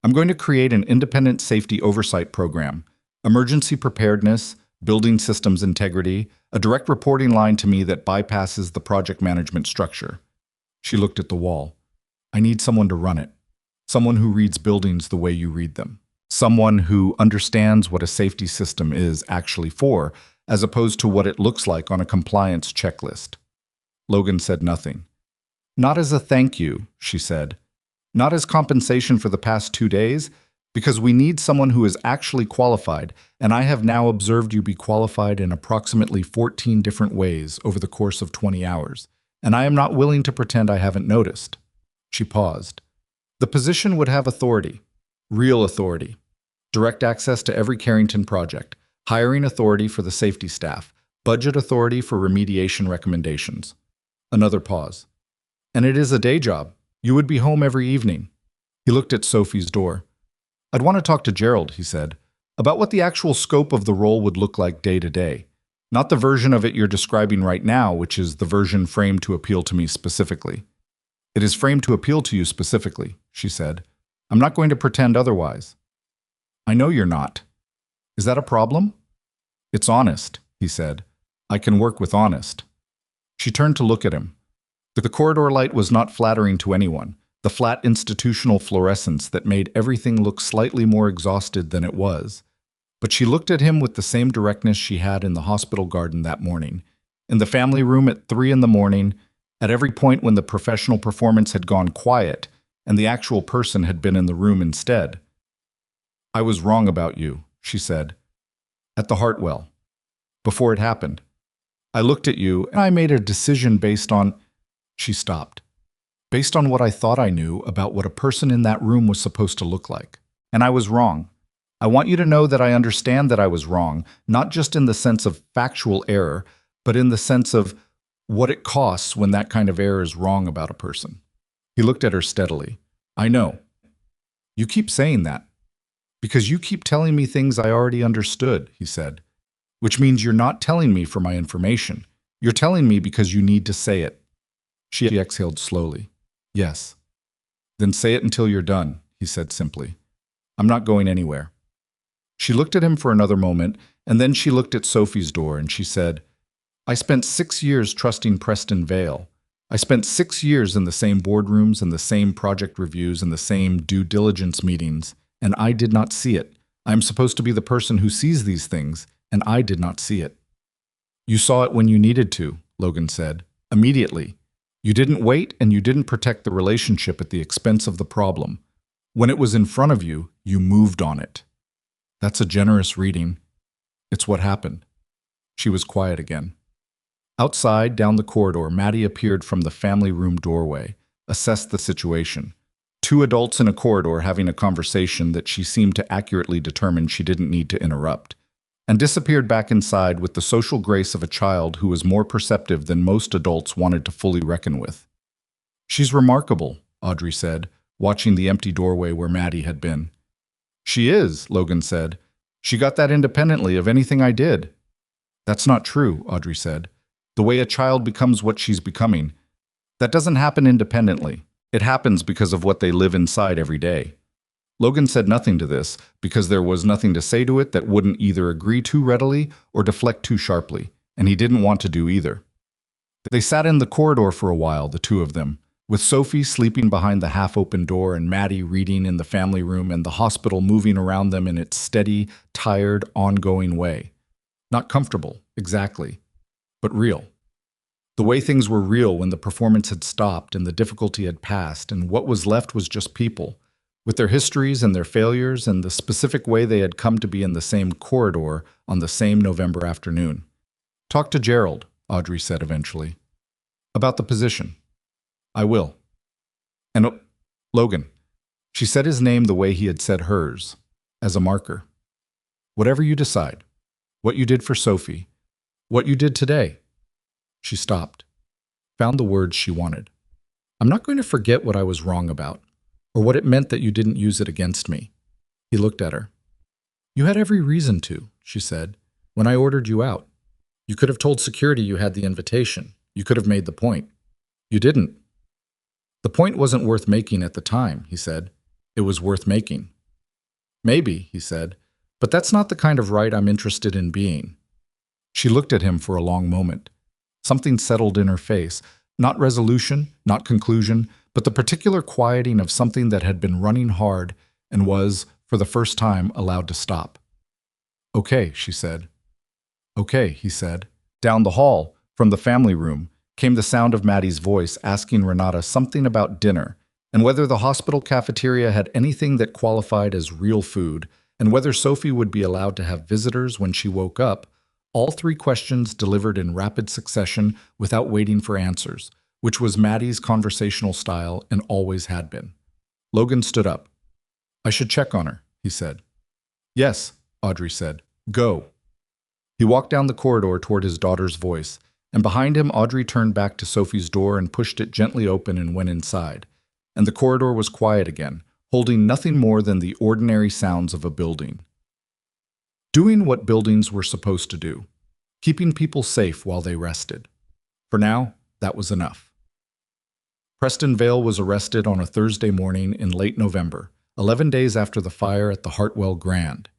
I'm going to create an independent safety oversight program, emergency preparedness, building systems integrity, a direct reporting line to me that bypasses the project management structure. She looked at the wall. I need someone to run it. Someone who reads buildings the way you read them. Someone who understands what a safety system is actually for, as opposed to what it looks like on a compliance checklist. Logan said nothing. Not as a thank you, she said. Not as compensation for the past 2 days, because we need someone who is actually qualified, and I have now observed you be qualified in approximately 14 different ways over the course of 20 hours, and I am not willing to pretend I haven't noticed. She paused. The position would have authority, real authority, direct access to every Carrington project, hiring authority for the safety staff, budget authority for remediation recommendations. Another pause. And it is a day job. You would be home every evening. He looked at Sophie's door. I'd want to talk to Gerald, he said, about what the actual scope of the role would look like day to day. Not the version of it you're describing right now, which is the version framed to appeal to me specifically. It is framed to appeal to you specifically, she said. I'm not going to pretend otherwise. I know you're not. Is that a problem? It's honest, he said. I can work with honest. She turned to look at him. The corridor light was not flattering to anyone, the flat institutional fluorescence that made everything look slightly more exhausted than it was. But she looked at him with the same directness she had in the hospital garden that morning, in the family room at 3 in the morning, at every point when the professional performance had gone quiet and the actual person had been in the room instead. I was wrong about you, she said. At the Hartwell. Before it happened. I looked at you and I made a decision based on... She stopped. Based on what I thought I knew about what a person in that room was supposed to look like. And I was wrong. I want you to know that I understand that I was wrong, not just in the sense of factual error, but in the sense of what it costs when that kind of error is wrong about a person. He looked at her steadily. I know. You keep saying that. Because you keep telling me things I already understood, he said. Which means you're not telling me for my information. You're telling me because you need to say it. She exhaled slowly. Yes. Then say it until you're done, he said simply. I'm not going anywhere. She looked at him for another moment, and then she looked at Sophie's door and she said, I spent 6 years trusting Preston Vale. I spent 6 years in the same boardrooms and the same project reviews and the same due diligence meetings, and I did not see it. I am supposed to be the person who sees these things, and I did not see it. You saw it when you needed to, Logan said, immediately. You didn't wait and you didn't protect the relationship at the expense of the problem. When it was in front of you, you moved on it. That's a generous reading. It's what happened. She was quiet again. Outside, down the corridor, Maddie appeared from the family room doorway, assessed the situation. Two adults in a corridor having a conversation that she seemed to accurately determine she didn't need to interrupt, and disappeared back inside with the social grace of a child who was more perceptive than most adults wanted to fully reckon with. She's remarkable, Audrey said, watching the empty doorway where Maddie had been. She is, Logan said. She got that independently of anything I did. That's not true, Audrey said. The way a child becomes what she's becoming, that doesn't happen independently. It happens because of what they live inside every day. Logan said nothing to this because there was nothing to say to it that wouldn't either agree too readily or deflect too sharply, and he didn't want to do either. They sat in the corridor for a while, the two of them, with Sophie sleeping behind the half-open door and Maddie reading in the family room and the hospital moving around them in its steady, tired, ongoing way. Not comfortable, exactly, but real. The way things were real when the performance had stopped and the difficulty had passed, and what was left was just people, with their histories and their failures and the specific way they had come to be in the same corridor on the same November afternoon. Talk to Gerald, Audrey said eventually. About the position. I will. And Logan. She said his name the way he had said hers, as a marker. Whatever you decide, what you did for Sophie, what you did today. She stopped, found the words she wanted. I'm not going to forget what I was wrong about, or what it meant that you didn't use it against me. He looked at her. You had every reason to, she said, when I ordered you out. You could have told security you had the invitation. You could have made the point. You didn't. The point wasn't worth making at the time, he said. It was worth making. Maybe, he said, but that's not the kind of right I'm interested in being. She looked at him for a long moment. Something settled in her face, not resolution, not conclusion, but the particular quieting of something that had been running hard and was, for the first time, allowed to stop. Okay, she said. Okay, he said. Down the hall, from the family room, came the sound of Maddie's voice asking Renata something about dinner, and whether the hospital cafeteria had anything that qualified as real food, and whether Sophie would be allowed to have visitors when she woke up. All three questions delivered in rapid succession without waiting for answers, which was Maddie's conversational style and always had been. Logan stood up. I should check on her, he said. Yes, Audrey said. Go. He walked down the corridor toward his daughter's voice, and behind him Audrey turned back to Sophie's door and pushed it gently open and went inside. And the corridor was quiet again, holding nothing more than the ordinary sounds of a building. Doing what buildings were supposed to do, keeping people safe while they rested. For now, that was enough. Preston Vale was arrested on a Thursday morning in late November, 11 days after the fire at the Hartwell Grand.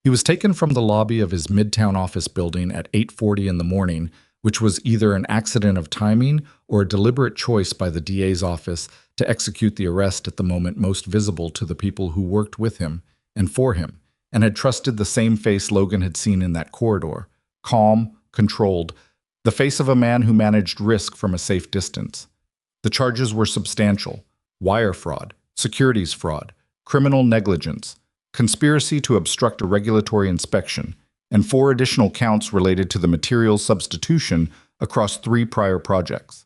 He was taken from the lobby of his Midtown office building at 8:40 in the morning, which was either an accident of timing or a deliberate choice by the DA's office to execute the arrest at the moment most visible to the people who worked with him and for him, and had trusted the same face Logan had seen in that corridor, calm, controlled, the face of a man who managed risk from a safe distance. The charges were substantial: wire fraud, securities fraud, criminal negligence, conspiracy to obstruct a regulatory inspection, and 4 additional counts related to the material substitution across 3 prior projects.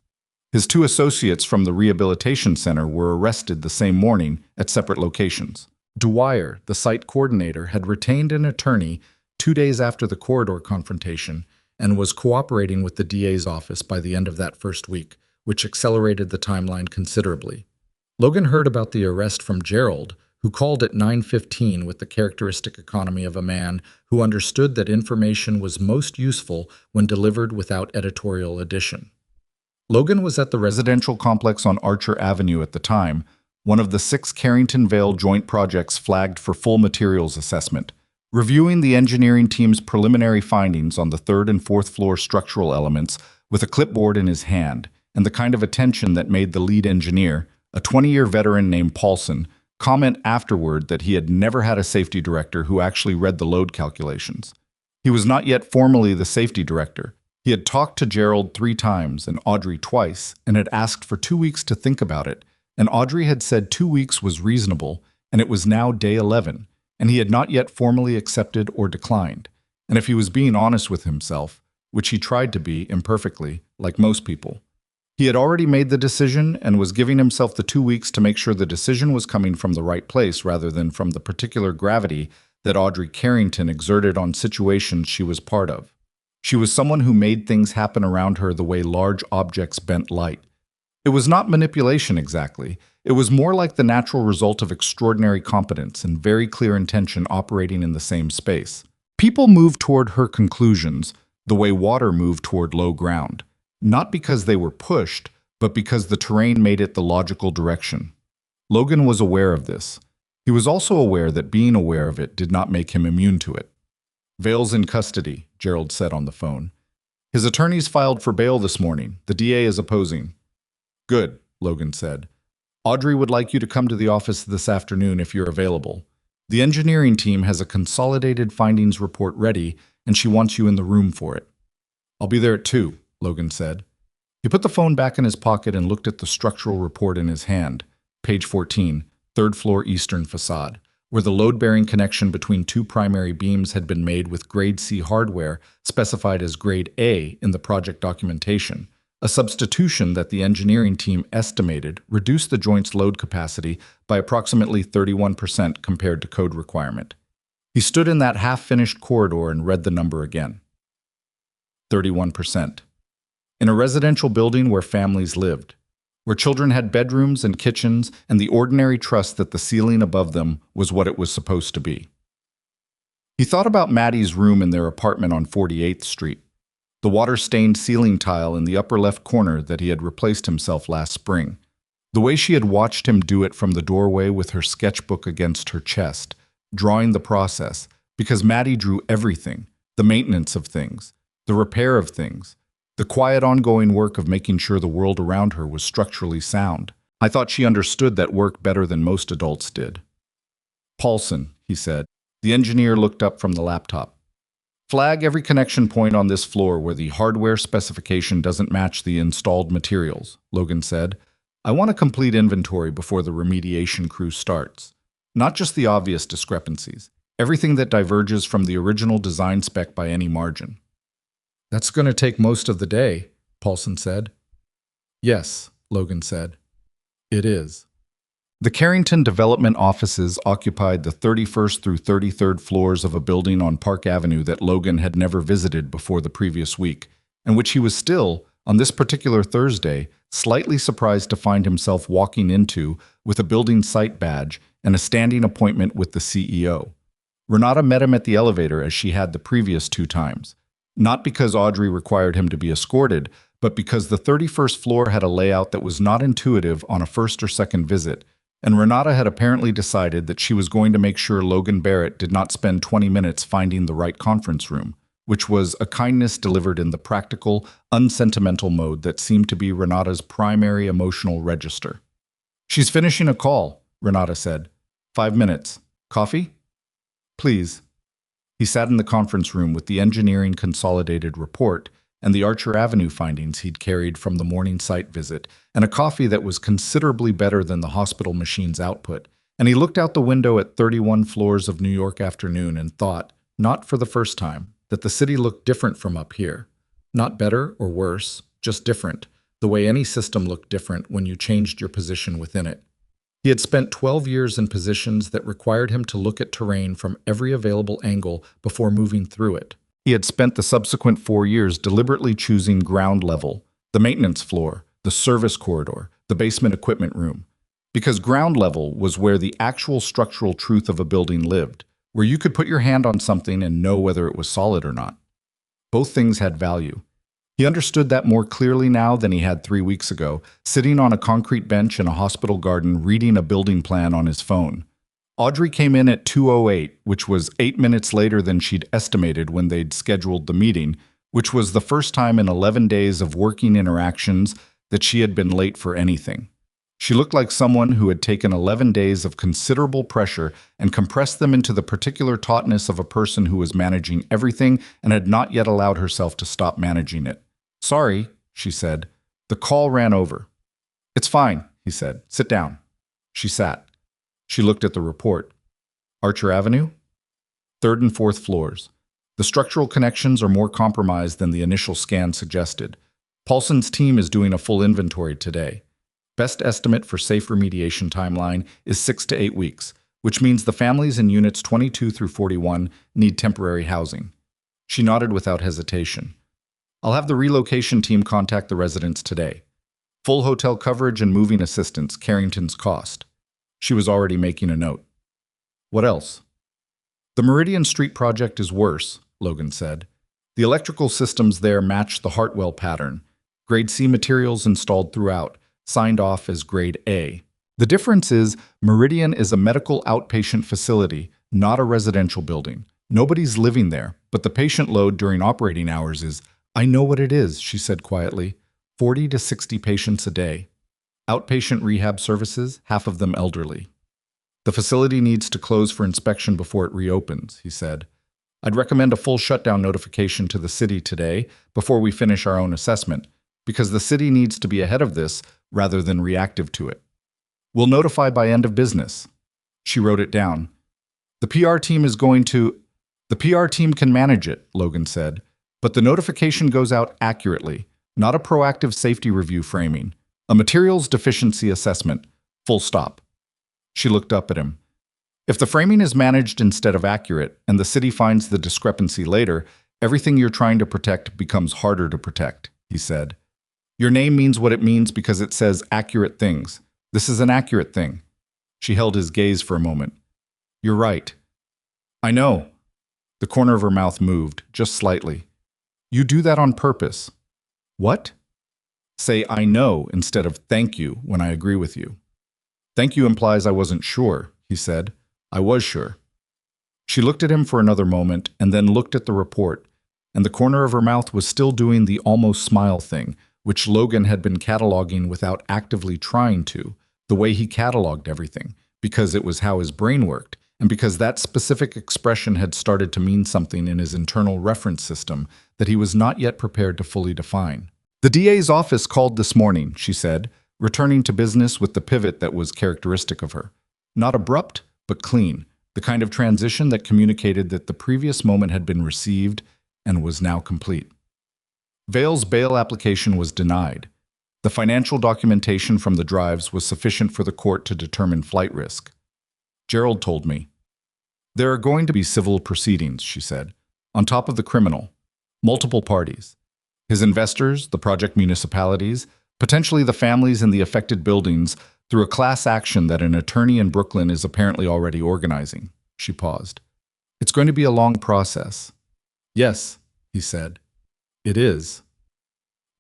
His 2 associates from the rehabilitation center were arrested the same morning at separate locations. Dwyer, the site coordinator, had retained an attorney 2 days after the corridor confrontation and was cooperating with the DA's office by the end of that first week, which accelerated the timeline considerably. Logan heard about the arrest from Gerald, who called at 9:15 with the characteristic economy of a man who understood that information was most useful when delivered without editorial addition. Logan was at the residential complex on Archer Avenue at the time, one of the 6 Carrington Vale joint projects flagged for full materials assessment. Reviewing the engineering team's preliminary findings on the 3rd and 4th floor structural elements with a clipboard in his hand, and the kind of attention that made the lead engineer, a 20-year veteran named Paulson, comment afterward that he had never had a safety director who actually read the load calculations. He was not yet formally the safety director. He had talked to Gerald 3 times and Audrey twice, and had asked for 2 weeks to think about it, and Audrey had said 2 weeks was reasonable, and it was now day 11, and he had not yet formally accepted or declined. And if he was being honest with himself, which he tried to be imperfectly, like most people, he had already made the decision and was giving himself the 2 weeks to make sure the decision was coming from the right place rather than from the particular gravity that Audrey Carrington exerted on situations she was part of. She was someone who made things happen around her the way large objects bent light. It was not manipulation exactly. It was more like the natural result of extraordinary competence and very clear intention operating in the same space. People moved toward her conclusions the way water moved toward low ground, not because they were pushed, but because the terrain made it the logical direction. Logan was aware of this. He was also aware that being aware of it did not make him immune to it. "Vale's in custody," Gerald said on the phone. "His attorneys filed for bail this morning. The DA is opposing." "Good," Logan said. "Audrey would like you to come to the office this afternoon if you're available. The engineering team has a consolidated findings report ready, and she wants you in the room for it." "I'll be there at 2, Logan said. He put the phone back in his pocket and looked at the structural report in his hand. Page 14, 3rd floor eastern facade, where the load-bearing connection between 2 primary beams had been made with grade C hardware specified as grade A in the project documentation. A substitution that the engineering team estimated reduced the joint's load capacity by approximately 31% compared to code requirement. He stood in that half-finished corridor and read the number again. 31%. In a residential building where families lived, where children had bedrooms and kitchens and the ordinary trust that the ceiling above them was what it was supposed to be. He thought about Maddie's room in their apartment on 48th Street, the water-stained ceiling tile in the upper left corner that he had replaced himself last spring, the way she had watched him do it from the doorway with her sketchbook against her chest, drawing the process, because Maddie drew everything, the maintenance of things, the repair of things, the quiet ongoing work of making sure the world around her was structurally sound. I thought she understood that work better than most adults did. "Paulson," he said. The engineer looked up from the laptop. "Flag every connection point on this floor where the hardware specification doesn't match the installed materials," Logan said. "I want a complete inventory before the remediation crew starts. Not just the obvious discrepancies, everything that diverges from the original design spec by any margin." "That's going to take most of the day," Paulson said. "Yes," Logan said. "It is." The Carrington development offices occupied the 31st through 33rd floors of a building on Park Avenue that Logan had never visited before the previous week, and which he was still, on this particular Thursday, slightly surprised to find himself walking into with a building site badge and a standing appointment with the CEO. Renata met him at the elevator as she had the previous 2 times. Not because Audrey required him to be escorted, but because the 31st floor had a layout that was not intuitive on a first or second visit, and Renata had apparently decided that she was going to make sure Logan Barrett did not spend 20 minutes finding the right conference room, which was a kindness delivered in the practical, unsentimental mode that seemed to be Renata's primary emotional register. "She's finishing a call," Renata said. 5 minutes. Coffee? Please. He sat in the conference room with the engineering consolidated report and the Archer Avenue findings he'd carried from the morning site visit, and a coffee that was considerably better than the hospital machine's output. And he looked out the window at 31 floors of New York afternoon and thought, not for the first time, that the city looked different from up here. Not better or worse, just different, the way any system looked different when you changed your position within it. He had spent 12 years in positions that required him to look at terrain from every available angle before moving through it. He had spent the subsequent 4 years deliberately choosing ground level, the maintenance floor, the service corridor, the basement equipment room, because ground level was where the actual structural truth of a building lived, where you could put your hand on something and know whether it was solid or not. Both things had value. He understood that more clearly now than he had 3 weeks ago, sitting on a concrete bench in a hospital garden reading a building plan on his phone. Audrey came in at 2:08, which was 8 minutes later than she'd estimated when they'd scheduled the meeting, which was the first time in 11 days of working interactions that she had been late for anything. She looked like someone who had taken 11 days of considerable pressure and compressed them into the particular tautness of a person who was managing everything and had not yet allowed herself to stop managing it. "Sorry," she said. "The call ran over." "It's fine," he said. "Sit down." She sat. She looked at the report. Archer Avenue? Third and fourth floors. The structural connections are more compromised than the initial scan suggested. Paulson's team is doing a full inventory today. Best estimate for safe remediation timeline is 6 to 8 weeks, which means the families in units 22 through 41 need temporary housing. She nodded without hesitation. "I'll have the relocation team contact the residents today. Full hotel coverage and moving assistance, Carrington's cost." She was already making a note. "What else?" "The Meridian Street project is worse," Logan said. "The electrical systems there match the Hartwell pattern. Grade C materials installed throughout, signed off as Grade A. The difference is Meridian is a medical outpatient facility, not a residential building. Nobody's living there, but the patient load during operating hours is—" "I know what it is," she said quietly. 40 to 60 patients a day. Outpatient rehab services, half of them elderly. The facility needs to close for inspection before it reopens, he said. I'd recommend a full shutdown notification to the city today before we finish our own assessment, because the city needs to be ahead of this rather than reactive to it. We'll notify by end of business. She wrote it down. The PR team can manage it, Logan said, but the notification goes out accurately, not a proactive safety review framing. A materials deficiency assessment, full stop. She looked up at him. If the framing is managed instead of accurate, and the city finds the discrepancy later, everything you're trying to protect becomes harder to protect, he said. Your name means what it means because it says accurate things. This is an accurate thing. She held his gaze for a moment. You're right. I know. The corner of her mouth moved, just slightly. You do that on purpose. What? Say I know instead of thank you when I agree with you. Thank you implies I wasn't sure, he said. I was sure. She looked at him for another moment and then looked at the report, and the corner of her mouth was still doing the almost smile thing, which Logan had been cataloging without actively trying to, the way he cataloged everything, because it was how his brain worked, and because that specific expression had started to mean something in his internal reference system that he was not yet prepared to fully define. The DA's office called this morning, she said, returning to business with the pivot that was characteristic of her. Not abrupt, but clean, the kind of transition that communicated that the previous moment had been received and was now complete. Vale's bail application was denied. The financial documentation from the drives was sufficient for the court to determine flight risk. Gerald told me. There are going to be civil proceedings, she said, on top of the criminal. Multiple parties. His investors, the project municipalities, potentially the families in the affected buildings, through a class action that an attorney in Brooklyn is apparently already organizing. She paused. It's going to be a long process. Yes, he said. It is.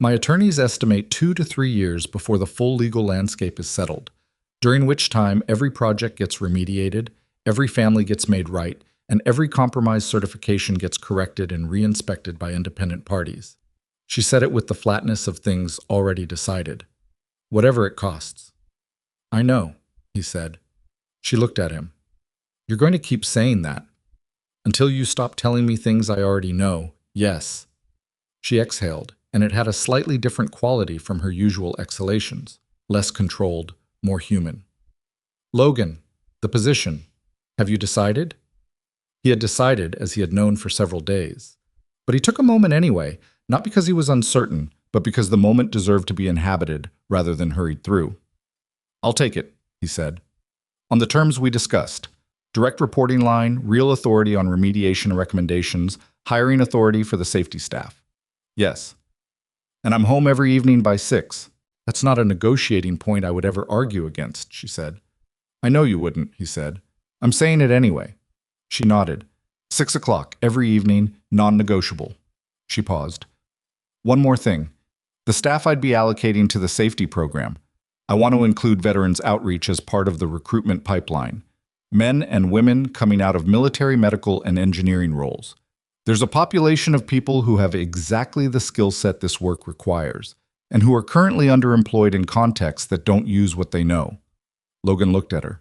My attorneys estimate 2 to 3 years before the full legal landscape is settled, during which time every project gets remediated, every family gets made right, and every compromise certification gets corrected and re-inspected by independent parties. She said it with the flatness of things already decided. Whatever it costs. I know, he said. She looked at him. You're going to keep saying that. Until you stop telling me things I already know, yes. She exhaled, and it had a slightly different quality from her usual exhalations. Less controlled, more human. Logan, the position. Have you decided? He had decided, as he had known for several days. But he took a moment anyway, not because he was uncertain, but because the moment deserved to be inhabited rather than hurried through. I'll take it, he said. On the terms we discussed. Direct reporting line, real authority on remediation recommendations, hiring authority for the safety staff. Yes. And I'm home every evening by 6. That's not a negotiating point I would ever argue against, she said. I know you wouldn't, he said. I'm saying it anyway. She nodded. 6 o'clock every evening, non-negotiable. She paused. One more thing. The staff I'd be allocating to the safety program. I want to include veterans outreach as part of the recruitment pipeline. Men and women coming out of military, medical, and engineering roles. There's a population of people who have exactly the skill set this work requires, and who are currently underemployed in contexts that don't use what they know. Logan looked at her.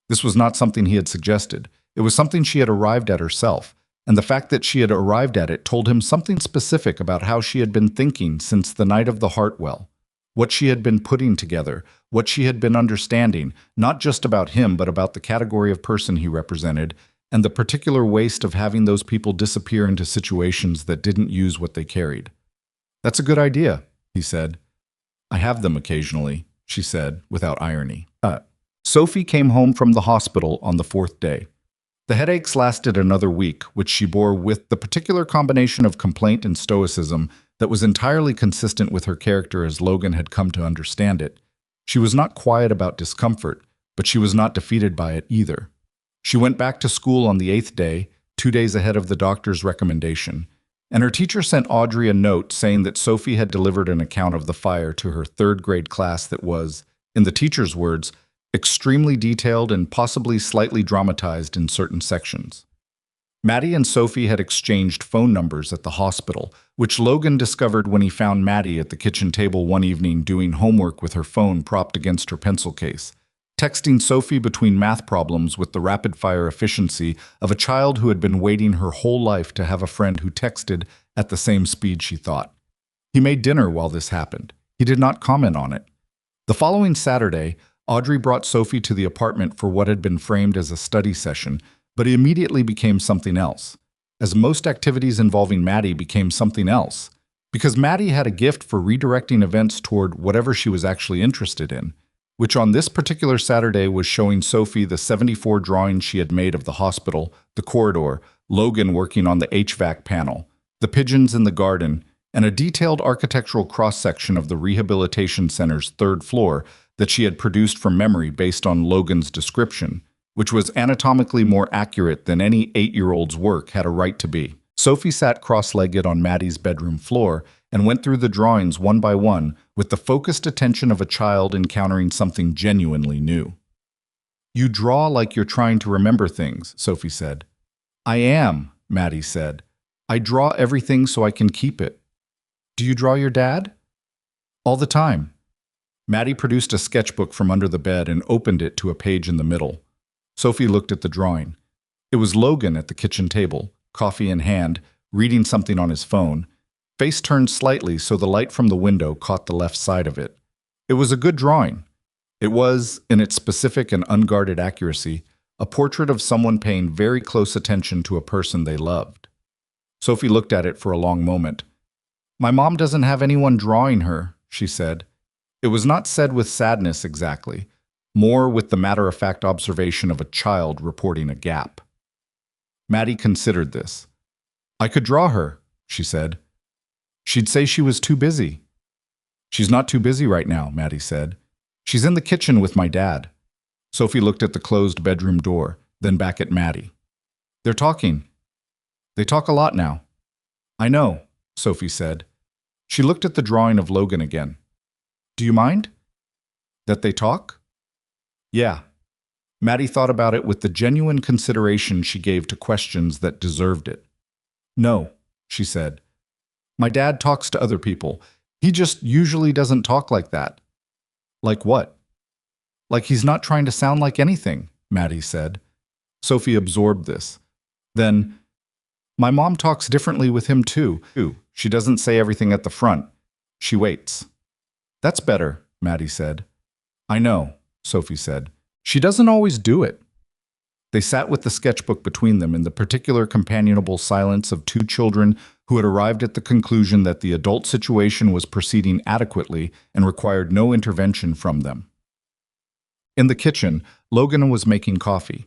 This was not something he had suggested. It was something she had arrived at herself, and the fact that she had arrived at it told him something specific about how she had been thinking since the night of the Hartwell. What she had been putting together, what she had been understanding, not just about him, but about the category of person he represented, and the particular waste of having those people disappear into situations that didn't use what they carried. That's a good idea, he said. I have them occasionally, she said, without irony. Sophie came home from the hospital on the 4th day. The headaches lasted another week, which she bore with the particular combination of complaint and stoicism that was entirely consistent with her character as Logan had come to understand it. She was not quiet about discomfort, but she was not defeated by it either. She went back to school on the 8th day, 2 days ahead of the doctor's recommendation, and her teacher sent Audrey a note saying that Sophie had delivered an account of the fire to her 3rd grade class that was, in the teacher's words, extremely detailed and possibly slightly dramatized in certain sections. Maddie and Sophie had exchanged phone numbers at the hospital, which Logan discovered when he found Maddie at the kitchen table one evening doing homework with her phone propped against her pencil case, texting Sophie between math problems with the rapid-fire efficiency of a child who had been waiting her whole life to have a friend who texted at the same speed she thought. He made dinner while this happened. He did not comment on it. The following Saturday, Audrey brought Sophie to the apartment for what had been framed as a study session, but it immediately became something else, as most activities involving Maddie became something else, because Maddie had a gift for redirecting events toward whatever she was actually interested in, which on this particular Saturday was showing Sophie the 74 drawings she had made of the hospital, the corridor, Logan working on the HVAC panel, the pigeons in the garden, and a detailed architectural cross-section of the rehabilitation center's 3rd floor that she had produced from memory based on Logan's description, which was anatomically more accurate than any 8-year-old's work had a right to be. Sophie sat cross-legged on Maddie's bedroom floor and went through the drawings one by one with the focused attention of a child encountering something genuinely new. You draw like you're trying to remember things, Sophie said. I am, Maddie said. I draw everything so I can keep it. Do you draw your dad? All the time. Maddie produced a sketchbook from under the bed and opened it to a page in the middle. Sophie looked at the drawing. It was Logan at the kitchen table, coffee in hand, reading something on his phone, face turned slightly so the light from the window caught the left side of it. It was a good drawing. It was, in its specific and unguarded accuracy, a portrait of someone paying very close attention to a person they loved. Sophie looked at it for a long moment. My mom doesn't have anyone drawing her, she said. It was not said with sadness exactly, more with the matter-of-fact observation of a child reporting a gap. Maddie considered this. I could draw her, she said. She'd say she was too busy. She's not too busy right now, Maddie said. She's in the kitchen with my dad. Sophie looked at the closed bedroom door, then back at Maddie. They're talking. They talk a lot now. I know, Sophie said. She looked at the drawing of Logan again. Do you mind? That they talk? Yeah. Maddie thought about it with the genuine consideration she gave to questions that deserved it. No, she said. My dad talks to other people. He just usually doesn't talk like that. Like what? Like he's not trying to sound like anything, Maddie said. Sophie absorbed this. Then, my mom talks differently with him too. She doesn't say everything at the front. She waits. That's better, Maddie said. I know, Sophie said. She doesn't always do it. They sat with the sketchbook between them in the particular companionable silence of two children who had arrived at the conclusion that the adult situation was proceeding adequately and required no intervention from them. In the kitchen, Logan was making coffee.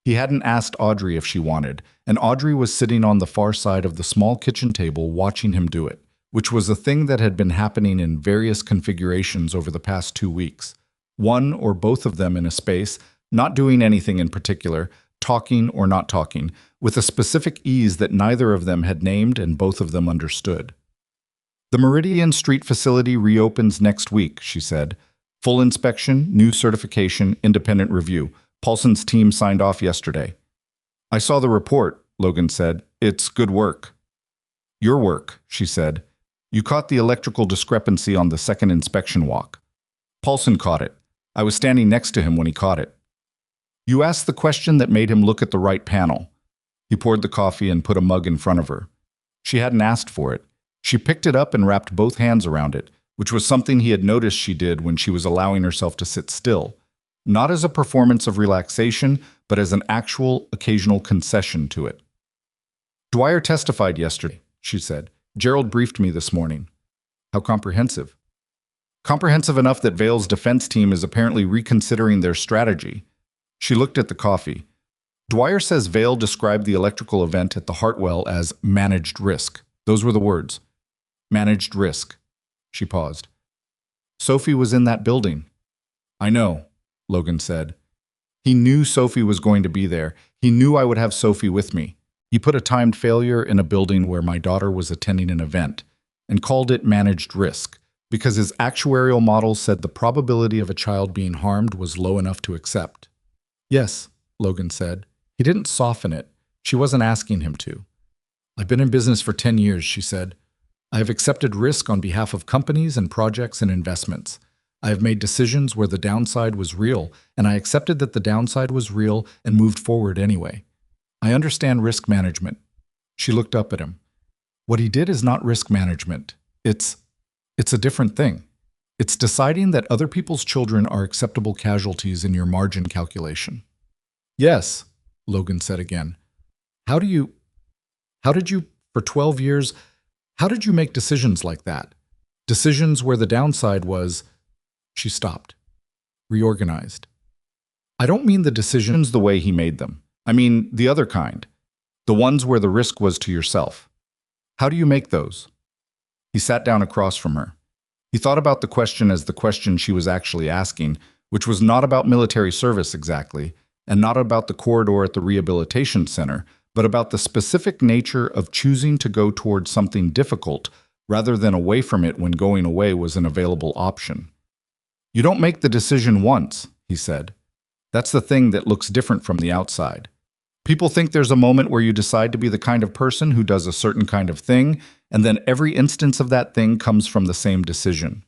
He hadn't asked Audrey if she wanted, and Audrey was sitting on the far side of the small kitchen table watching him do it, which was a thing that had been happening in various configurations over the past 2 weeks. One or both of them in a space, not doing anything in particular, talking or not talking, with a specific ease that neither of them had named and both of them understood. The Meridian Street facility reopens next week, she said. Full inspection, new certification, independent review. Paulson's team signed off yesterday. I saw the report, Logan said. It's good work. Your work, she said. You caught the electrical discrepancy on the second inspection walk. Paulson caught it. I was standing next to him when he caught it. You asked the question that made him look at the right panel. He poured the coffee and put a mug in front of her. She hadn't asked for it. She picked it up and wrapped both hands around it, which was something he had noticed she did when she was allowing herself to sit still, not as a performance of relaxation, but as an actual, occasional concession to it. Dwyer testified yesterday, she said. Gerald briefed me this morning. How comprehensive. Comprehensive enough that Vale's defense team is apparently reconsidering their strategy. She looked at the coffee. Dwyer says Vale described the electrical event at the Hartwell as managed risk. Those were the words. Managed risk. She paused. Sophie was in that building. I know, Logan said. He knew Sophie was going to be there. He knew I would have Sophie with me. He put a timed failure in a building where my daughter was attending an event and called it managed risk because his actuarial model said the probability of a child being harmed was low enough to accept. Yes, Logan said. He didn't soften it. She wasn't asking him to. I've been in business for 10 years, she said. I have accepted risk on behalf of companies and projects and investments. I have made decisions where the downside was real, and I accepted that the downside was real and moved forward anyway. I understand risk management. She looked up at him. What he did is not risk management. It's a different thing. It's deciding that other people's children are acceptable casualties in your margin calculation. Yes, Logan said again. How did you, for 12 years, how did you make decisions like that? Decisions where the downside was, she stopped, reorganized. I don't mean the decisions the way he made them. I mean the other kind, the ones where the risk was to yourself. How do you make those? He sat down across from her. He thought about the question as the question she was actually asking, which was not about military service exactly, and not about the corridor at the rehabilitation center, but about the specific nature of choosing to go towards something difficult rather than away from it when going away was an available option. You don't make the decision once, he said. That's the thing that looks different from the outside. People think there's a moment where you decide to be the kind of person who does a certain kind of thing, and then every instance of that thing comes from the same decision.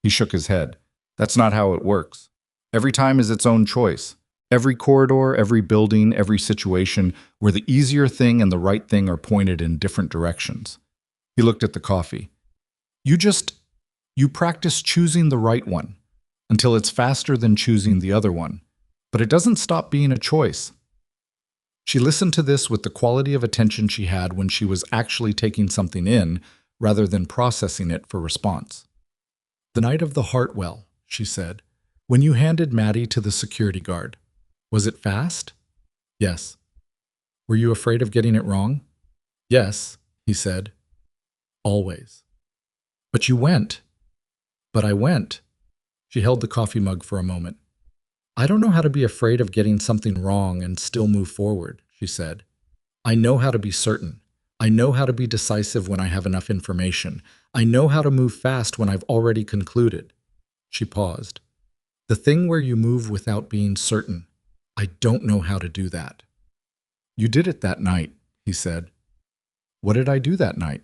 He shook his head. That's not how it works. Every time is its own choice. Every corridor, every building, every situation where the easier thing and the right thing are pointed in different directions. He looked at the coffee. You practice choosing the right one until it's faster than choosing the other one. But it doesn't stop being a choice. She listened to this with the quality of attention she had when she was actually taking something in rather than processing it for response. The night of the Hartwell, she said, when you handed Maddie to the security guard, was it fast? Yes. Were you afraid of getting it wrong? Yes, he said. Always. But you went. But I went. She held the coffee mug for a moment. I don't know how to be afraid of getting something wrong and still move forward, she said. I know how to be certain. I know how to be decisive when I have enough information. I know how to move fast when I've already concluded. She paused. The thing where you move without being certain. I don't know how to do that. You did it that night, he said. What did I do that night?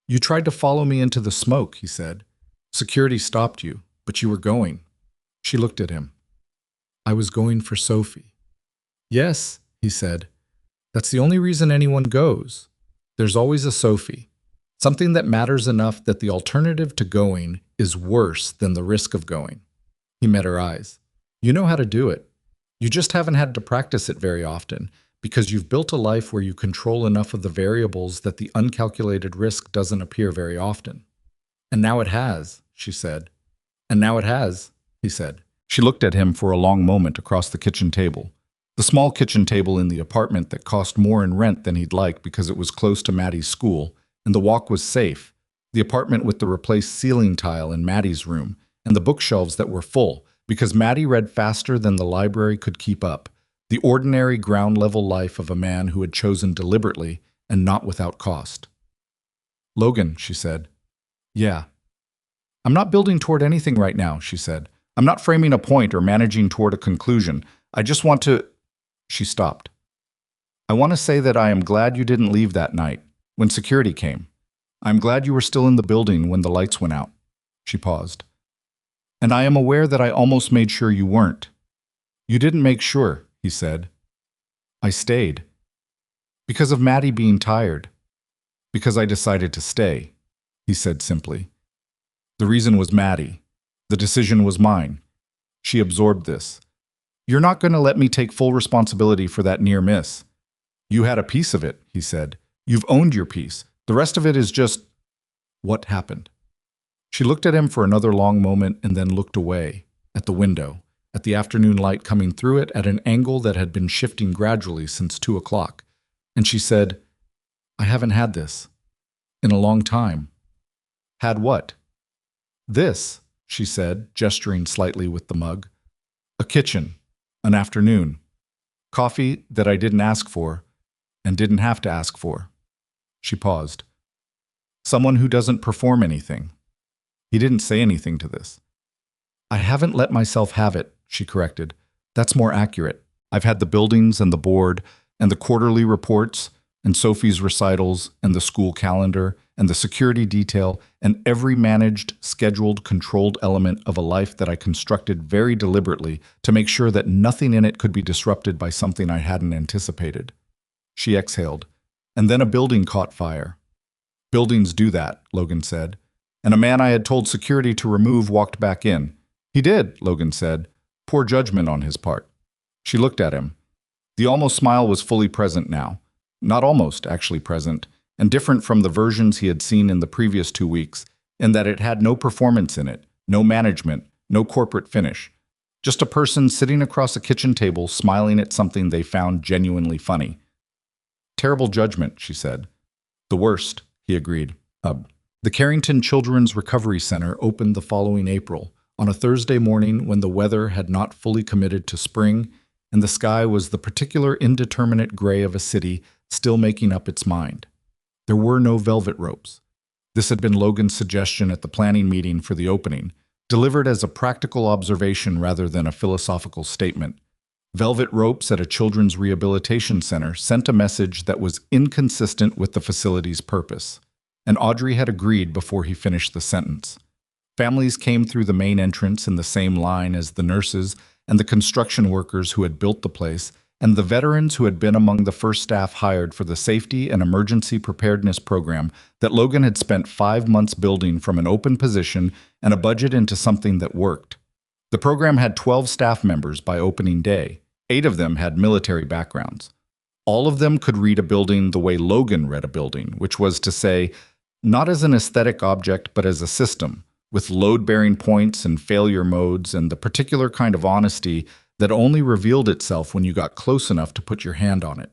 You tried to follow me into the smoke, he said. Security stopped you, but you were going. She looked at him. I was going for Sophie. Yes, he said. That's the only reason anyone goes. There's always a Sophie. Something that matters enough that the alternative to going is worse than the risk of going. He met her eyes. You know how to do it. You just haven't had to practice it very often because you've built a life where you control enough of the variables that the uncalculated risk doesn't appear very often. And now it has, she said. And now it has, he said. She looked at him for a long moment across the kitchen table. The small kitchen table in the apartment that cost more in rent than he'd like because it was close to Maddie's school, and the walk was safe. The apartment with the replaced ceiling tile in Maddie's room, and the bookshelves that were full, because Maddie read faster than the library could keep up. The ordinary ground-level life of a man who had chosen deliberately and not without cost. Logan, she said, Yeah. I'm not building toward anything right now, she said. I'm not framing a point or managing toward a conclusion. I just want to. She stopped. I want to say that I am glad you didn't leave that night, when security came. I'm glad you were still in the building when the lights went out. She paused. And I am aware that I almost made sure you weren't. You didn't make sure, he said. I stayed. Because of Maddie being tired. Because I decided to stay, he said simply. The reason was Maddie. The decision was mine. She absorbed this. You're not going to let me take full responsibility for that near miss. You had a piece of it, he said. You've owned your piece. The rest of it is just what happened. She looked at him for another long moment and then looked away, at the window, at the afternoon light coming through it at an angle that had been shifting gradually since 2 o'clock. And she said, I haven't had this. In a long time. Had what? This, she said, gesturing slightly with the mug. A kitchen. An afternoon. Coffee that I didn't ask for, and didn't have to ask for. She paused. Someone who doesn't perform anything. He didn't say anything to this. I haven't let myself have it, she corrected. That's more accurate. I've had the buildings and the board, and the quarterly reports, and Sophie's recitals, and the school calendar, and the security detail, and every managed, scheduled, controlled element of a life that I constructed very deliberately to make sure that nothing in it could be disrupted by something I hadn't anticipated. She exhaled. And then a building caught fire. Buildings do that, Logan said. And a man I had told security to remove walked back in. He did, Logan said. Poor judgment on his part. She looked at him. The almost smile was fully present now. Not almost, actually present, and different from the versions he had seen in the previous 2 weeks, in that it had no performance in it, no management, no corporate finish. Just a person sitting across a kitchen table smiling at something they found genuinely funny. Terrible judgment, she said. The worst, he agreed. The Carrington Children's Recovery Center opened the following April, on a Thursday morning when the weather had not fully committed to spring, and the sky was the particular indeterminate gray of a city still making up its mind. There were no velvet ropes. This had been Logan's suggestion at the planning meeting for the opening, delivered as a practical observation rather than a philosophical statement. Velvet ropes at a children's rehabilitation center sent a message that was inconsistent with the facility's purpose, and Audrey had agreed before he finished the sentence. Families came through the main entrance in the same line as the nurses and the construction workers who had built the place, and the veterans who had been among the first staff hired for the safety and emergency preparedness program that Logan had spent 5 months building from an open position and a budget into something that worked. The program had 12 staff members by opening day. 8 of them had military backgrounds. All of them could read a building the way Logan read a building, which was to say, not as an aesthetic object but as a system, with load-bearing points and failure modes and the particular kind of honesty that only revealed itself when you got close enough to put your hand on it.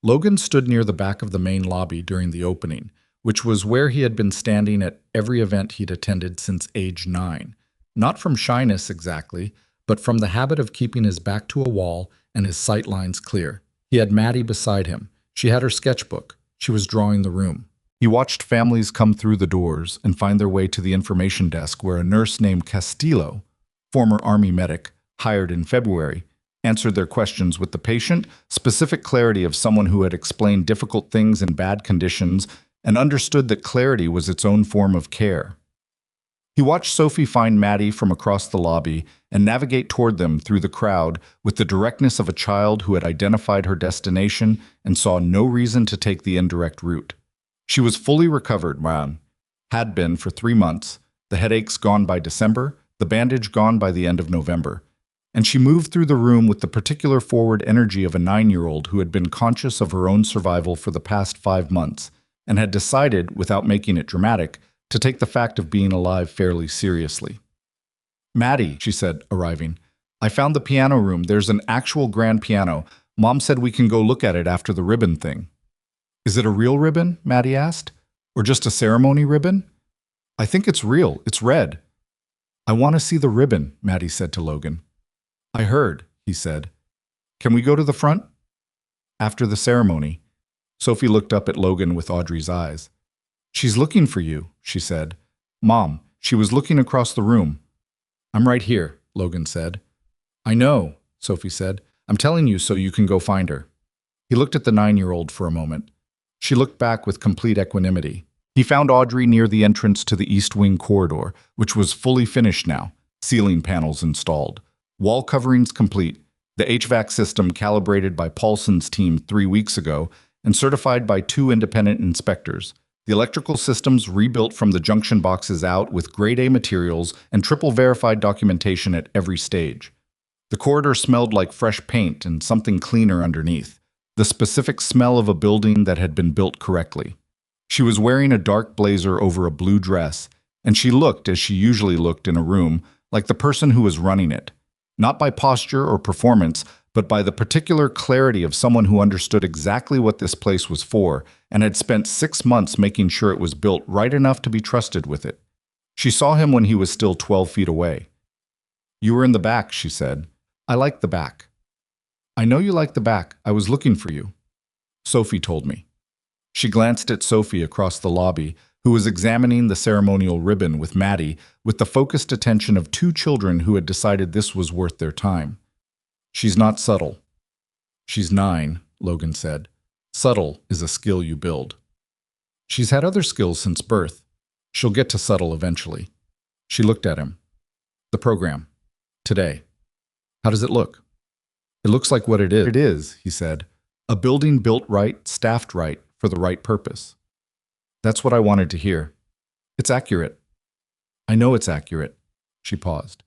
Logan stood near the back of the main lobby during the opening, which was where he had been standing at every event he'd attended since age 9. Not from shyness exactly, but from the habit of keeping his back to a wall and his sight lines clear. He had Maddie beside him. She had her sketchbook. She was drawing the room. He watched families come through the doors and find their way to the information desk where a nurse named Castillo, former Army medic, hired in February, answered their questions with the patient, specific clarity of someone who had explained difficult things in bad conditions and understood that clarity was its own form of care. He watched Sophie find Maddie from across the lobby and navigate toward them through the crowd with the directness of a child who had identified her destination and saw no reason to take the indirect route. She was fully recovered, had been for 3 months, the headaches gone by December, the bandage gone by the end of November. And she moved through the room with the particular forward energy of a 9-year-old who had been conscious of her own survival for the past 5 months and had decided, without making it dramatic, to take the fact of being alive fairly seriously. Maddie, she said, arriving, I found the piano room. There's an actual grand piano. Mom said we can go look at it after the ribbon thing. Is it a real ribbon? Maddie asked. Or just a ceremony ribbon? I think it's real. It's red. I want to see the ribbon, Maddie said to Logan. I heard, he said. Can we go to the front? After the ceremony. Sophie looked up at Logan with Audrey's eyes. She's looking for you, she said. Mom, she was looking across the room. I'm right here, Logan said. I know, Sophie said. I'm telling you so you can go find her. He looked at the 9-year-old for a moment. She looked back with complete equanimity. He found Audrey near the entrance to the East Wing corridor, which was fully finished now, ceiling panels installed, wall coverings complete, the HVAC system calibrated by Paulson's team 3 weeks ago and certified by 2 independent inspectors. The electrical systems rebuilt from the junction boxes out with grade A materials and triple verified documentation at every stage. The corridor smelled like fresh paint and something cleaner underneath, the specific smell of a building that had been built correctly. She was wearing a dark blazer over a blue dress, and she looked, as she usually looked in a room, like the person who was running it. Not by posture or performance, but by the particular clarity of someone who understood exactly what this place was for and had spent 6 months making sure it was built right enough to be trusted with it. She saw him when he was still 12 feet away. You were in the back, she said. I like the back. I know you like the back. I was looking for you. Sophie told me. She glanced at Sophie across the lobby, who was examining the ceremonial ribbon with Maddie with the focused attention of 2 children who had decided this was worth their time. She's not subtle. She's 9, Logan said. Subtle is a skill you build. She's had other skills since birth. She'll get to subtle eventually. She looked at him. The program. Today. How does it look? It looks like what it is. It is, he said. A building built right, staffed right, for the right purpose. That's what I wanted to hear. It's accurate. I know it's accurate. She paused.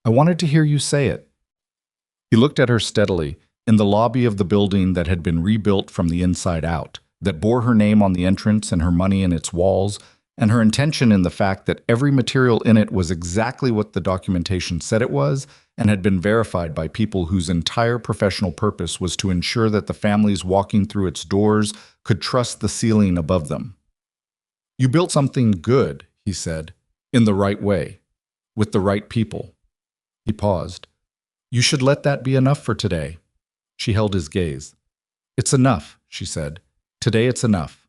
I wanted to hear you say it. He looked at her steadily, in the lobby of the building that had been rebuilt from the inside out, that bore her name on the entrance and her money in its walls, and her intention in the fact that every material in it was exactly what the documentation said it was and had been verified by people whose entire professional purpose was to ensure that the families walking through its doors could trust the ceiling above them. You built something good, he said, in the right way, with the right people. He paused. You should let that be enough for today. She held his gaze. It's enough, she said. Today it's enough.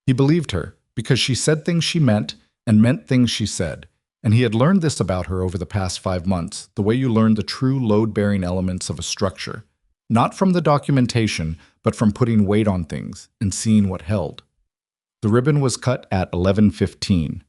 He believed her, because she said things she meant and meant things she said, and he had learned this about her over the past 5 months, the way you learn the true load-bearing elements of a structure, not from the documentation, but from putting weight on things and seeing what held. The ribbon was cut at 11:15.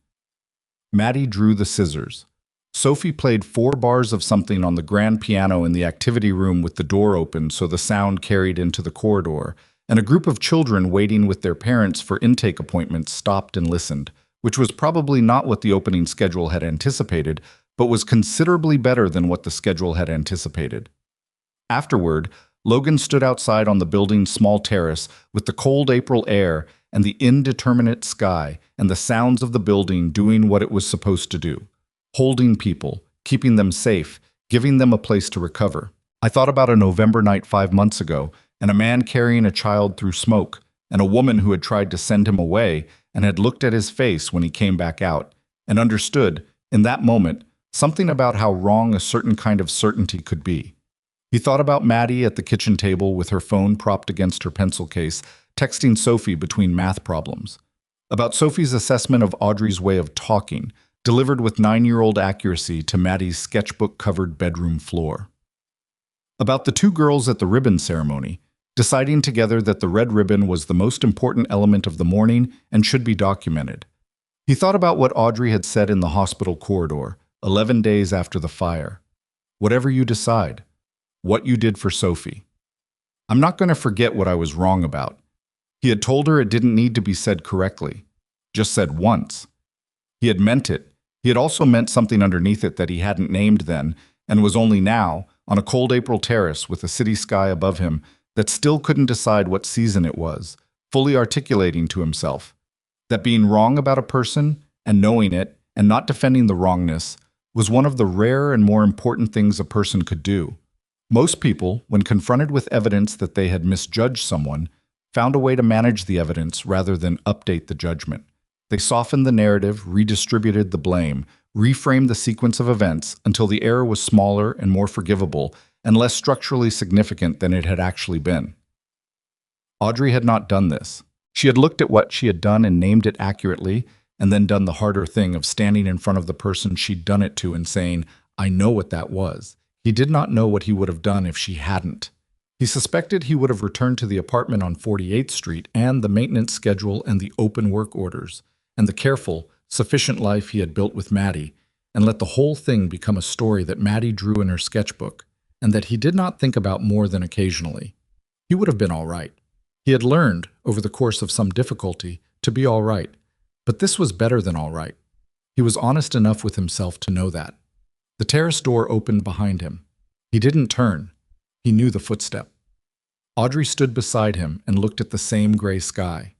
Maddie drew the scissors. Sophie played 4 bars of something on the grand piano in the activity room with the door open so the sound carried into the corridor, and a group of children waiting with their parents for intake appointments stopped and listened, which was probably not what the opening schedule had anticipated, but was considerably better than what the schedule had anticipated. Afterward, Logan stood outside on the building's small terrace with the cold April air and the indeterminate sky and the sounds of the building doing what it was supposed to do, holding people, keeping them safe, giving them a place to recover. I thought about a November night 5 months ago, and a man carrying a child through smoke, and a woman who had tried to send him away and had looked at his face when he came back out, and understood, in that moment, something about how wrong a certain kind of certainty could be. He thought about Maddie at the kitchen table with her phone propped against her pencil case, texting Sophie between math problems. About Sophie's assessment of Audrey's way of talking, delivered with 9-year-old accuracy to Maddie's sketchbook-covered bedroom floor. About the 2 girls at the ribbon ceremony, deciding together that the red ribbon was the most important element of the morning and should be documented. He thought about what Audrey had said in the hospital corridor, 11 days after the fire. Whatever you decide, what you did for Sophie. I'm not going to forget what I was wrong about. He had told her it didn't need to be said correctly, just said once. He had meant it. He had also meant something underneath it that he hadn't named then, and was only now, on a cold April terrace with a city sky above him, that still couldn't decide what season it was, fully articulating to himself that being wrong about a person, and knowing it, and not defending the wrongness, was one of the rare and more important things a person could do. Most people, when confronted with evidence that they had misjudged someone, found a way to manage the evidence rather than update the judgment. They softened the narrative, redistributed the blame, reframed the sequence of events until the error was smaller and more forgivable and less structurally significant than it had actually been. Audrey had not done this. She had looked at what she had done and named it accurately, and then done the harder thing of standing in front of the person she'd done it to and saying, "I know what that was." He did not know what he would have done if she hadn't. He suspected he would have returned to the apartment on 48th Street and the maintenance schedule and the open work orders, and the careful, sufficient life he had built with Maddie, and let the whole thing become a story that Maddie drew in her sketchbook, and that he did not think about more than occasionally. He would have been all right. He had learned, over the course of some difficulty, to be all right, but this was better than all right. He was honest enough with himself to know that. The terrace door opened behind him. He didn't turn. He knew the footstep. Audrey stood beside him and looked at the same gray sky.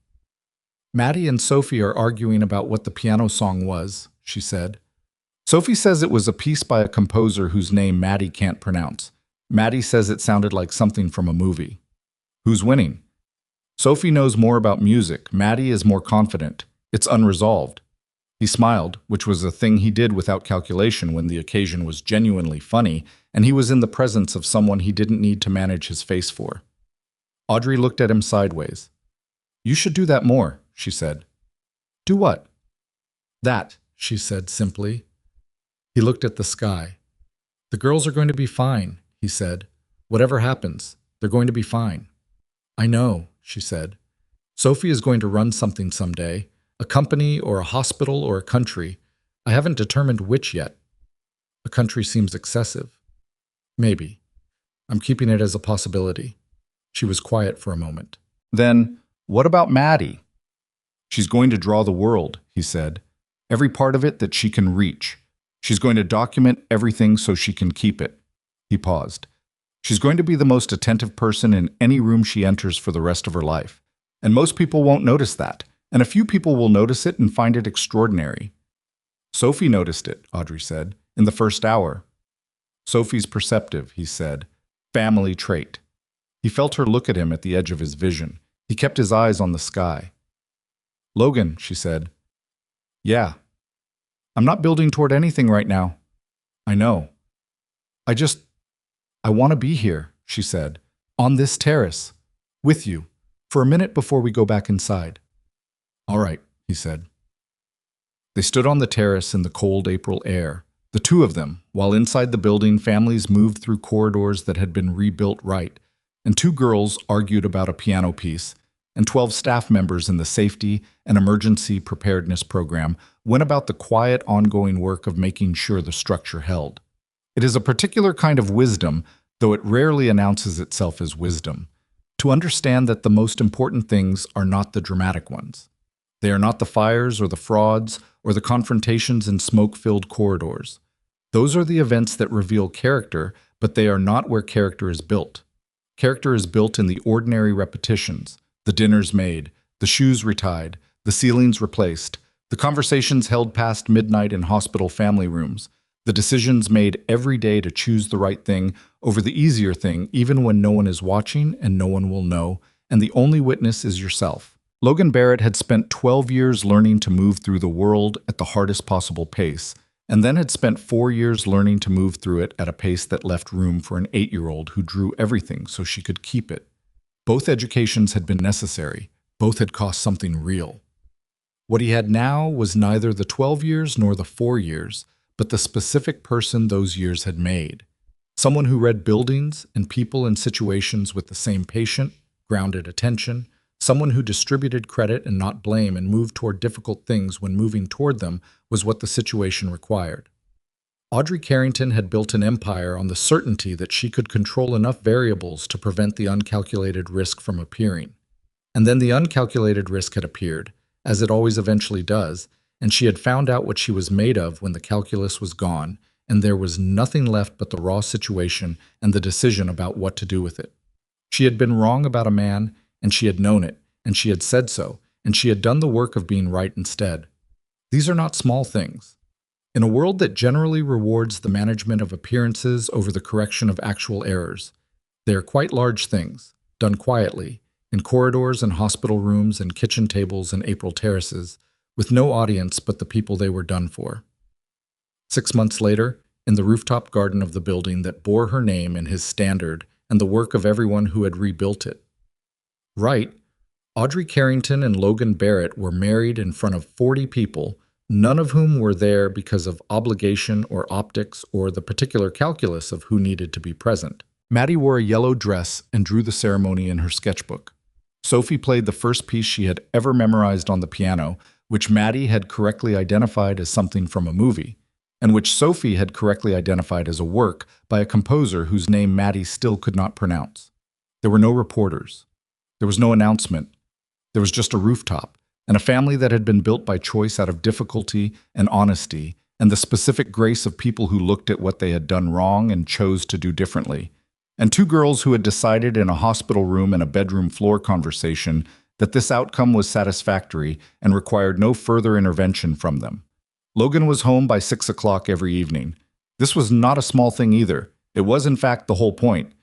"Maddie and Sophie are arguing about what the piano song was," she said. "Sophie says it was a piece by a composer whose name Maddie can't pronounce. Maddie says it sounded like something from a movie." "Who's winning?" "Sophie knows more about music. Maddie is more confident. It's unresolved." He smiled, which was a thing he did without calculation when the occasion was genuinely funny, and he was in the presence of someone he didn't need to manage his face for. Audrey looked at him sideways. "You should do that more," she said. "Do what?" "That," she said simply. He looked at the sky. "The girls are going to be fine," he said. "Whatever happens, they're going to be fine." "I know," she said. "Sophie is going to run something someday, a company or a hospital or a country. I haven't determined which yet. A country seems excessive. Maybe. I'm keeping it as a possibility." She was quiet for a moment. "Then, what about Maddie?" "She's going to draw the world," he said. "Every part of it that she can reach. She's going to document everything so she can keep it." He paused. "She's going to be the most attentive person in any room she enters for the rest of her life. And most people won't notice that. And a few people will notice it and find it extraordinary." "Sophie noticed it," Audrey said, "in the first hour." "Sophie's perceptive," he said. "Family trait." He felt her look at him at the edge of his vision. He kept his eyes on the sky. "Logan," she said. "Yeah. I'm not building toward anything right now." "I know. I want to be here," she said, "on this terrace, with you, for a minute before we go back inside." "All right," he said. They stood on the terrace in the cold April air, the two of them, while inside the building families moved through corridors that had been rebuilt right, and two girls argued about a piano piece, and 12 staff members in the safety and emergency preparedness program went about the quiet, ongoing work of making sure the structure held. It is a particular kind of wisdom, though it rarely announces itself as wisdom, to understand that the most important things are not the dramatic ones. They are not the fires or the frauds or the confrontations in smoke-filled corridors. Those are the events that reveal character, but they are not where character is built. Character is built in the ordinary repetitions, the dinners made, the shoes retied, the ceilings replaced, the conversations held past midnight in hospital family rooms, the decisions made every day to choose the right thing over the easier thing even when no one is watching and no one will know, and the only witness is yourself. Logan Barrett had spent 12 years learning to move through the world at the hardest possible pace, and then had spent 4 years learning to move through it at a pace that left room for an 8-year-old who drew everything so she could keep it. Both educations had been necessary. Both had cost something real. What he had now was neither the 12 years nor the 4 years, but the specific person those years had made. Someone who read buildings and people and situations with the same patient, grounded attention, someone who distributed credit and not blame and moved toward difficult things when moving toward them was what the situation required. Audrey Carrington had built an empire on the certainty that she could control enough variables to prevent the uncalculated risk from appearing. And then the uncalculated risk had appeared, as it always eventually does, and she had found out what she was made of when the calculus was gone, and there was nothing left but the raw situation and the decision about what to do with it. She had been wrong about a man, and she had known it, and she had said so, and she had done the work of being right instead. These are not small things. In a world that generally rewards the management of appearances over the correction of actual errors, they are quite large things, done quietly, in corridors and hospital rooms and kitchen tables and April terraces, with no audience but the people they were done for. 6 months later, in the rooftop garden of the building that bore her name and his standard and the work of everyone who had rebuilt it. Right, Audrey Carrington and Logan Barrett were married in front of 40 people, none of whom were there because of obligation or optics or the particular calculus of who needed to be present. Maddie wore a yellow dress and drew the ceremony in her sketchbook. Sophie played the first piece she had ever memorized on the piano, which Maddie had correctly identified as something from a movie, and which Sophie had correctly identified as a work by a composer whose name Maddie still could not pronounce. There were no reporters. There was no announcement. There was just a rooftop, and a family that had been built by choice out of difficulty and honesty, and the specific grace of people who looked at what they had done wrong and chose to do differently, and two girls who had decided in a hospital room and a bedroom floor conversation that this outcome was satisfactory and required no further intervention from them. Logan was home by 6 o'clock every evening. This was not a small thing either. It was, in fact, the whole point.